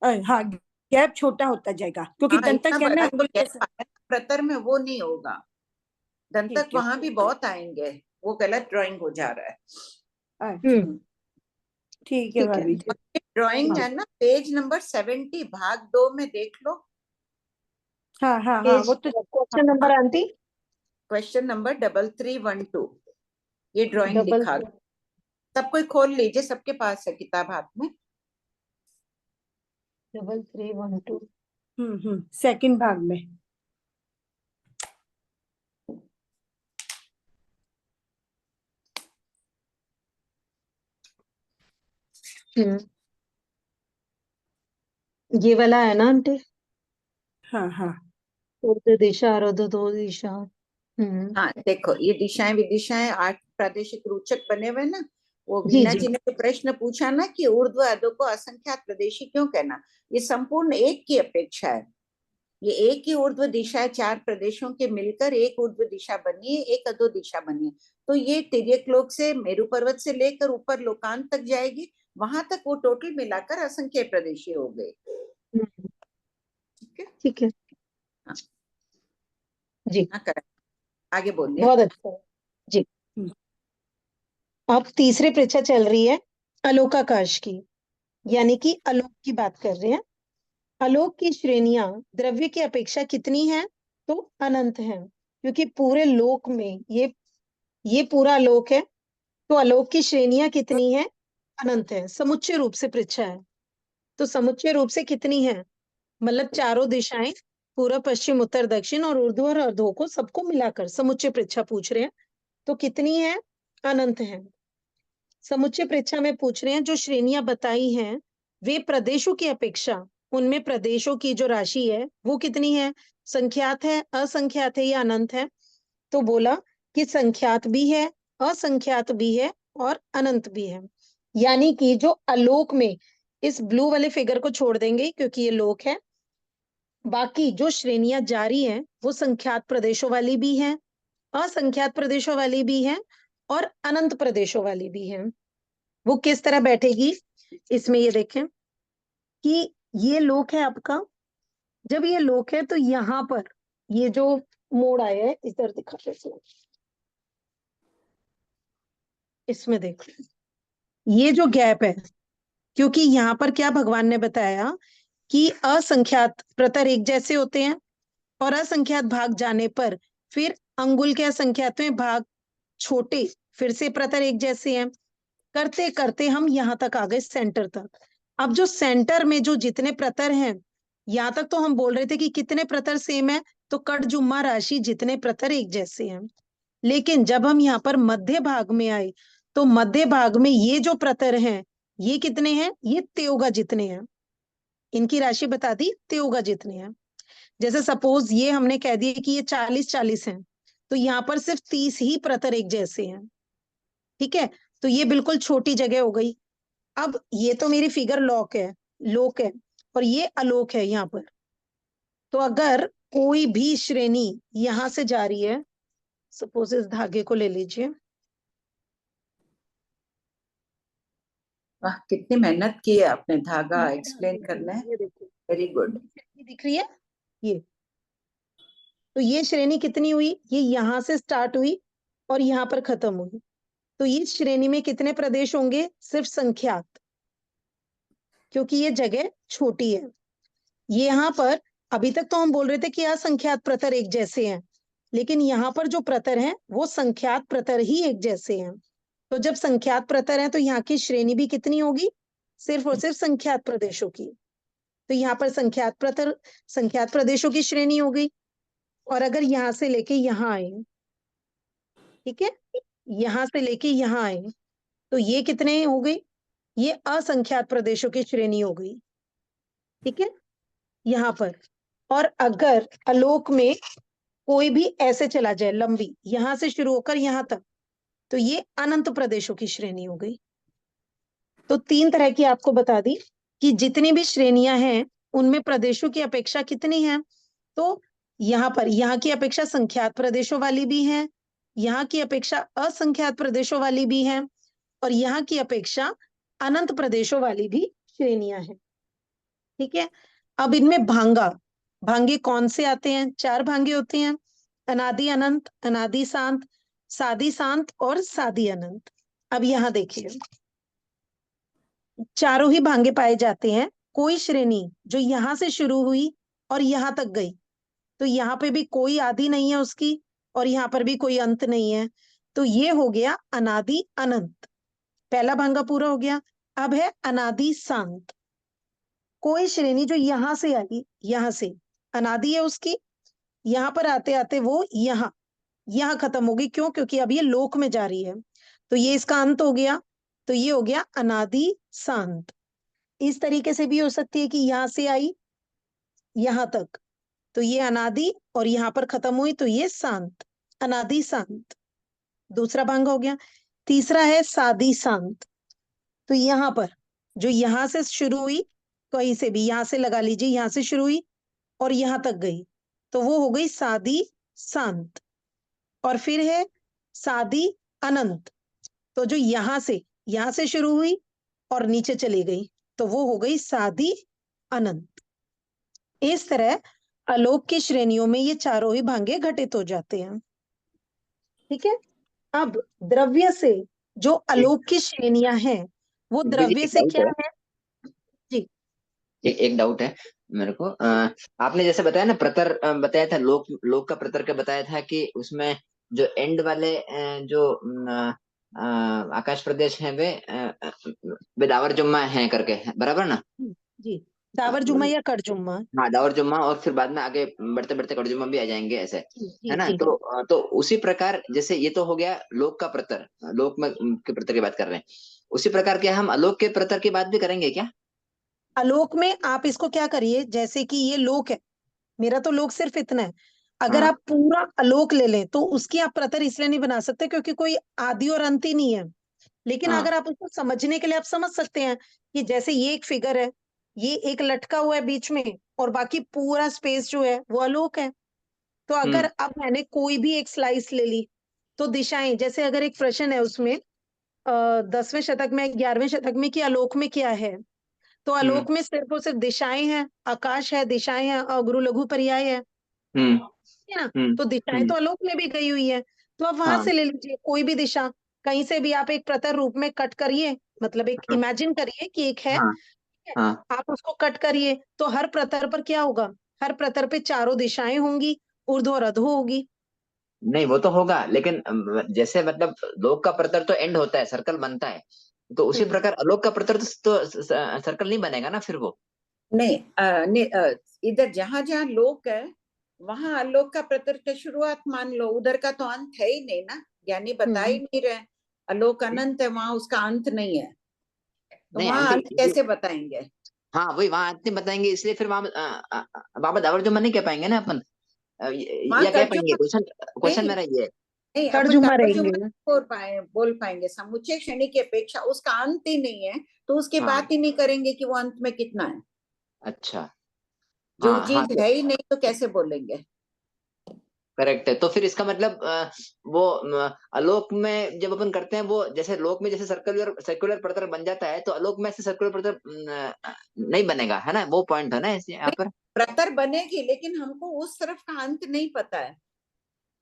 हाँ, गैप छोटा होता जाएगा, क्योंकि हाँ, दंतक इतना क्या है बड़ा ना, अंगुल गैप आया, प्रतर में वो नहीं होगा, दंतक ठीक है। वहां भी बहुत आएंगे, वो गलत ड्राइंग हो जा रहा है। अच्छा, ठीक है ठीक है, भाभी जी। ड्राइंग हाँ है ना, पेज नंबर 70 भाग 2 में देख लो, हाँ हाँ हाँ, पेज वो तो question number aunty question number 3312, ये ड्राइंग डबल, दिखा, सब कोई खोल लीजिए, सबके पास है किताब हाथ में। 3312, सेकंड भाग में। ये वाला है ना आंटी? हाँ हाँ पूर्व दिशा, अवरोध दो दिशा। हाँ देखो, ये दिशाएं विदिशाएं 8 प्रादेशिक रूचक बने हुए ना, वो जी वीना जी जी ने जो प्रश्न पूछा ना कि ऊर्ध्व अधो को असंख्यात प्रदेशी क्यों कहना, ये संपूर्ण एक की अपेक्षा है, ये एक ही ऊर्ध्व दिशा है, 4 प्रदेशों के मिलकर एक ऊर्ध्व दिशा बनी है, एक अधो दिशा बनी है, तो ये तिर्यक लोक से, मेरु पर्वत से लेकर ऊपर लोकांत तक जाएगी, वहां तक वो टोटल मिलाकर असंख्य प्रदेशी हो गए। हम्म, ठीक है, ठीक है, जी हाँ करेक्ट, आगे बोलिए। बहुत अच्छा जी। अब तीसरी परीक्षा चल रही है अलोकाकाश की, यानी कि आलोक की बात कर रहे हैं। आलोक की श्रेणियां द्रव्य की अपेक्षा कितनी हैं? तो अनंत हैं, क्योंकि पूरे लोक में ये पूरा आलोक है। तो आलोक की श्रेणियां कितनी हैं? अनंत है। समुच्चय रूप से परीक्षा है, तो समुच्चय रूप से कितनी है? मतलब चारों दिशाएं, पूर्व पश्चिम उत्तर दक्षिण और ऊर्ध्व और अधो को सबको मिलाकर समुच्चय परीक्षा पूछ रहे हैं। तो कितनी है? अनंत है। समुच्चय परीक्षा में पूछ रहे हैं जो श्रेणियां बताई हैं वे प्रदेशों की अपेक्षा, उनमें प्रदेशों की जो राशि है वो कितनी है? संख्यात है, असंख्यात है या अनंत है? तो बोला कि संख्यात भी है, असंख्यात भी है और अनंत भी है। यानी कि जो आलोक में, इस ब्लू वाले फिगर को छोड़ देंगे क्योंकि ये लोक है, बाकी जो श्रेणियां जारी हैं वो संख्यात प्रदेशों वाली भी हैं, असंख्यात प्रदेशों वाली भी हैं और अनंत प्रदेशों वाली भी हैं। वो किस तरह बैठेगी? इसमें ये देखें कि ये लोक है आपका। जब ये लोक है तो यहाँ पर ये जो मोड़ आया है, इधर दिखा इसमें देखो ये जो गैप है, क्योंकि यहाँ पर क्या भगवान ने बताया कि असंख्यात प्रतर एक जैसे होते हैं और असंख्यात भाग जाने पर फिर अंगुल के असंख्यात में भाग छोटे फिर से प्रतर एक जैसे हैं। करते करते हम यहाँ तक आ गए, सेंटर तक। अब जो सेंटर में जो जितने प्रतर हैं, यहाँ तक तो हम बोल रहे थे कि कितने प्रतर सेम है, तो कट जुम्मा राशि जितने प्रतर एक जैसे हैं। लेकिन जब हम यहाँ पर मध्य भाग में आए तो मध्य भाग में ये जो प्रतर हैं ये कितने हैं? ये त्योगा जितने हैं। इनकी राशि बता दी, त्योगा जितने हैं। जैसे सपोज ये हमने कह दिया कि ये 40-40 हैं, तो यहाँ पर सिर्फ 30 ही प्रतर एक जैसे हैं। ठीक है, तो ये बिल्कुल छोटी जगह हो गई। अब ये तो मेरी फिगर लोक है और ये आलोक है यहाँ पर। तो अगर कोई भी श्रेणी यहां से जा रही है, सपोज इस धागे को ले लीजिए। वाह, कितनी मेहनत की है आपने धागा एक्सप्लेन करना है। ये देखो, वेरी गुड। दिख रही है ये। तो ये श्रेणी कितनी हुई? ये यहां से स्टार्ट हुई और यहाँ पर खत्म हुई। तो इस श्रेणी में कितने प्रदेश होंगे? सिर्फ संख्यात, क्योंकि ये जगह छोटी है। ये यहाँ पर अभी तक तो हम बोल रहे थे कि असंख्यात प्रतर एक जैसे हैं, लेकिन यहाँ पर जो प्रतर हैं वो संख्यात प्रतर ही एक जैसे हैं। तो जब संख्यात प्रतर है तो यहाँ की श्रेणी भी कितनी होगी? सिर्फ और सिर्फ संख्यात प्रदेशों की। तो यहाँ पर संख्यात प्रदेशों की श्रेणी हो गई। और अगर यहाँ से लेके यहाँ आए, ठीक है, यहाँ से लेके यहाँ आए, तो ये कितने हो गई? ये असंख्यात प्रदेशों की श्रेणी हो गई। ठीक है, यहाँ पर। और अगर आलोक में कोई भी ऐसे चला जाए लंबी, यहां से शुरू होकर यहां तक, तो ये अनंत प्रदेशों की श्रेणी हो गई। तो 3 तरह की आपको बता दी कि जितनी भी श्रेणियां हैं उनमें प्रदेशों की अपेक्षा कितनी है। तो यहाँ पर यहाँ की अपेक्षा संख्यात प्रदेशों वाली भी है, यहाँ की अपेक्षा असंख्यात प्रदेशों वाली भी है और यहाँ की अपेक्षा अनंत प्रदेशों वाली भी श्रेणियां हैं। ठीक है, अब इनमें भांगे कौन से आते हैं? 4 भांगे होते हैं, अनादि अनंत, अनादि शांत, सादि शांत और सादि अनंत। अब यहाँ देखिए, चारों ही भांगे पाए जाते हैं। कोई श्रेणी जो यहां से शुरू हुई और यहां तक गई, तो यहाँ पे भी कोई आदि नहीं है उसकी और यहाँ पर भी कोई अंत नहीं है, तो ये हो गया अनादि अनंत। पहला भांगा पूरा हो गया। अब है अनादि शांत। कोई श्रेणी जो यहां से आई, यहां से अनादि है उसकी, यहाँ पर आते आते वो यहाँ खत्म होगी। क्यों? क्योंकि अब ये लोक में जा रही है, तो ये इसका अंत हो गया। तो ये हो गया अनादि शांत। इस तरीके से भी हो सकती है कि यहां से आई यहां तक, तो ये अनादि और यहाँ पर खत्म हुई, तो ये शांत, अनादि शांत। दूसरा भांग हो गया। तीसरा है सादि शांत। तो यहाँ पर जो यहां से शुरू हुई, कहीं से भी यहां से लगा लीजिए, यहां से शुरू हुई और यहां तक गई, तो वो हो गई सादि शांत। और फिर है सादि अनंत। तो जो यहां से शुरू हुई और नीचे चली गई, तो वो हो गई सादि अनंत। इस तरह अलोक की श्रेणियों में ये चारों ही भांगे घटित हो जाते हैं। ठीक है, अब द्रव्य से जो अलोक की श्रेणियां हैं वो जी, द्रव्य एक से डाउट क्या है, है जी। एक डाउट है मेरे को। आपने जैसे बताया ना प्रतर, बताया था लोक, लोक का प्रतर का बताया था कि उसमें जो एंड वाले जो आकाश प्रदेश हैं वे दावर जुम्मा हैं करके, बराबर ना? जी, दावर जुम्मा या कड़ जुम्मा। हाँ, दावर जुम्मा, और फिर बाद में आगे बढ़ते बढ़ते कड़ जुम्मा भी आ जाएंगे ऐसे, जी है जी ना? जी। तो उसी प्रकार जैसे ये तो हो गया लोक का प्रतर, लोक में के प्रतर की बात कर रहे हैं, उसी प्रकार क्या हम अलोक के प्रतर की बात भी करेंगे क्या? आलोक में आप इसको क्या करिए, जैसे कि ये लोक है, मेरा तो लोक सिर्फ इतना है, अगर हाँ आप पूरा आलोक ले लें तो उसकी आप प्रतर इसलिए नहीं बना सकते क्योंकि कोई आदि और अंत ही नहीं है। लेकिन हाँ। अगर आप उसको समझने के लिए आप समझ सकते हैं कि जैसे ये एक फिगर है, ये एक लटका हुआ है बीच में और बाकी पूरा स्पेस जो है वो आलोक है। तो अगर अब मैंने कोई भी एक स्लाइस ले ली तो दिशाएं, जैसे अगर एक प्रश्न है उसमें 10वें शतक में 11वें शतक में कि आलोक में क्या है, तो हम्म आलोक में सिर्फ और सिर्फ दिशाएं हैं, आकाश है, दिशाएं हैं और गुरु लघु पर्याय है हम्म ना। हम्म तो दिशाएं हम्म तो आलोक में भी गई हुई है, तो आप वहां हाँ से ले लीजिए कोई भी दिशा, कहीं से भी आप एक प्रतर रूप में कट करिए, मतलब एक हाँ इमेजिन करिए कि एक है, हाँ ठीक है? हाँ। आप उसको कट करिए तो हर प्रतर पर क्या होगा, हर प्रतर पे चारों दिशाएं होंगी, ऊर्ध्व और अधो होगी। नहीं वो तो होगा, लेकिन जैसे मतलब लोक का प्रतर तो एंड होता है, सर्कल बनता है, तो उसी प्रकार अलोक का प्रतर तो सर्कल नहीं बनेगा ना फिर वो। नहीं, इधर जहां जहां लोक है वहां आलोक का प्रतर का शुरुआत मान लो, उधर का तो अंत है ही नहीं ना, ज्ञानी बता ही नहीं रहे। आलोक अनंत है, वहां उसका अंत नहीं है, तो नहीं वहां आंटी, अंत कैसे बताएंगे? हाँ वही वहां अंत नहीं बताएंगे, इसलिए फिर वहां बाबा दावर जुम्मा नहीं कह पाएंगे ना अपन, वहां या कह पाएंगे? कर्जुमा क्वेश्चन क्वेश्चन नहीं, मेरा ये है। नहीं कड़ अपन जुम्मा तर्जुमा रहेंगे। नहीं बोल पाएंगे, समुच्चय श्रेणी की अपेक्षा उसका अंत ही नहीं है, तो उसकी हाँ बात ही नहीं करेंगे कि वो अंत में कितना है। अच्छा, जो हाँ हाँ, चीज है ही नहीं तो कैसे बोलेंगे? करेक्ट है। तो फिर इसका मतलब वो आलोक में जब अपन करते हैं वो, जैसे लोक में जैसे सर्कुलर सर्कुलर प्रतर बन जाता है, तो आलोक में ऐसे सर्कुलर प्रतर नहीं बनेगा, है ना? वो पॉइंट है ना इस यहाँ नहीं, पर। प्रतर बनेगी लेकिन हमको उस तरफ का अंत नहीं पता है।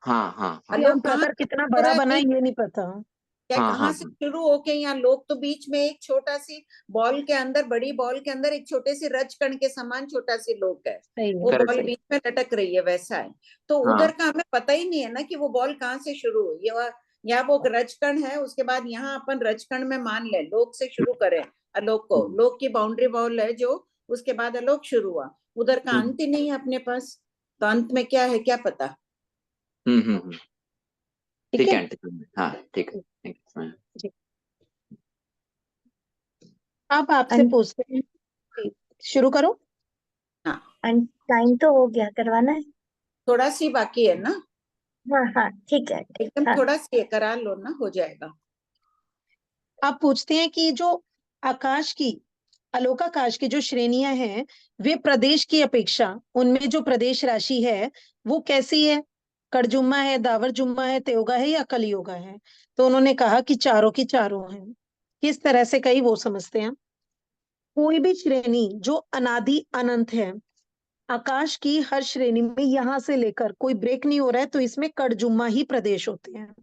हाँ हाँ हाँ अभी हम आलोक कहाँ प्रतर से कितना हो रहा बड़ा है बना नहीं, ये नहीं पता। क्या हाँ कहाँ हाँ से हाँ शुरू होके यहाँ लोग तो बीच में एक छोटा सी बॉल के अंदर, बड़ी बॉल के अंदर एक छोटे से रज कण के समान छोटा सी लोक है, सही है। वो करेक्ट बॉल है। बीच में लटक रही है, वैसा है। तो हाँ उधर का हमें पता ही नहीं है ना कि वो बॉल कहाँ से शुरू हुई है, या वो रजकण है, उसके बाद यहाँ अपन रजकण में मान ले लोक से शुरू करें आलोक को, लोक की बाउंड्री बॉल है जो, उसके बाद आलोक शुरू हुआ, उधर का अंत ही नहीं है अपने पास, तो अंत में क्या है क्या पता। हम्म। ठीक ठीक है है आंटी, हाँ ठीक है, ठीक है। जी। अब आपसे अन, पूछते हैं जी, शुरू करो। हाँ, टाइम तो हो गया, करवाना है। थोड़ा सी बाकी है ना, हाँ हाँ ठीक है। एकदम हाँ थोड़ा सी करा लो ना, हो जाएगा। आप पूछते हैं कि जो आकाश की, आलोकाकाश की जो श्रेणियां हैं वे प्रदेश की अपेक्षा, उनमें जो प्रदेश राशि है वो कैसी है, कड़जुम्मा है, दावर जुम्मा है, त्योगा है या कलियोगा है। तो उन्होंने कहा कि चारों की चारों हैं। किस तरह से कही वो समझते हैं। कोई भी श्रेणी जो अनादि अनंत है, आकाश की हर श्रेणी में यहां से लेकर कोई ब्रेक नहीं हो रहा है, तो इसमें कड़जुम्मा ही प्रदेश होते हैं।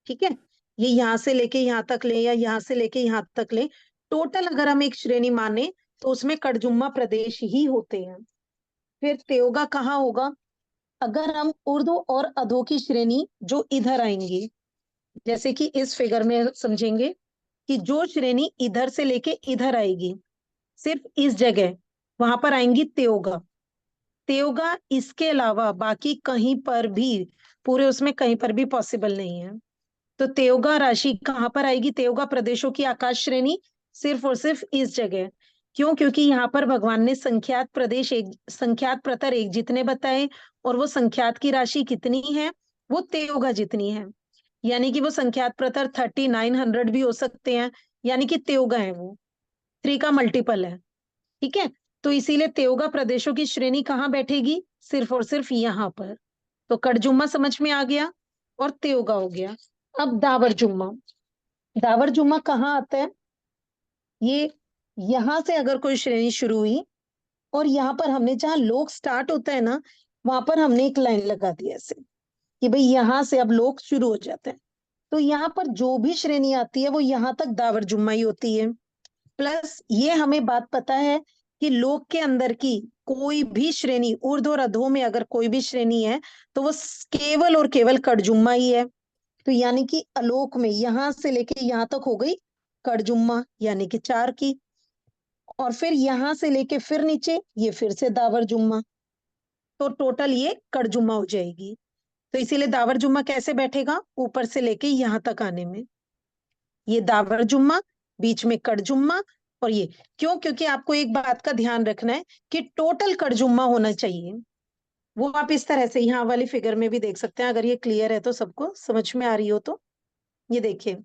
ठीक है, ये यहाँ से लेके यहाँ तक ले या यहाँ से लेके यहाँ तक ले, टोटल अगर हम एक श्रेणी माने तो उसमें कड़जुम्मा प्रदेश ही होते हैं। फिर त्योगा कहाँ होगा, अगर हम उर्दू और अधो की श्रेणी जो इधर आएंगी, जैसे कि इस फिगर में समझेंगे कि जो श्रेणी इधर से लेके इधर आएगी, सिर्फ इस जगह वहां पर आएंगी त्योगा। त्योगा इसके अलावा बाकी कहीं पर भी, पूरे उसमें कहीं पर भी पॉसिबल नहीं है। तो त्योगा राशि कहां पर आएगी, त्योगा प्रदेशों की आकाश श्रेणी सिर्फ और सिर्फ इस जगह। क्यों, क्योंकि यहाँ पर भगवान ने संख्यात प्रदेश एक, संख्यात प्रतर एक जितने बताए, और वो संख्यात की राशि कितनी है, वो त्योगा जितनी है। यानी कि वो संख्यात प्रतर 3900 भी हो सकते हैं, यानी कि त्योगा है वो 3 का मल्टीपल है। ठीक है, तो इसीलिए त्योगा प्रदेशों की श्रेणी कहाँ बैठेगी, सिर्फ और सिर्फ यहाँ पर। तो कड़जुम्मा समझ में आ गया और त्योगा हो गया। अब दावर जुम्मा, दावर जुम्मा कहाँ आता है, ये यहां से अगर कोई श्रेणी शुरू हुई और यहाँ पर हमने जहाँ लोक स्टार्ट होता है ना, वहां पर हमने एक लाइन लगा दी ऐसे कि भाई यहाँ से अब लोक शुरू हो जाते हैं। तो यहाँ पर जो भी श्रेणी आती है वो यहाँ तक दावर जुम्मा ही होती है। प्लस ये हमें बात पता है कि लोक के अंदर की कोई भी श्रेणी ऊर्ध्व और अधो में अगर कोई भी श्रेणी है तो वो केवल और केवल कड़जुम्मा ही है। तो यानी कि अलोक में यहां से लेके यहां तक हो गई कड़जुम्मा, यानी कि 4 की। और फिर यहां से लेके फिर नीचे ये फिर से दावर जुम्मा, तो टोटल ये कड़जुम्मा हो जाएगी। तो इसीलिए दावर जुम्मा कैसे बैठेगा, ऊपर से लेके यहां तक आने में ये दावर जुम्मा, बीच में कड़जुम्मा, और ये क्यों, क्योंकि आपको एक बात का ध्यान रखना है कि टोटल कड़जुम्मा होना चाहिए। वो आप इस तरह से यहाँ वाली फिगर में भी देख सकते हैं, अगर ये क्लियर है तो, सबको समझ में आ रही हो तो। ये देखिए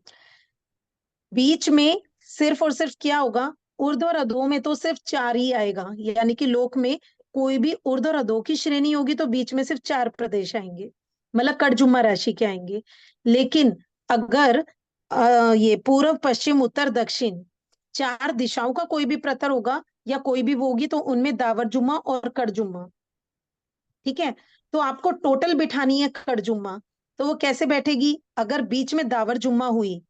बीच में सिर्फ और सिर्फ क्या होगा, ऊर्ध्व और अधो में तो सिर्फ 4 ही आएगा, यानी कि लोक में कोई भी ऊर्ध्व और अधो की श्रेणी होगी तो बीच में सिर्फ 4 प्रदेश आएंगे, मतलब कड़जुम्मा राशि के आएंगे। लेकिन अगर ये पूर्व पश्चिम उत्तर दक्षिण 4 दिशाओं का कोई भी प्रतर होगा या कोई भी वो होगी तो उनमें दावर जुम्मा और कड़जुम्मा, ठीक है। तो आपको टोटल बिठानी है कड़जुम्मा, तो वो कैसे बैठेगी, अगर बीच में दावर जुम्मा हुई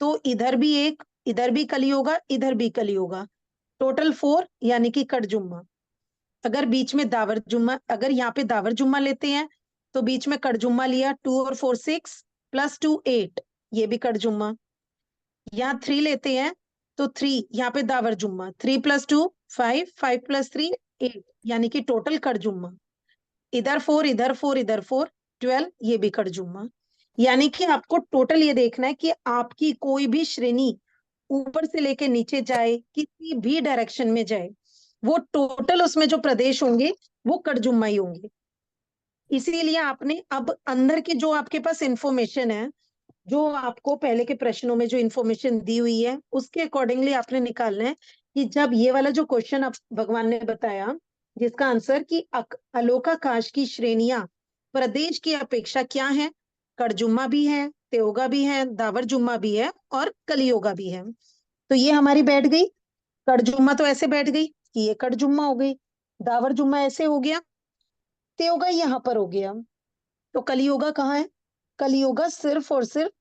तो इधर भी एक, इधर भी कली होगा, इधर भी कली होगा, टोटल 4 यानी कि कड़जुम्मा। अगर बीच में दावर जुम्मा, अगर यहाँ पे दावर जुम्मा लेते हैं तो बीच में कड़जुम्मा लिया, 2 और 4 6 प्लस 2 8, ये भी कड़जुम्मा। यहाँ 3 लेते हैं तो 3 यहाँ पे दावर जुम्मा, 3 प्लस 2 5, 5 प्लस 3 8, यानी कि टोटल कड़जुम्मा। इधर 4, इधर 4, इधर 4 12, ये भी कड़जुम्मा। यानी कि आपको टोटल ये देखना है कि आपकी कोई भी श्रेणी ऊपर से लेके नीचे जाए, किसी भी डायरेक्शन में जाए, वो टोटल उसमें जो प्रदेश होंगे वो कड़जुम्मा ही होंगे। इसीलिए आपने अब अंदर की जो आपके पास इंफॉर्मेशन है, जो आपको पहले के प्रश्नों में जो इंफॉर्मेशन दी हुई है उसके अकॉर्डिंगली आपने निकालना है कि जब ये वाला जो क्वेश्चन आप भगवान ने बताया जिसका आंसर कि अलोकाकाश की श्रेणियां प्रदेश की अपेक्षा क्या है, कड़जुम्मा भी है, त्योगा भी है, दावर जुम्मा भी है और कलियोगा भी है। तो ये हमारी बैठ गई। कड़जुम्मा तो ऐसे बैठ गई कि ये कड़जुम्मा हो गई, दावर जुम्मा ऐसे हो गया, त्योगा यहाँ पर हो गया। तो कलियोगा कहाँ है, कलियोगा सिर्फ और सिर्फ,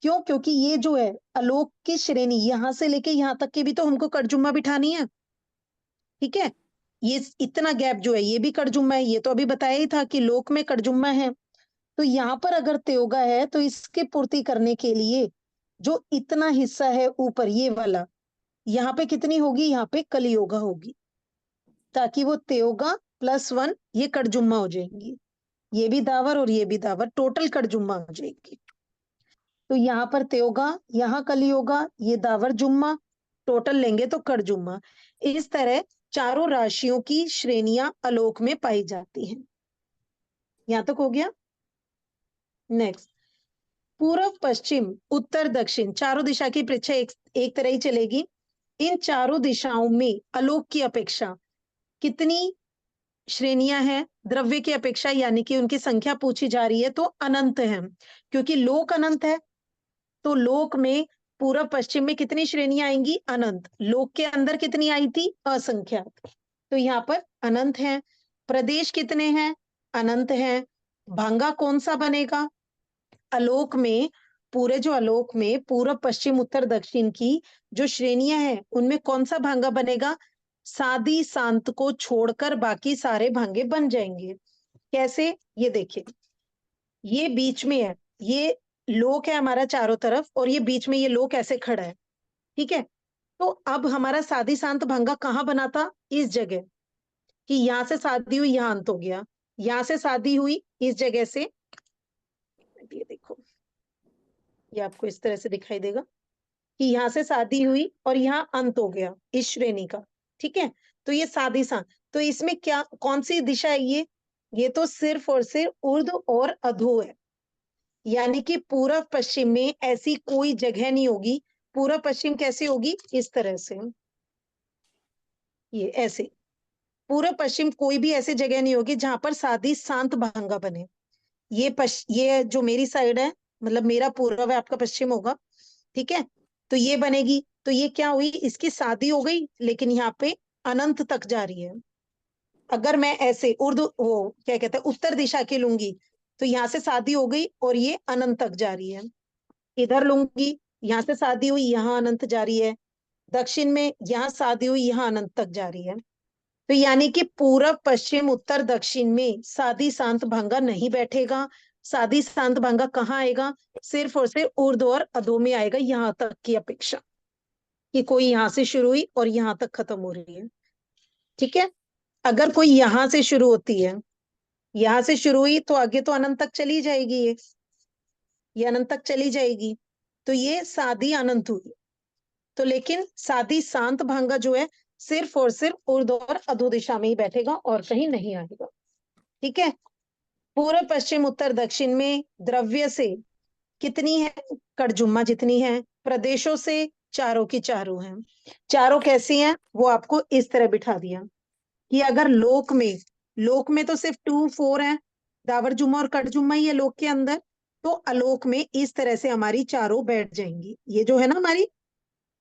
क्यों, क्योंकि ये जो है आलोक की श्रेणी यहां से लेके यहां तक की भी तो हमको कड़जुम्मा बिठानी है, ठीक है। ये इतना गैप जो है ये भी कड़जुम्मा है, ये तो अभी बताया ही था कि लोक में कड़जुम्मा है। तो यहाँ पर अगर त्योगा है तो इसकी पूर्ति करने के लिए जो इतना हिस्सा है ऊपर ये वाला, यहाँ पे कितनी होगी, यहाँ पे कलियोगा होगी, ताकि वो त्योगा +1 ये कड़जुम्मा हो जाएंगी, ये भी दावर और ये भी दावर, टोटल कड़जुम्मा हो जाएगी। तो यहाँ पर त्योगा, यहाँ कलियोगा, ये दावर जुम्मा, टोटल लेंगे तो कड़जुम्मा। इस तरह चारों राशियों की श्रेणियां आलोक में पाई जाती हैं। यहां तक हो गया। नेक्स्ट, पूर्व पश्चिम उत्तर दक्षिण चारों दिशा की परीक्षा एक तरह ही चलेगी। इन चारों दिशाओं में आलोक की अपेक्षा कितनी श्रेणियां हैं द्रव्य की अपेक्षा, यानी कि उनकी संख्या पूछी जा रही है तो अनंत है, क्योंकि लोक अनंत है। तो लोक में पूर्व पश्चिम में कितनी श्रेणियां आएंगी, अनंत। लोक के अंदर कितनी आई थी, असंख्यात। तो यहाँ पर अनंत है। प्रदेश कितने हैं, अनंत हैं। भांगा कौन सा बनेगा, आलोक में, पूरे जो आलोक में पूर्व पश्चिम उत्तर दक्षिण की जो श्रेणियां हैं उनमें कौन सा भांगा बनेगा, सादी सांत को छोड़कर बाकी सारे भांगे बन जाएंगे। कैसे, ये देखिए, ये बीच में है, ये लोक है हमारा चारों तरफ और ये बीच में ये लोक ऐसे खड़ा है, ठीक है। तो अब हमारा सादी शांत भंगा कहाँ बना था, इस जगह, कि यहां से शादी हुई यहां अंत हो गया, यहां से शादी हुई इस जगह से, ये देखो ये आपको इस तरह से दिखाई देगा कि यहां से शादी हुई और यहाँ अंत हो गया इस श्रेणी का, ठीक है। तो ये सादी शांत, तो इसमें क्या, कौन सी दिशा है ये तो सिर्फ और सिर्फ ऊर्ध्व और अधो है, यानी कि पूर्व पश्चिम में ऐसी कोई जगह नहीं होगी। पूर्व पश्चिम कैसे होगी, इस तरह से, ये ऐसे पूर्व पश्चिम कोई भी ऐसी जगह नहीं होगी जहां पर सादी शांत भांगा बने। ये जो मेरी साइड है, मतलब मेरा पूर्व है, आपका पश्चिम होगा, ठीक है। तो ये बनेगी, तो ये क्या हुई, इसकी शादी हो गई लेकिन यहाँ पे अनंत तक जा रही है, अगर मैं ऐसे उर्दू वो क्या कहते हैं उत्तर दिशा की लूंगी तो यहाँ से शादी हो गई और ये अनंत तक जा रही है। इधर लूंगी, यहाँ से शादी हुई, यहाँ अनंत जा रही है। दक्षिण में यहाँ शादी हुई, यहाँ अनंत तक जा रही है। तो यानी कि पूरब पश्चिम उत्तर दक्षिण में सादी शांत भंगा नहीं बैठेगा। सादी शांत भंगा कहाँ आएगा? सिर्फ और सिर्फ ऊर्ध्व और अधो में आएगा, यहाँ तक की अपेक्षा कि कोई यहाँ से शुरू हुई और यहाँ तक खत्म हो रही है। ठीक है, अगर कोई यहाँ से शुरू होती है, यहाँ से शुरू हुई तो आगे तो अनंत तक चली जाएगी, ये अनंत तक चली जाएगी, तो ये सादी अनंत हुई। तो लेकिन सादी शांत भंगा जो है सिर्फ और सिर्फ ऊर्ध्व और अधो दिशा में ही बैठेगा और कहीं नहीं आएगा। ठीक है, पूर्व पश्चिम उत्तर दक्षिण में द्रव्य से कितनी है? कड़जुम्मा जितनी है। प्रदेशों से चारों की चारों हैं। चारों कैसी हैं? वो आपको इस तरह बिठा दिया कि अगर लोक में तो सिर्फ 2 4 है, दावर जुम्मा और कड़जुम्मा ही है लोक के अंदर। तो अलोक में इस तरह से हमारी चारों बैठ जाएंगी। ये जो है ना हमारी,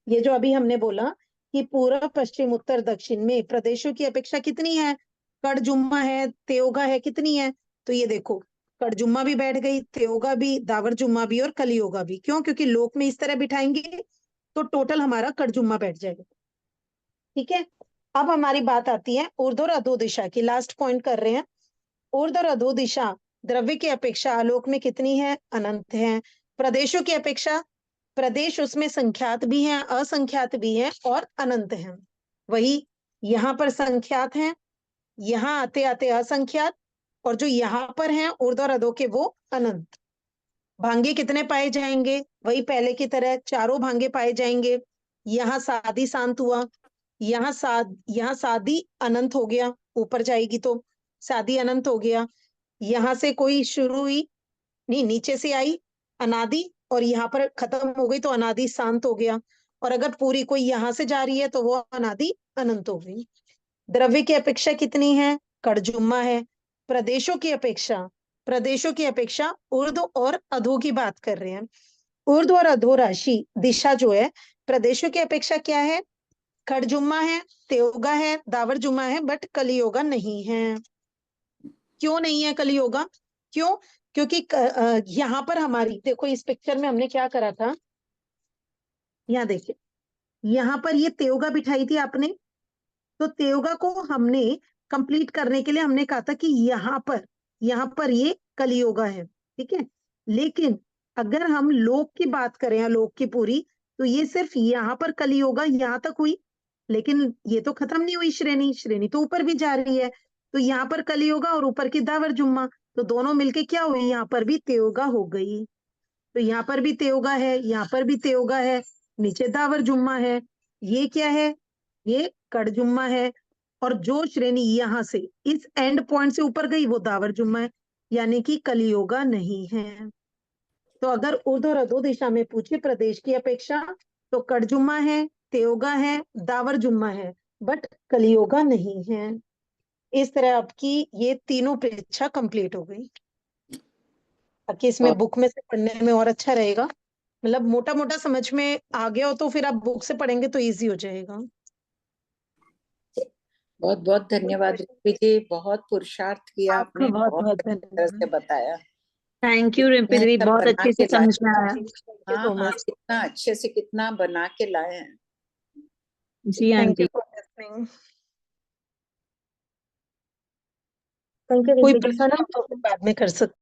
ये जो अभी हमने बोला कि पूर्व पश्चिम उत्तर दक्षिण में प्रदेशों की अपेक्षा कितनी है? कड़जुम्मा है, त्योगा है, कितनी है? तो ये देखो, कड़जुम्मा भी बैठ गई, त्योगा भी, दावर जुम्मा भी और कलियोगा भी। क्यों? क्योंकि लोक में इस तरह बिठाएंगे तो टोटल हमारा कड़जुम्मा बैठ जाएगा। ठीक है, अब हमारी बात आती है ऊर्ध्व और अधो दिशा की। लास्ट पॉइंट कर रहे हैं। ऊर्ध्व और अधो दिशा द्रव्य की अपेक्षा आलोक में कितनी है? अनंत है। प्रदेशों की अपेक्षा, प्रदेश उसमें संख्यात भी हैं, असंख्यात भी हैं और अनंत हैं। वही यहाँ पर संख्यात हैं, यहाँ आते आते असंख्यात, और जो यहाँ पर हैं ऊर्ध्व और अधो के वो अनंत। भांगे कितने पाए जाएंगे? वही पहले की तरह चारों भांगे पाए जाएंगे। यहाँ सादी शांत हुआ, यहाँ सादी अनंत हो गया, ऊपर जाएगी तो सादी अनंत हो गया। यहाँ से कोई शुरू हुई नहीं, नीचे से आई अनादि, और यहाँ पर खत्म हो गई तो अनादि शांत हो गया। और अगर पूरी कोई यहाँ से जा रही है तो वो अनादि अनंत हो गई। द्रव्य की अपेक्षा कितनी है? कड़जुम्मा है। प्रदेशों की अपेक्षा ऊर्ध्व और अधो की बात कर रहे हैं। ऊर्ध्व और अधो राशि दिशा जो है प्रदेशों की अपेक्षा क्या है? कड़जुम्मा है, त्योगा है, दावर जुम्मा है, बट कलियोगा नहीं है। क्यों नहीं है कलियोगा? क्यों? क्योंकि यहाँ पर हमारी देखो, इस पिक्चर में हमने क्या करा था, यहाँ देखिए, यहाँ पर ये त्योगा बिठाई थी आपने, तो त्योगा को हमने कंप्लीट करने के लिए हमने कहा था कि यहाँ पर ये कलियोगा है। ठीक है, लेकिन अगर हम लोक की बात करें, लोक की पूरी, तो ये सिर्फ यहाँ पर कलियोगा यहाँ तक हुई, लेकिन ये तो खत्म नहीं हुई श्रेणी तो ऊपर भी जा रही है। तो यहाँ पर कलियोगा और ऊपर की दावर जुम्मा, तो दोनों मिलके क्या हुई? यहाँ पर भी त्योगा हो गई। तो यहाँ पर भी त्योगा है, यहाँ पर भी त्योगा है, नीचे दावर जुम्मा है। ये क्या है? ये कड़जुम्मा है। और जो श्रेणी यहाँ से इस एंड पॉइंट से ऊपर गई वो दावर जुम्मा है, यानी कि कलियोगा नहीं है। तो अगर ऊर्ध्व और अधो दिशा में पूछे प्रदेश की अपेक्षा, तो कड़जुम्मा है, त्योगा है, दावर जुम्मा है, बट कलियोगा नहीं है। इस तरह आपकी ये तीनों परीक्षा कंप्लीट हो गई। ताकि इसमें बुक में से पढ़ने में और अच्छा रहेगा, मतलब मोटा मोटा समझ में आ गया हो तो फिर आप बुक से पढ़ेंगे तो इजी हो जाएगा। बहुत बहुत धन्यवाद रिम्पी जी, बहुत पुरुषार्थ किया आपने, बहुत अच्छी तरह से बताया। थैंक यू रिम्पी दीदी, बहुत अच्छे से समझ में आया। हाँ हाँ, कितना अच्छे से कितना बना के लाए हैं जी आंटी। कोई प्रश्न हो तो बाद में कर सकते।